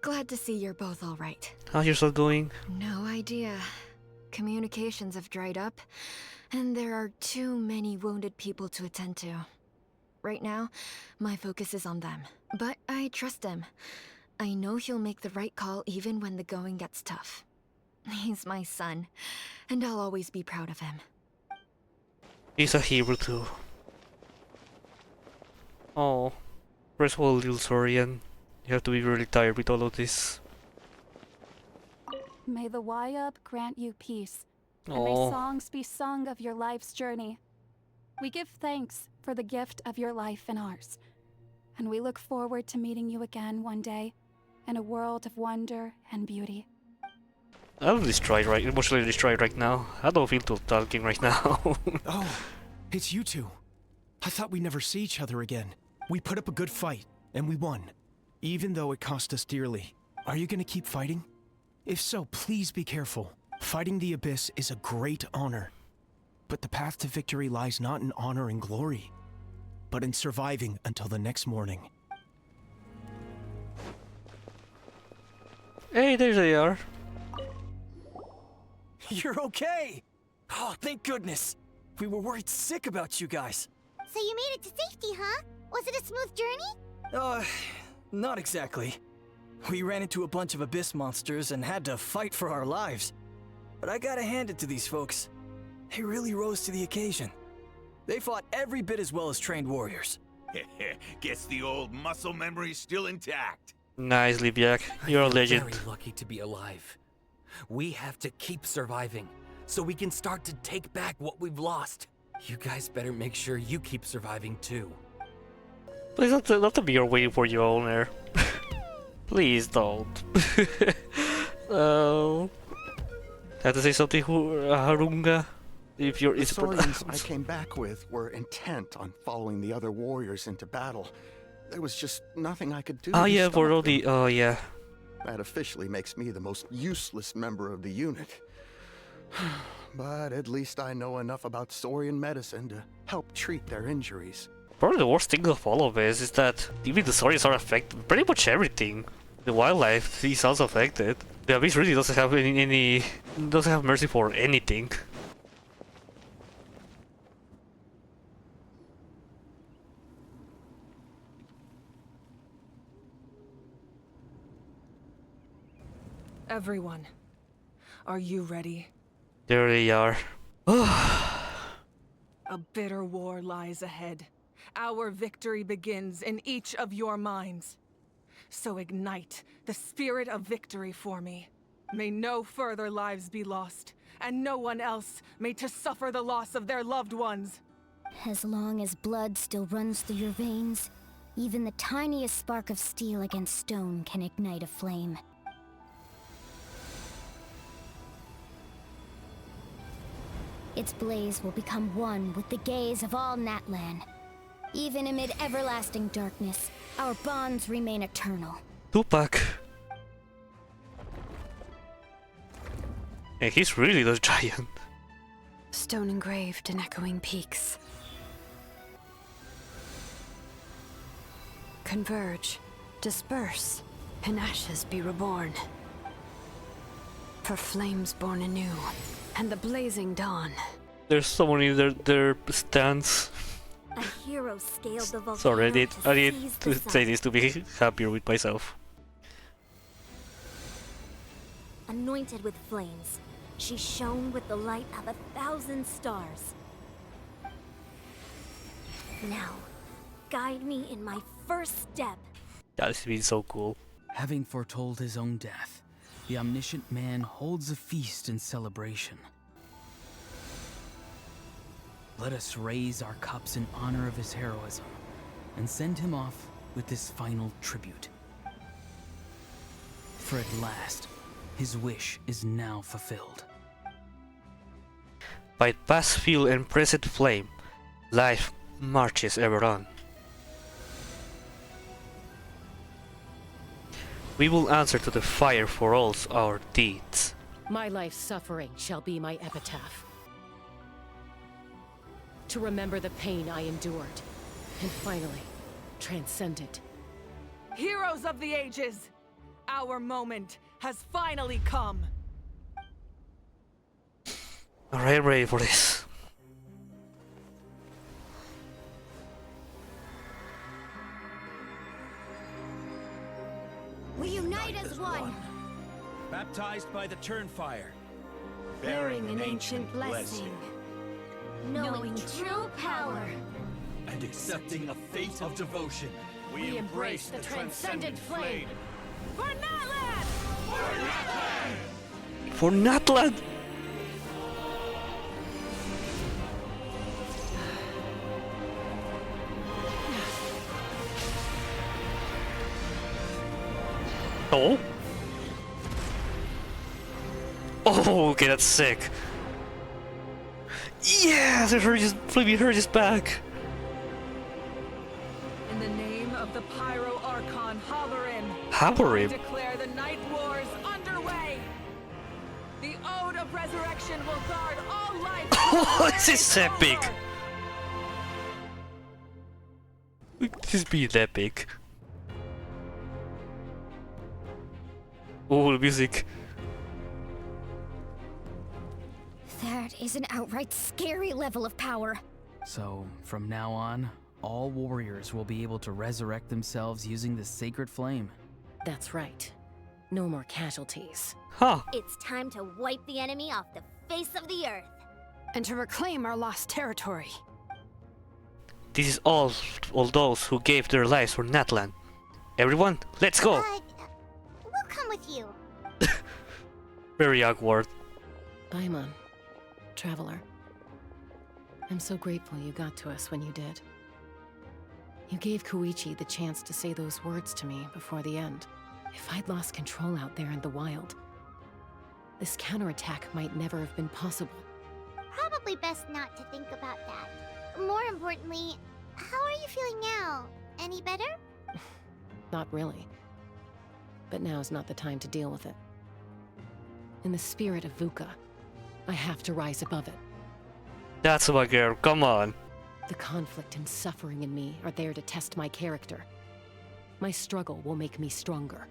Glad to see you're both all right. How's yourself doing? No idea. Communications have dried up, and there are too many wounded people to attend to. Right now, my focus is on them. But I trust him. I know he'll make the right call even when the going gets tough. He's my son, and I'll always be proud of him. He's a hero too. Oh. First of all, little Sorian. You have to be really tired with all of this. May the WOWIE grant you peace, and Aw. may songs be sung of your life's journey. We give thanks for the gift of your life and ours, and we look forward to meeting you again one day in a world of wonder and beauty. I'm emotionally destroyed right now. I don't feel too talking right now. Oh, it's you two. I thought we'd never see each other again. We put up a good fight, and we won. Even though it cost us dearly. Are you gonna keep fighting? If so, please be careful. Fighting the Abyss is a great honor. But the path to victory lies not in honor and glory, but in surviving until the next morning. Hey, there they are. You're okay! Oh, thank goodness! We were worried sick about you guys. So you made it to safety, huh? Was it a smooth journey? Not exactly. We ran into a bunch of abyss monsters and had to fight for our lives. But I gotta hand it to these folks. They really rose to the occasion. They fought every bit as well as trained warriors. Guess the old muscle memory's still intact. Nicely, Jack. You're a legend. Very lucky to be alive. We have to keep surviving, so we can start to take back what we've lost. You guys better make sure you keep surviving too. Please not to be you're waiting for your owner. Please don't. Have to say something, Harunga? If you're The Saurians I came back with were intent on following the other warriors into battle. There was just nothing I could do. Oh to yeah, stop for all the them. yeah. That officially makes me the most useless member of the unit. But at least I know enough about Saurian medicine to help treat their injuries. Probably the worst thing of all of this is that even the stories are affected. Pretty much everything. The wildlife is also affected. The abyss really doesn't have any doesn't have mercy for anything. Everyone, are you ready? There they are. A bitter war lies ahead. Our victory begins in each of your minds. So ignite the spirit of victory for me. May no further lives be lost, and no one else may to suffer the loss of their loved ones. As long as blood still runs through your veins, even the tiniest spark of steel against stone can ignite a flame. Its blaze will become one with the gaze of all Natlan. Even amid everlasting darkness, our bonds remain eternal. Tupac. And he's really the giant. Stone engraved in echoing peaks. Converge, disperse, in ashes be reborn. For flames born anew, and the blazing dawn. There's someone in their stands. A hero scaled the volcano. Sorry, I need seize to the say sun. this to be happier with myself. Anointed with flames, she shone with the light of 1,000 stars. Now, guide me in my first step. That has been so cool. Having foretold his own death, the omniscient man holds a feast in celebration. Let us raise our cups in honor of his heroism and send him off with this final tribute. For at last, his wish is now fulfilled. By past fuel and present flame, life marches ever on. We will answer to the fire for all our deeds. My life's suffering shall be my epitaph. To remember the pain I endured, and finally, transcend it. Heroes of the ages, our moment has finally come. Alright, I'm ready for this. We unite as one. Baptized by the Turnfire. Bearing an ancient blessing. Knowing true power. And accepting a fate of devotion. We embrace the transcendent flame. For Natlan! For Natlan! Oh? Oh, okay, that's sick. Yes, Flaming Hurt is back. In the name of the Pyro Archon Halloran, Halloran? I declare the Night Wars underway. The Ode of Resurrection will guard all life. Oh, this is epic. This is being epic. Oh, the music. That is an outright scary level of power. So, from now on, all warriors will be able to resurrect themselves using the sacred flame. That's right. No more casualties. Huh. It's time to wipe the enemy off the face of the earth. And to reclaim our lost territory. This is all those who gave their lives for Natlan. Everyone, let's go! We'll come with you. Very awkward. Paimon, traveler. I'm so grateful you got to us when you did. You gave Koichi the chance to say those words to me before the end. If I'd lost control out there in the wild, this counterattack might never have been possible. Probably best not to think about that. More importantly, how are you feeling now? Any better? Not really. But now's not the time to deal with it. In the spirit of VUCA, I have to rise above it. That's my girl, come on. The conflict and suffering in me are there to test my character. My struggle will make me stronger,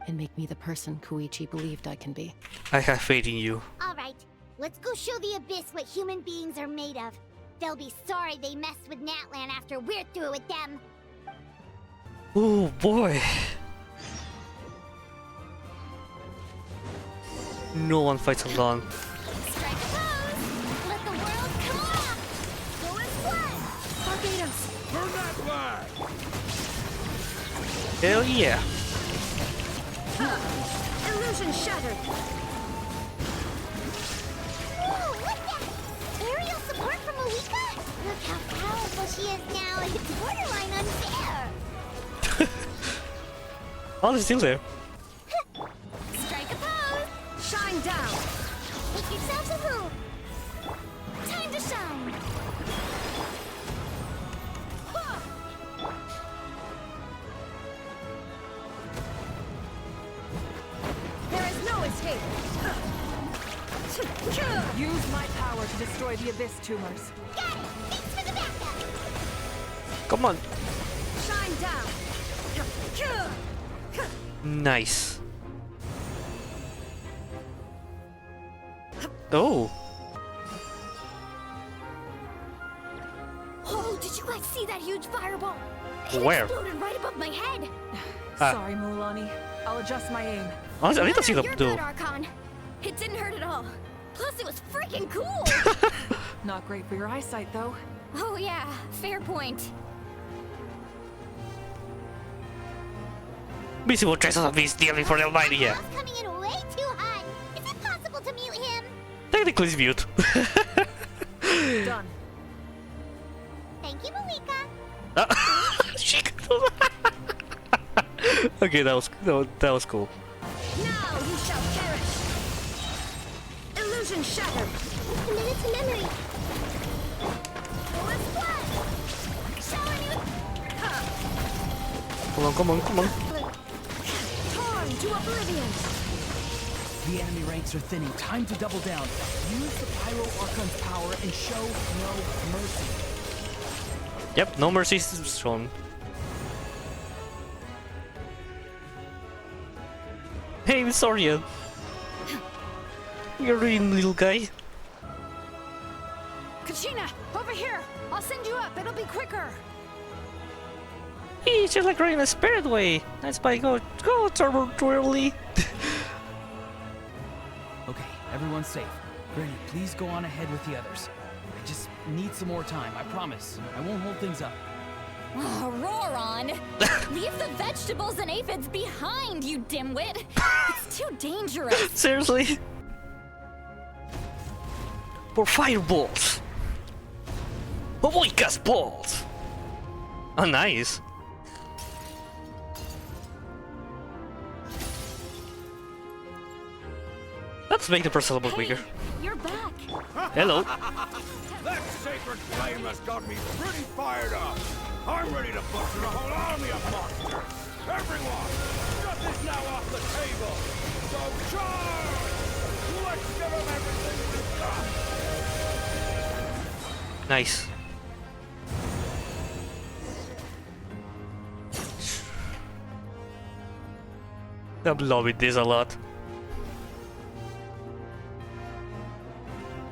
and make me the person Koichi believed I can be. I have faith in you. Alright, let's go show the Abyss what human beings are made of. They'll be sorry they messed with Natlan after we're through with them. Oh boy. No one fights alone. Strike a pose! Let the world come off! Go in flood! Barbados! Burn that flag! Hell yeah. Illusion shattered! Whoa, look that! Aerial support from Awika? Look how powerful she is now, it's borderline unfair! Oh, they're still there. Strike a pose! Shine down! Make yourselves a move! Time to shine! There is no escape! Use my power to destroy the Abyss tumors. Got it! Thanks for the backup! Come on. Shine down! Nice. Oh. Oh, did you guys see that huge fireball? It Where? exploded right above my head! Sorry, Mulan. I'll adjust my aim. I need to see the You're good, Archon. It didn't hurt at all. Plus, it was freaking cool! Not great for your eyesight, though. Oh yeah, fair point. Visible traces of beast dealing for the Almighty here. Ball's coming in way too hot! Is it possible to mute him? Technically it's mute. Done. Thank you, Malika. She Okay, that was cool. Now you shall perish! Illusion shattered! Committed to memory. Let's fly! Shower new... Come on. Torn to oblivion! The enemy ranks are thinning. Time to double down. Use the Pyro Archon's power and show no mercy. Yep, no mercy is shown. Hey, Sorian. You're a little guy. Kachina, over here! I'll send you up, it'll be quicker! Hey, it's just like running a spirit way. That's by go turbo twirly. Okay, everyone's safe. Granny, please go on ahead with the others. I just need some more time, I promise. I won't hold things up. Oh, Roron! Leave the vegetables and aphids behind, you dimwit! It's too dangerous! Seriously? For fireballs! Ovoikas balls! Oh, nice. Let's make the person a little bigger. You're back! Hello. That sacred flame has got me pretty fired up. I'm ready to butcher a whole army of monsters. Everyone, nothing's now off the table. So charge! Let's give them everything we've got. Nice. I'm loving this a lot.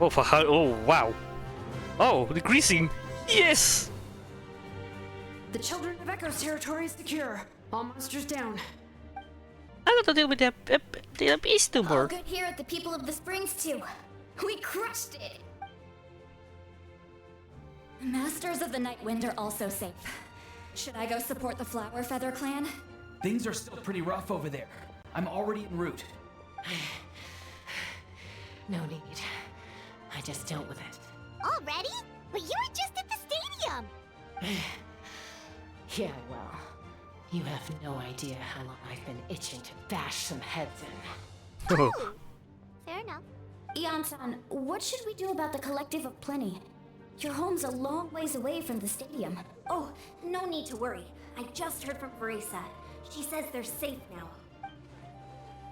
Oh, oh wow. Oh, decreasing. Yes. The Children of Echo's territory is secure. All monsters down. I got to deal with the beast no All more. good here at the People of the Springs too. We crushed it. Masters of the Night Wind are also safe. Should I go support the Flower Feather clan? Things are still pretty rough over there. I'm already en route. No need. I just dealt with it. Already? But you were just at the stadium. Yeah, well, you have no idea how long I've been itching to bash some heads in. Fair enough. Ian-san, what should we do about the Collective of Plenty? Your home's a long ways away from the stadium. Oh, no need to worry. I just heard from Verisa. She says they're safe now.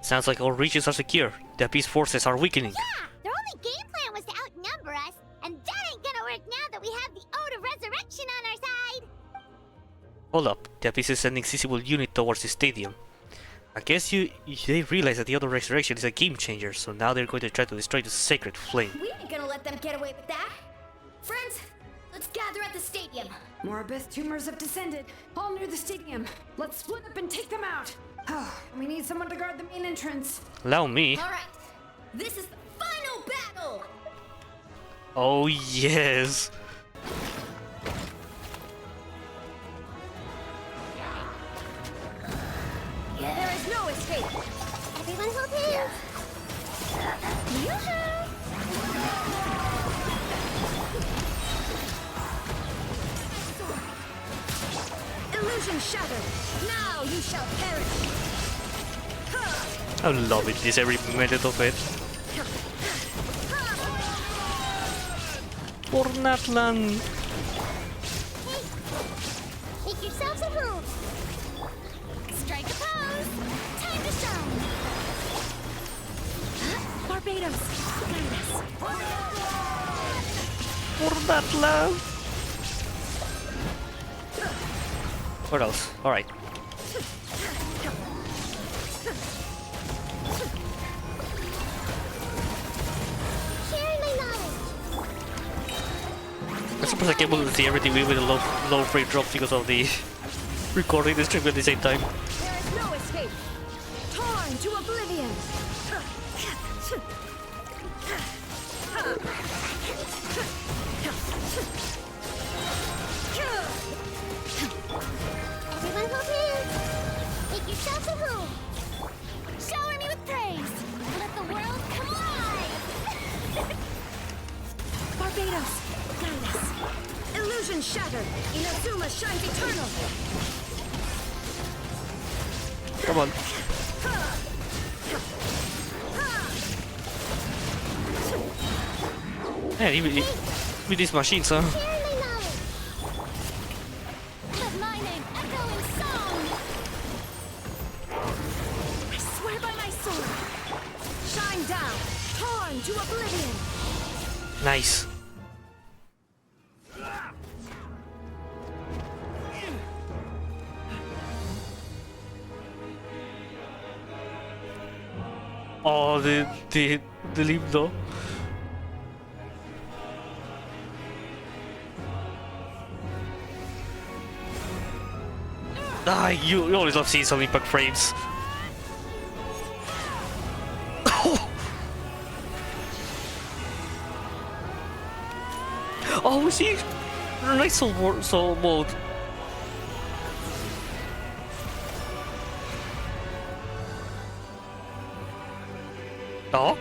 Sounds like all regions are secure. The beast forces are weakening. Yeah! Their only game plan was to outnumber us, and that ain't gonna work now that we have the Ode of Resurrection on our side! Hold up, the beast is sending sizable unit towards the stadium. I guess they realize that the Ode of Resurrection is a game changer, so now they're going to try to destroy the sacred flame. We ain't gonna let them get away with that! Friends, let's gather at the stadium! More abyss tumors have descended, all near the stadium. Let's split up and take them out. We need someone to guard the main entrance. Allow me. Alright, this is the final battle! Oh yes. There is no escape! Everyone hold hands! Yoo-hoo! Illusion shattered! Now you shall perish! I love it, this every minute of it. For Natlan. Make yourselves a move! Strike a pose! Time to shine! Barbados, guide us. For Natlan. What else? Alright. I suppose I can't able to see everything with a low frame drop because of the recording the stream at the same time. There is no escape! Torn to oblivion! Everyone hold hands! Make yourselves a move! Shower me with praise! Let the world come alive! Barbados, guide us. Illusion shattered. Inazuma shines eternal. Come on. Yeah, with these machines, huh? Let my name echo in song! I swear by my sword. Shine down. Torn to oblivion. Nice. Oh, the leap though. Ah, you always love seeing some impact frames. Oh, we see nice soul mode. Oh.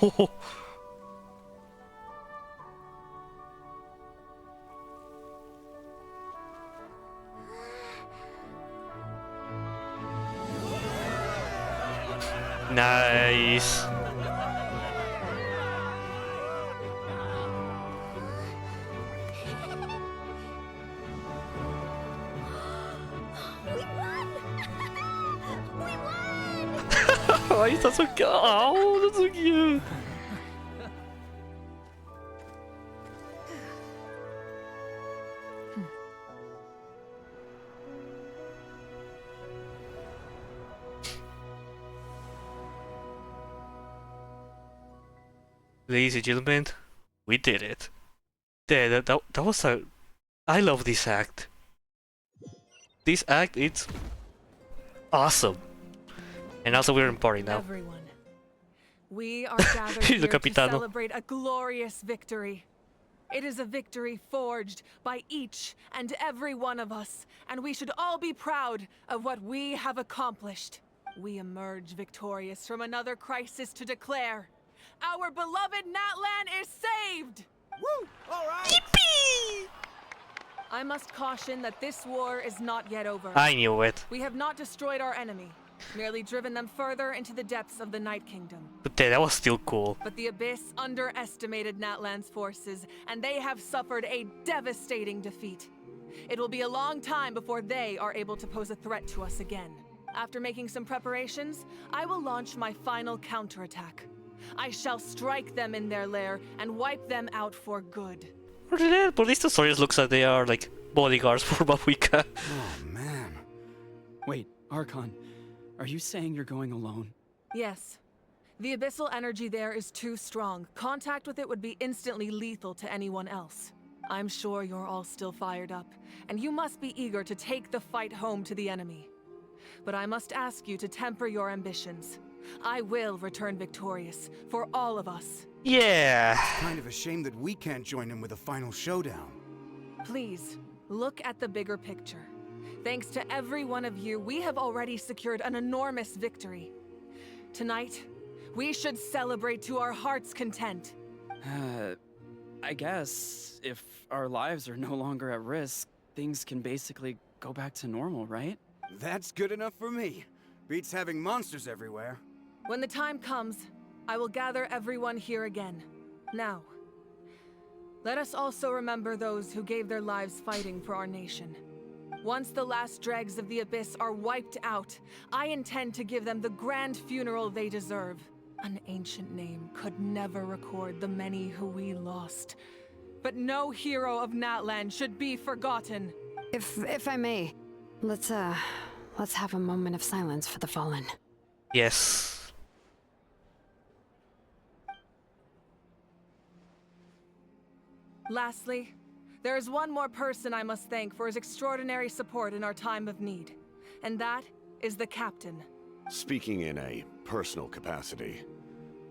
Oh. Nice. We won! eyes, that's so cute. Oh, that's so cute. Ladies and gentlemen, we did it. That was a... I love this act. This act, it's awesome. And also we're in party now. Everyone, we are gathered here to Capitano. celebrate a glorious victory. It is a victory forged by each and every one of us, and we should all be proud of what we have accomplished. We emerge victorious from another crisis to declare, our beloved Natlan is saved! Woo! All right! Yippee! I must caution that this war is not yet over. I knew it. We have not destroyed our enemy, merely driven them further into the depths of the Night Kingdom. But that was still cool. But the Abyss underestimated Natlan's forces, and they have suffered a devastating defeat. It will be a long time before they are able to pose a threat to us again. After making some preparations, I will launch my final counterattack. I shall strike them in their lair and wipe them out for good. But at least the stories looks like they are like bodyguards for WOWIE. Oh man. Wait, Archon, are you saying you're going alone? Yes. The abyssal energy there is too strong. Contact with it would be instantly lethal to anyone else. I'm sure you're all still fired up, and you must be eager to take the fight home to the enemy. But I must ask you to temper your ambitions. I will return victorious, for all of us. Yeah. It's kind of a shame that we can't join him with a final showdown. Please, look at the bigger picture. Thanks to every one of you, we have already secured an enormous victory. Tonight, we should celebrate to our heart's content. I guess if our lives are no longer at risk, things can basically go back to normal, right? That's good enough for me. Beats having monsters everywhere. When the time comes, I will gather everyone here again. Now, let us also remember those who gave their lives fighting for our nation. Once the last dregs of the Abyss are wiped out, I intend to give them the grand funeral they deserve. An ancient name could never record the many who we lost. But no hero of Natlan should be forgotten. If I may, let's have a moment of silence for the fallen. Yes. Lastly, there is one more person I must thank for his extraordinary support in our time of need, and that is the Captain. Speaking in a personal capacity,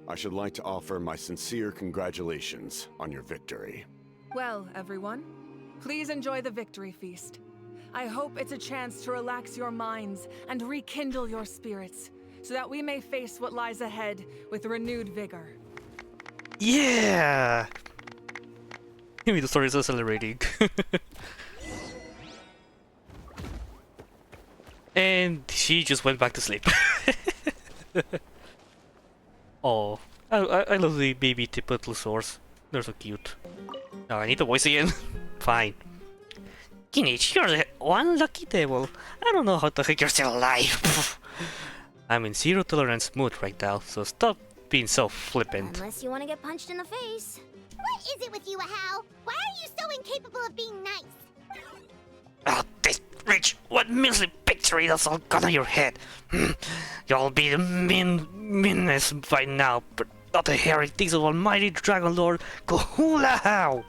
I should like to offer my sincere congratulations on your victory. Well, everyone, please enjoy the victory feast. I hope it's a chance to relax your minds and rekindle your spirits, so that we may face what lies ahead with renewed vigor. Yeah! Maybe the story is accelerating. And she just went back to sleep. Oh, I love the baby Tipotlosaurs. They're so cute. Oh, I need the voice again. Fine. Teenage, you're the one lucky devil. I don't know how the heck you're still alive. I'm in zero tolerance mood right now, so stop being so flippant. Unless you want to get punched in the face. What is it with you, Ahau? Why are you so incapable of being nice? Oh, this rich, what measly victory that's all gone on your head. You'll be the meanness by now, but not the heretics of Almighty Dragon Lord Kahulahau.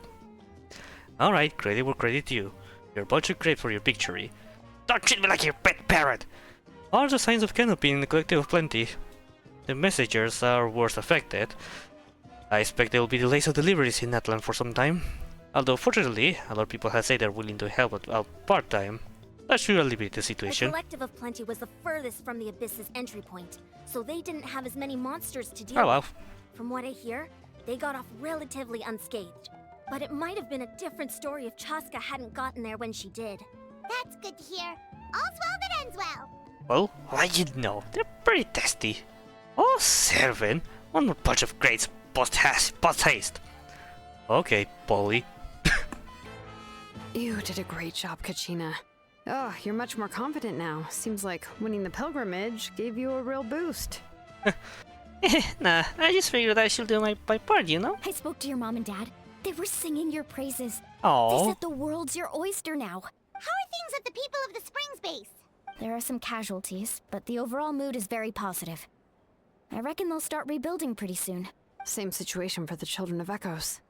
Alright, credit where credit due. You're a bunch of great for your victory. Don't treat me like your pet parrot! Are the signs of canopy in the collective of plenty? The messengers are worse affected. I expect there will be delays of deliveries in Natlan for some time. Although fortunately, a lot of people have said they're willing to help out part-time. That should alleviate the situation. The Collective of Plenty was the furthest from the Abyss's entry point, so they didn't have as many monsters to deal Oh, wow. with. From what I hear, they got off relatively unscathed. But it might have been a different story if Chaska hadn't gotten there when she did. That's good to hear. All's well that ends well. Well, I didn't know. They're pretty tasty. Oh, Servant. One more bunch of grades post haste. Okay, Polly. You did a great job, Kachina. Oh, you're much more confident now. Seems like winning the pilgrimage gave you a real boost. Nah, I just figured I should do my part, you know? I spoke to your mom and dad. They were singing your praises. Aww. They said the world's your oyster now. How are things at the People of the Springs base? There are some casualties, but the overall mood is very positive. I reckon they'll start rebuilding pretty soon. Same situation for the Children of Echoes.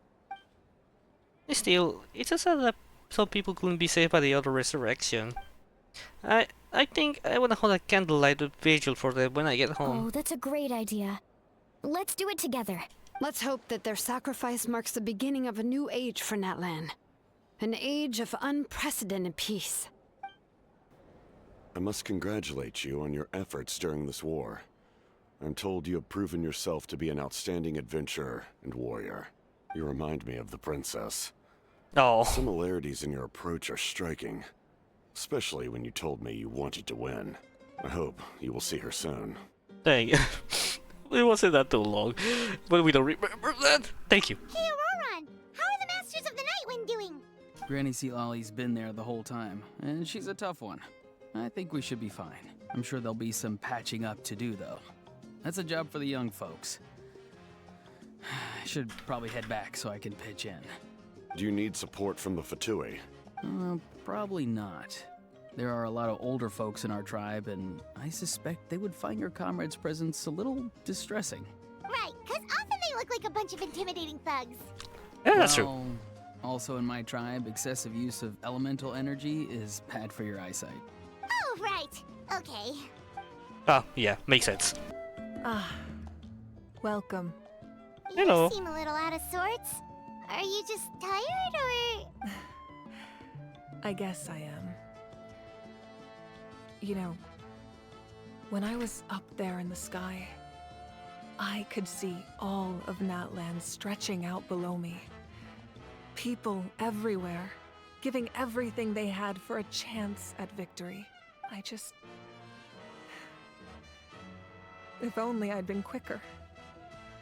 Still, it's just sad that some people couldn't be saved by the other resurrection. I think I wanna hold a candlelight vigil for them when I get home. Oh, that's a great idea. Let's do it together. Let's hope that their sacrifice marks the beginning of a new age for Natlan. An age of unprecedented peace. I must congratulate you on your efforts during this war. I'm told you have proven yourself to be an outstanding adventurer and warrior. You remind me of the princess. Oh. Similarities in your approach are striking. Especially when you told me you wanted to win. I hope you will see her soon. Dang. It wasn't that too long. But we don't remember that. Thank you. Hey, Auroron! How are the Masters of the Nightwind doing? Granny Sealolly's been there the whole time, and she's a tough one. I think we should be fine. I'm sure there'll be some patching up to do, though. That's a job for the young folks. I should probably head back so I can pitch in. Do you need support from the Fatui? Probably not. There are a lot of older folks in our tribe, and I suspect they would find your comrade's presence a little distressing. Right, because often they look like a bunch of intimidating thugs. Yeah, that's true. Also in my tribe, excessive use of elemental energy is bad for your eyesight. Oh, right. Okay. Ah, yeah, makes sense. Ah, welcome. Hello. You seem a little out of sorts. Are you just tired, or...? I guess I am. You know, when I was up there in the sky, I could see all of Natlan stretching out below me. People everywhere, giving everything they had for a chance at victory. I just... If only I'd been quicker.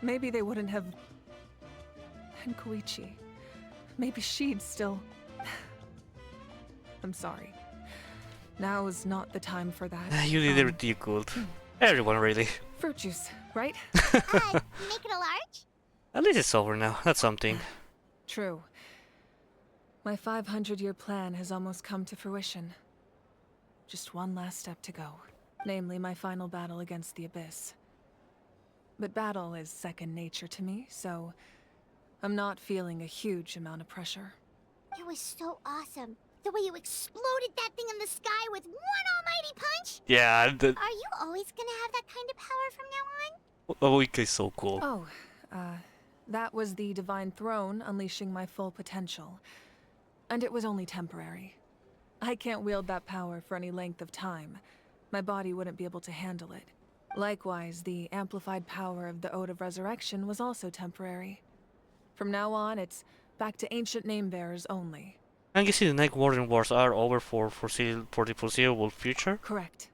Maybe they wouldn't have... And Koichi. Maybe she'd still... I'm sorry. Now is not the time for that. You did everything you could. Everyone, really. Fruit juice, right? Make it a large? At least it's over now. That's something. True. My 500-year plan has almost come to fruition. Just one last step to go. Namely, my final battle against the Abyss. But battle is second nature to me, so... I'm not feeling a huge amount of pressure. It was so awesome. The way you exploded that thing in the sky with one almighty punch? Yeah, Are you always gonna have that kind of power from now on? WOWIE is so cool. Oh, that was the Divine Throne unleashing my full potential. And it was only temporary. I can't wield that power for any length of time. My body wouldn't be able to handle it. Likewise, the amplified power of the Ode of Resurrection was also temporary. From now on, it's back to ancient name-bearers only. I'm guessing the Night Warden Wars are over for the foreseeable future? Correct.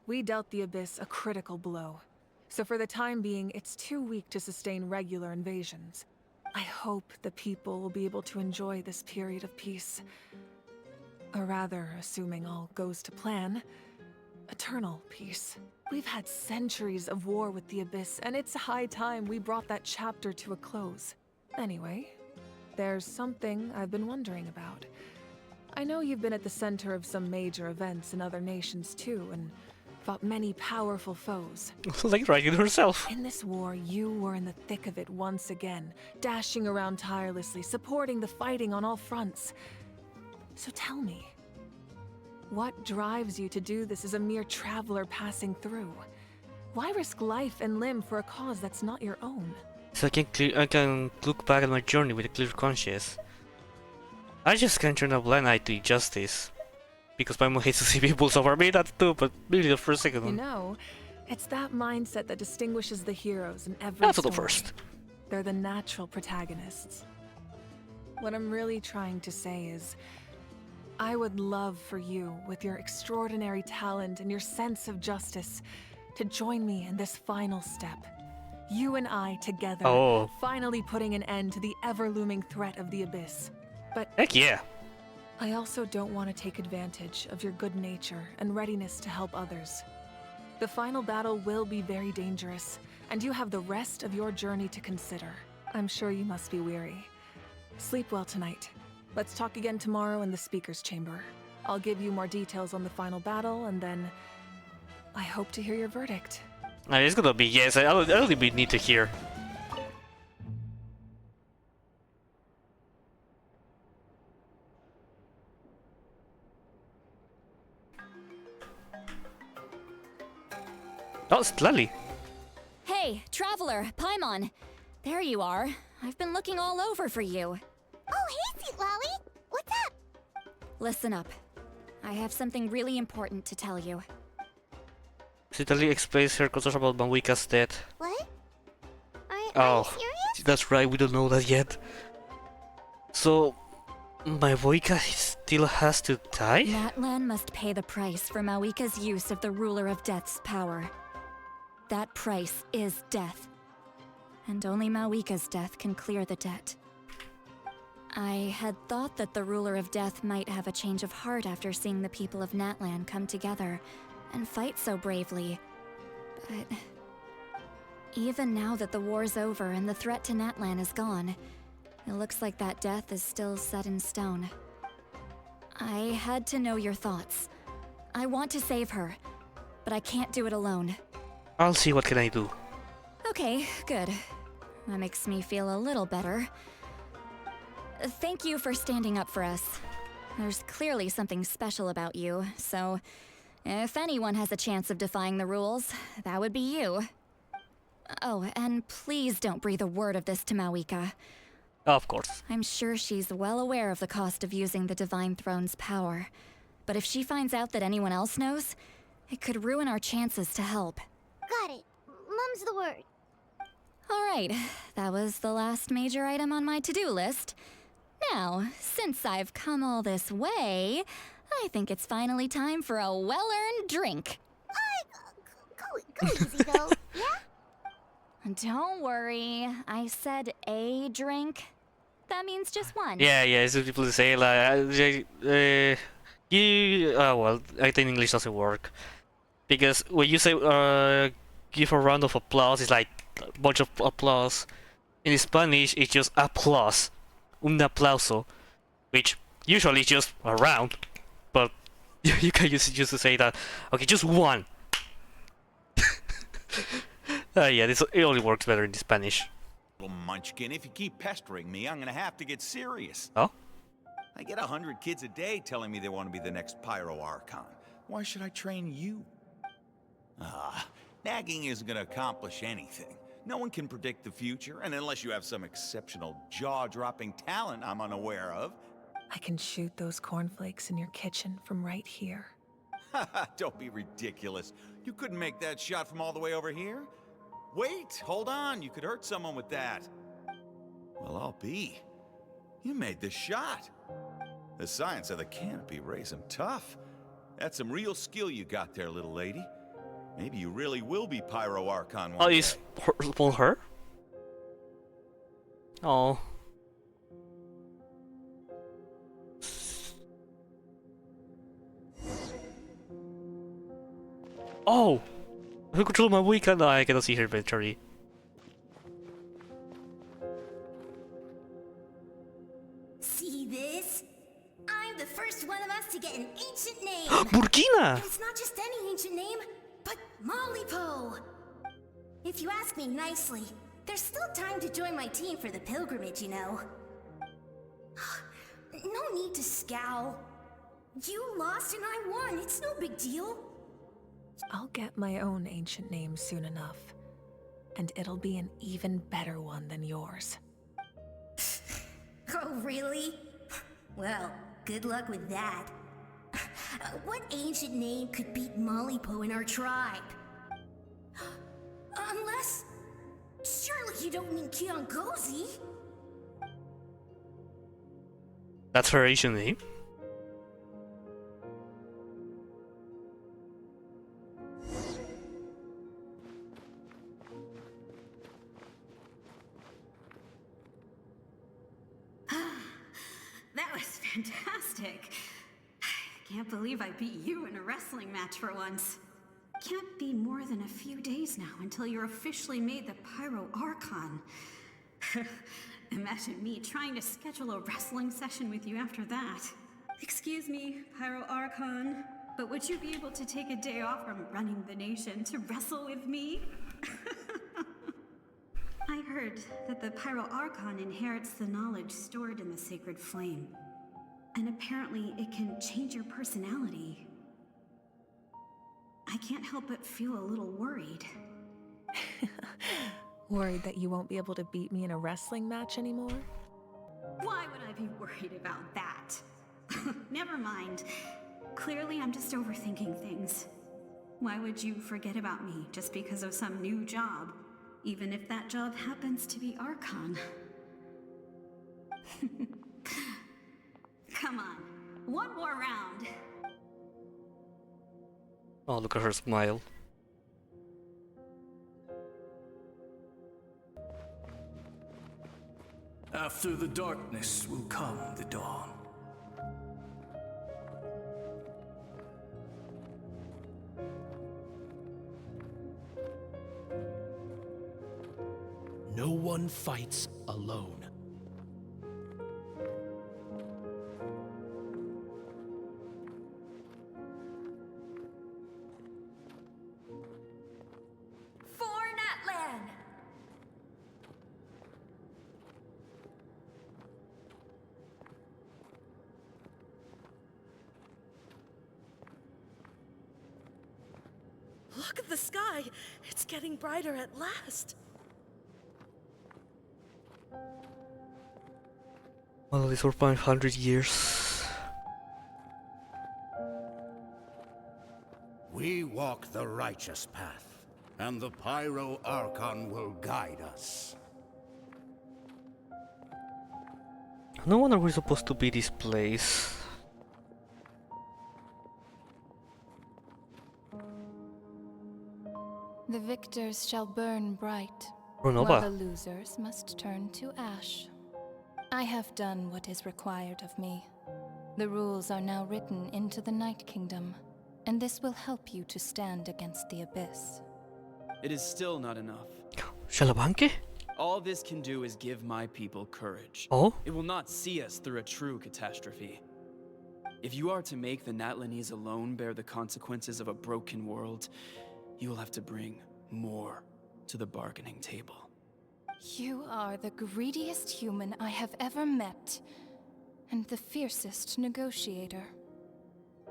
We dealt the Abyss a critical blow. So for the time being, it's too weak to sustain regular invasions. I hope the people will be able to enjoy this period of peace. Or rather, assuming all goes to plan, eternal peace. We've had centuries of war with the Abyss, and it's high time we brought that chapter to a close. Anyway, there's something I've been wondering about. I know you've been at the center of some major events in other nations too, and fought many powerful foes. Like Dragon herself. In this war, you were in the thick of it once again, dashing around tirelessly, supporting the fighting on all fronts. So tell me, what drives you to do this as a mere traveler passing through? Why risk life and limb for a cause that's not your own? So I can look back at my journey with a clear conscience. I just can't turn a blind eye to injustice. Because my mom hates to see people suffer. Maybe that too, but really the first second You one. know, it's that mindset that distinguishes the heroes in every That's story. the first. They're the natural protagonists. What I'm really trying to say is, I would love for you, with your extraordinary talent and your sense of justice, to join me in this final step. You and I together, finally putting an end to the ever-looming threat of the Abyss. But heck yeah. I also don't want to take advantage of your good nature and readiness to help others. The final battle will be very dangerous, and you have the rest of your journey to consider. I'm sure you must be weary. Sleep well tonight. Let's talk again tomorrow in the speaker's chamber. I'll give you more details on the final battle, and then I hope to hear your verdict. It's gonna be yes. I only need to hear. Oh, it's Lally. Hey, Traveler, Paimon. There you are. I've been looking all over for you. Oh, hey, Sweet Lolly. What's up? Listen up. I have something really important to tell you. Lally explains her concerns about Mawika's death. What? Are you serious? That's right, we don't know that yet. So, Mawika still has to die? Natlan must pay the price for Mawika's use of the Ruler of Death's power. That price is death. And only Mawika's death can clear the debt. I had thought that the Ruler of Death might have a change of heart after seeing the people of Natlan come together and fight so bravely. But even now that the war's over and the threat to Natlan is gone, it looks like that death is still set in stone. I had to know your thoughts. I want to save her, but I can't do it alone. I'll see what can I do. Okay, good. That makes me feel a little better. Thank you for standing up for us. There's clearly something special about you, so if anyone has a chance of defying the rules, that would be you. Oh, and please don't breathe a word of this to Mawika. Of course. I'm sure she's well aware of the cost of using the Divine Throne's power. But if she finds out that anyone else knows, it could ruin our chances to help. Got it. Mum's the word. Alright, that was the last major item on my to-do list. Now, since I've come all this way, I think it's finally time for a well-earned drink. Go easy, though, yeah? Don't worry, I said a drink. That means just one. Yeah, it's people say like, well, I think English doesn't work. Because when you say, give a round of applause, it's like a bunch of applause. In Spanish, it's just applause. Un aplauso. Which usually is just a round. But you can use it just to say that, okay, just one. Yeah, it only works better in Spanish. Little munchkin, if you keep pestering me, I'm gonna have to get serious. Oh? I get 100 kids a day telling me they want to be the next Pyro Archon. Why should I train you? Nagging isn't gonna accomplish anything. No one can predict the future, and unless you have some exceptional jaw-dropping talent I'm unaware of. I can shoot those cornflakes in your kitchen from right here. Don't be ridiculous. You couldn't make that shot from all the way over here? Wait, hold on. You could hurt someone with that. Well, I'll be. You made the shot. The science of the canopy raised some tough. That's some real skill you got there, little lady. Maybe you really will be Pyro Archon one day. Is her? Oh. Oh! Who control my weekend? No, I cannot see her inventory. See this? I'm the first one of us to get an ancient name. Burkina! And it's not just any ancient name, but Malipo. If you ask me nicely, there's still time to join my team for the pilgrimage, you know. No need to scowl. You lost and I won. It's no big deal. I'll get my own ancient name soon enough. And it'll be an even better one than yours. Oh, really? Well, good luck with that. What ancient name could beat Malipo in our tribe? Unless... surely you don't mean Kiangozi? That's her Asian name? That was fantastic. I can't believe I beat you in a wrestling match for once. can't be more than a few days now until you're officially made the Pyro Archon. Imagine me trying to schedule a wrestling session with you after that. Excuse me, Pyro Archon, but would you be able to take a day off from running the nation to wrestle with me? I heard that the Pyro Archon inherits the knowledge stored in the sacred flame. And apparently it can change your personality. I can't help but feel a little worried. Worried that you won't be able to beat me in a wrestling match anymore? Why would I be worried about that? Never mind. Clearly I'm just overthinking things. Why would you forget about me just because of some new job? Even if that job happens to be Archon. Come on, one more round. Oh, look at her smile. After the darkness will come the dawn. No one fights alone. For Natlan! Look at the sky! It's getting brighter at last! Well, these were 500 years. We walk the righteous path, and the Pyro Archon will guide us. No wonder we're supposed to be this place. The victors shall burn bright, Runova. while the losers must turn to ash. I have done what is required of me. The rules are now written into the Night Kingdom, and this will help you to stand against the Abyss. It is still not enough. Shalabanke? All this can do is give my people courage. Oh? It will not see us through a true catastrophe. If you are to make the Natlanese alone bear the consequences of a broken world, you will have to bring more to the bargaining table. You are the greediest human I have ever met, and the fiercest negotiator.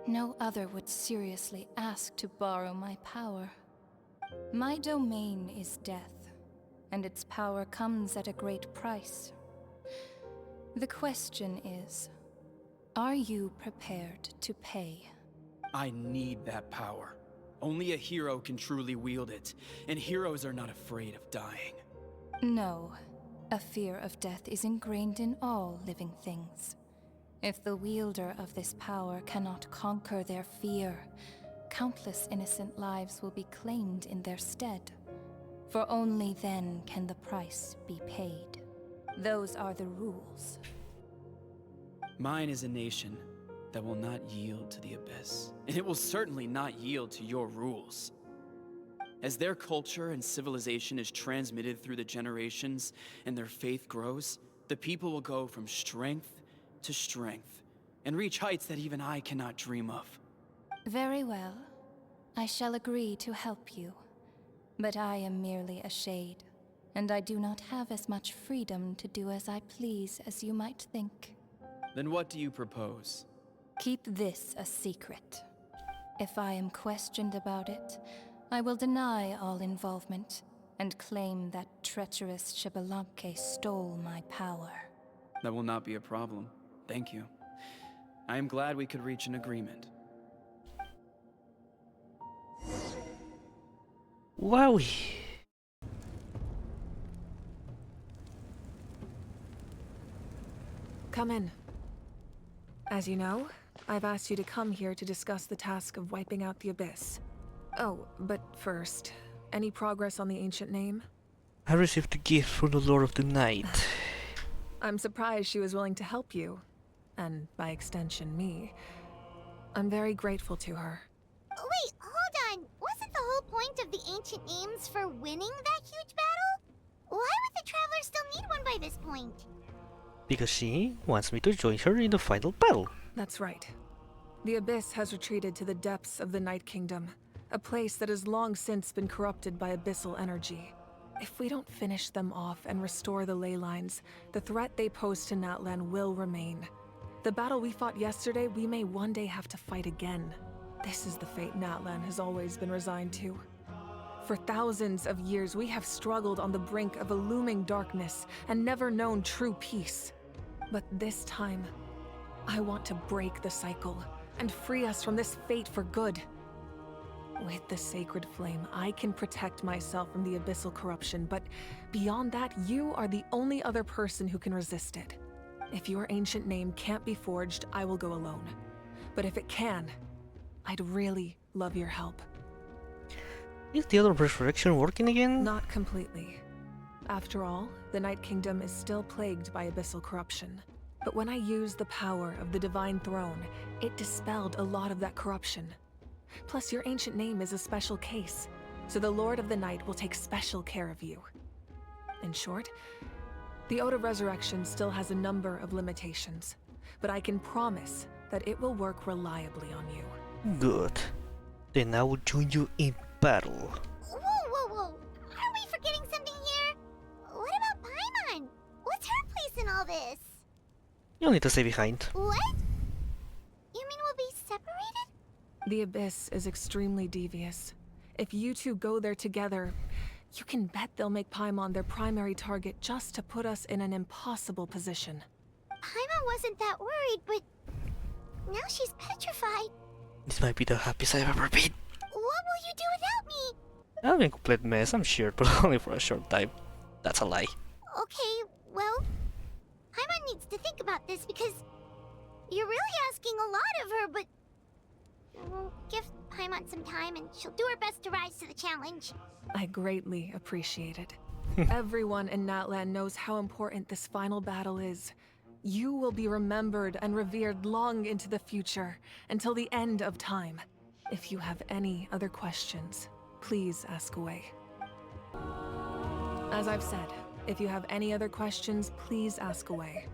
No other would seriously ask to borrow my power. My domain is death, and its power comes at a great price. The question is, are you prepared to pay? I need that power. Only a hero can truly wield it, and heroes are not afraid of dying. No, a fear of death is ingrained in all living things. If the wielder of this power cannot conquer their fear, countless innocent lives will be claimed in their stead. For only then can the price be paid. Those are the rules. Mine is a nation that will not yield to the Abyss, and it will certainly not yield to your rules. As their culture and civilization is transmitted through the generations and their faith grows, the people will go from strength to strength and reach heights that even I cannot dream of. Very well. I shall agree to help you. But I am merely a shade, and I do not have as much freedom to do as I please as you might think. Then what do you propose? Keep this a secret. If I am questioned about it, I will deny all involvement and claim that treacherous Xbalanque stole my power. That will not be a problem. Thank you. I am glad we could reach an agreement. WOWIE. Come in. As you know, I've asked you to come here to discuss the task of wiping out the Abyss. Oh, but first, any progress on the ancient name? I received a gift from the Lord of the Night. I'm surprised she was willing to help you. And by extension, me. I'm very grateful to her. Wait, hold on. Wasn't the point of the ancient names for winning that huge battle? Why would the Traveler still need one by this point? Because she wants me to join her in the final battle. That's right. The Abyss has retreated to the depths of the Night Kingdom, a place that has long since been corrupted by abyssal energy. If we don't finish them off and restore the ley lines, the threat they pose to Natlan will remain. The battle we fought yesterday, we may one day have to fight again. This is the fate Natlan has always been resigned to. For thousands of years, we have struggled on the brink of a looming darkness and never known true peace. But this time, I want to break the cycle and free us from this fate for good. With the sacred flame, I can protect myself from the abyssal corruption, but beyond that, you are the only other person who can resist it. If your ancient name can't be forged, I will go alone. But if it can, I'd really love your help. Is the other resurrection working again? Not completely. After all, the Night Kingdom is still plagued by abyssal corruption. But when I used the power of the Divine Throne, it dispelled a lot of that corruption. Plus, your ancient name is a special case, so the Lord of the Night will take special care of you. In short, the Ode of Resurrection still has a number of limitations, but I can promise that it will work reliably on you. Good. Then I will join you in battle. Whoa. Aren't we forgetting something here? What about Paimon? What's her place in all this? You'll need to stay behind. What? You mean we'll be separated? The Abyss is extremely devious. If you two go there together, you can bet they'll make Paimon their primary target just to put us in an impossible position. Paimon wasn't that worried, but now she's petrified. This might be the happiest I've ever been. What will you do without me? I'll be a complete mess, I'm sure, but only for a short time. That's a lie. Okay, well, Paimon needs to think about this because you're really asking a lot of her, but we'll give Paimon some time and she'll do her best to rise to the challenge. I greatly appreciate it. Everyone in Natlan knows how important this final battle is. You will be remembered and revered long into the future, until the end of time. If you have any other questions, please ask away. As I've said, if you have any other questions, please ask away.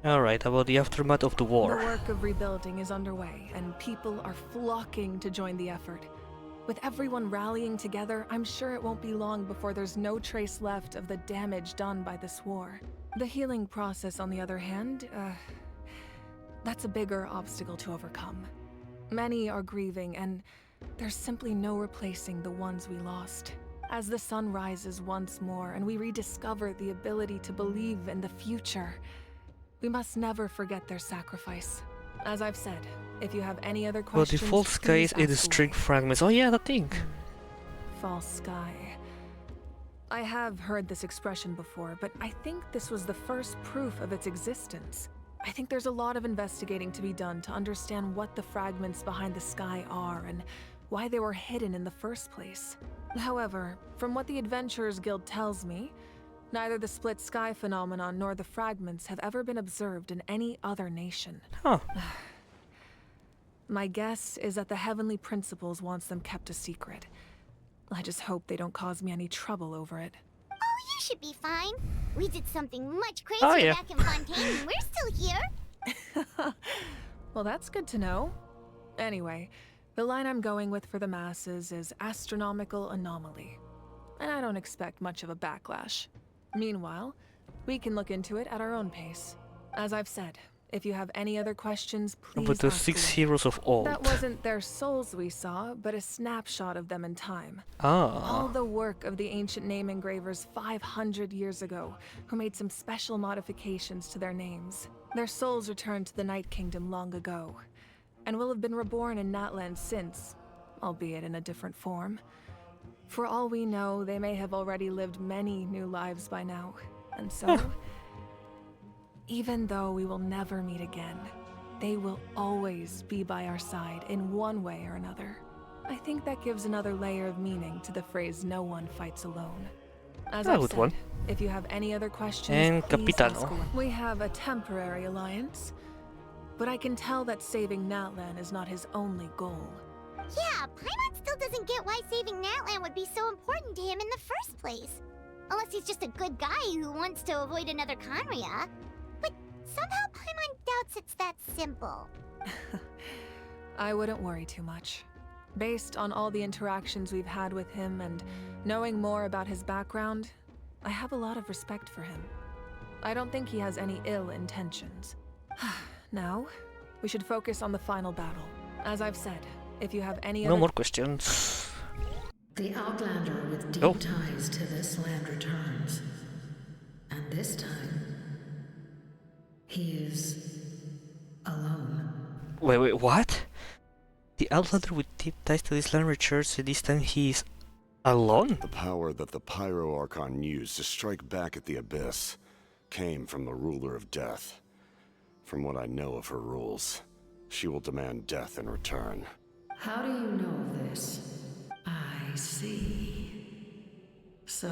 Alright, about the aftermath of the war. The work of rebuilding is underway, and people are flocking to join the effort. With everyone rallying together, I'm sure it won't be long before there's no trace left of the damage done by this war. The healing process, on the other hand, that's a bigger obstacle to overcome. Many are grieving, and there's simply no replacing the ones we lost. As the sun rises once more and we rediscover the ability to believe in the future, we must never forget their sacrifice. As I've said, if you have any other Well, questions, the false skies and the string fragments. Oh yeah, that thing. False sky. I have heard this expression before, but I think this was the first proof of its existence. I think there's a lot of investigating to be done to understand what the fragments behind the sky are and why they were hidden in the first place. However, from what the Adventurers Guild tells me, neither the split sky phenomenon nor the fragments have ever been observed in any other nation. Huh. My guess is that the Heavenly Principles wants them kept a secret. I just hope they don't cause me any trouble over it. Oh, you should be fine. We did something much crazier back in Fontaine and we're still here. Well, that's good to know. Anyway, the line I'm going with for the masses is astronomical anomaly. And I don't expect much of a backlash. Meanwhile, we can look into it at our own pace. As I've said, if you have any other questions, please But the ask 6 away. heroes of old. That wasn't their souls we saw, but a snapshot of them in time. Ah. All the work of the ancient name engravers 500 years ago, who made some special modifications to their names. Their souls returned to the Night Kingdom long ago, and will have been reborn in Natlan since, albeit in a different form. For all we know, they may have already lived many new lives by now, and so... Even though we will never meet again, they will always be by our side in one way or another. I think that gives another layer of meaning to the phrase "no one fights alone." As I've said, if you have any other questions, And please Capitano. ask away. We have a temporary alliance, but I can tell that saving Natlan is not his only goal. Yeah, Paimon still doesn't get why saving Natlan would be so important to him in the first place. Unless he's just a good guy who wants to avoid another Conria. But somehow Paimon doubts it's that simple. I wouldn't worry too much. Based on all the interactions we've had with him and knowing more about his background, I have a lot of respect for him. I don't think he has any ill intentions. Now, we should focus on the final battle. As I've said, if you have any No more questions. The Outlander with deep ties to this land returns. And this time, he is alone. Wait, what? The Outlander with deep ties to this land returns, and this time he's alone? The power that the Pyro Archon used to strike back at the Abyss came from the Ruler of Death. From what I know of her rules, she will demand death in return. How do you know of this? I see. So,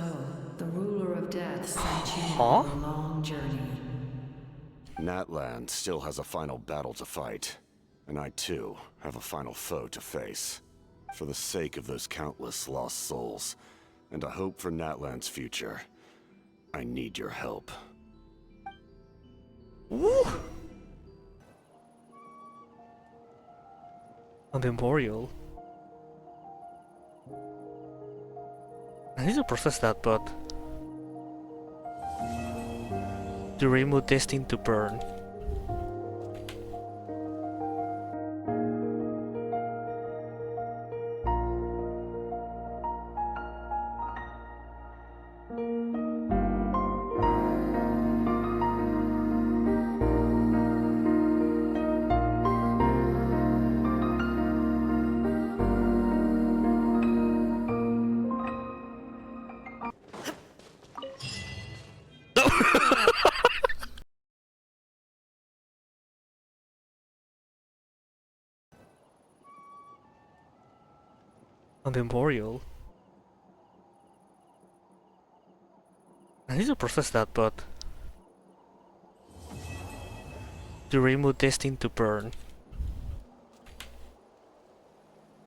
the Ruler of Death sent you on a long journey. Natlan still has a final battle to fight, and I too have a final foe to face. For the sake of those countless lost souls, and a hope for Natlan's future, I need your help. Woo! A memorial. I need to process that, but the rainbow destined to burn. A memorial. I need to process that, but the rainbow destined to burn.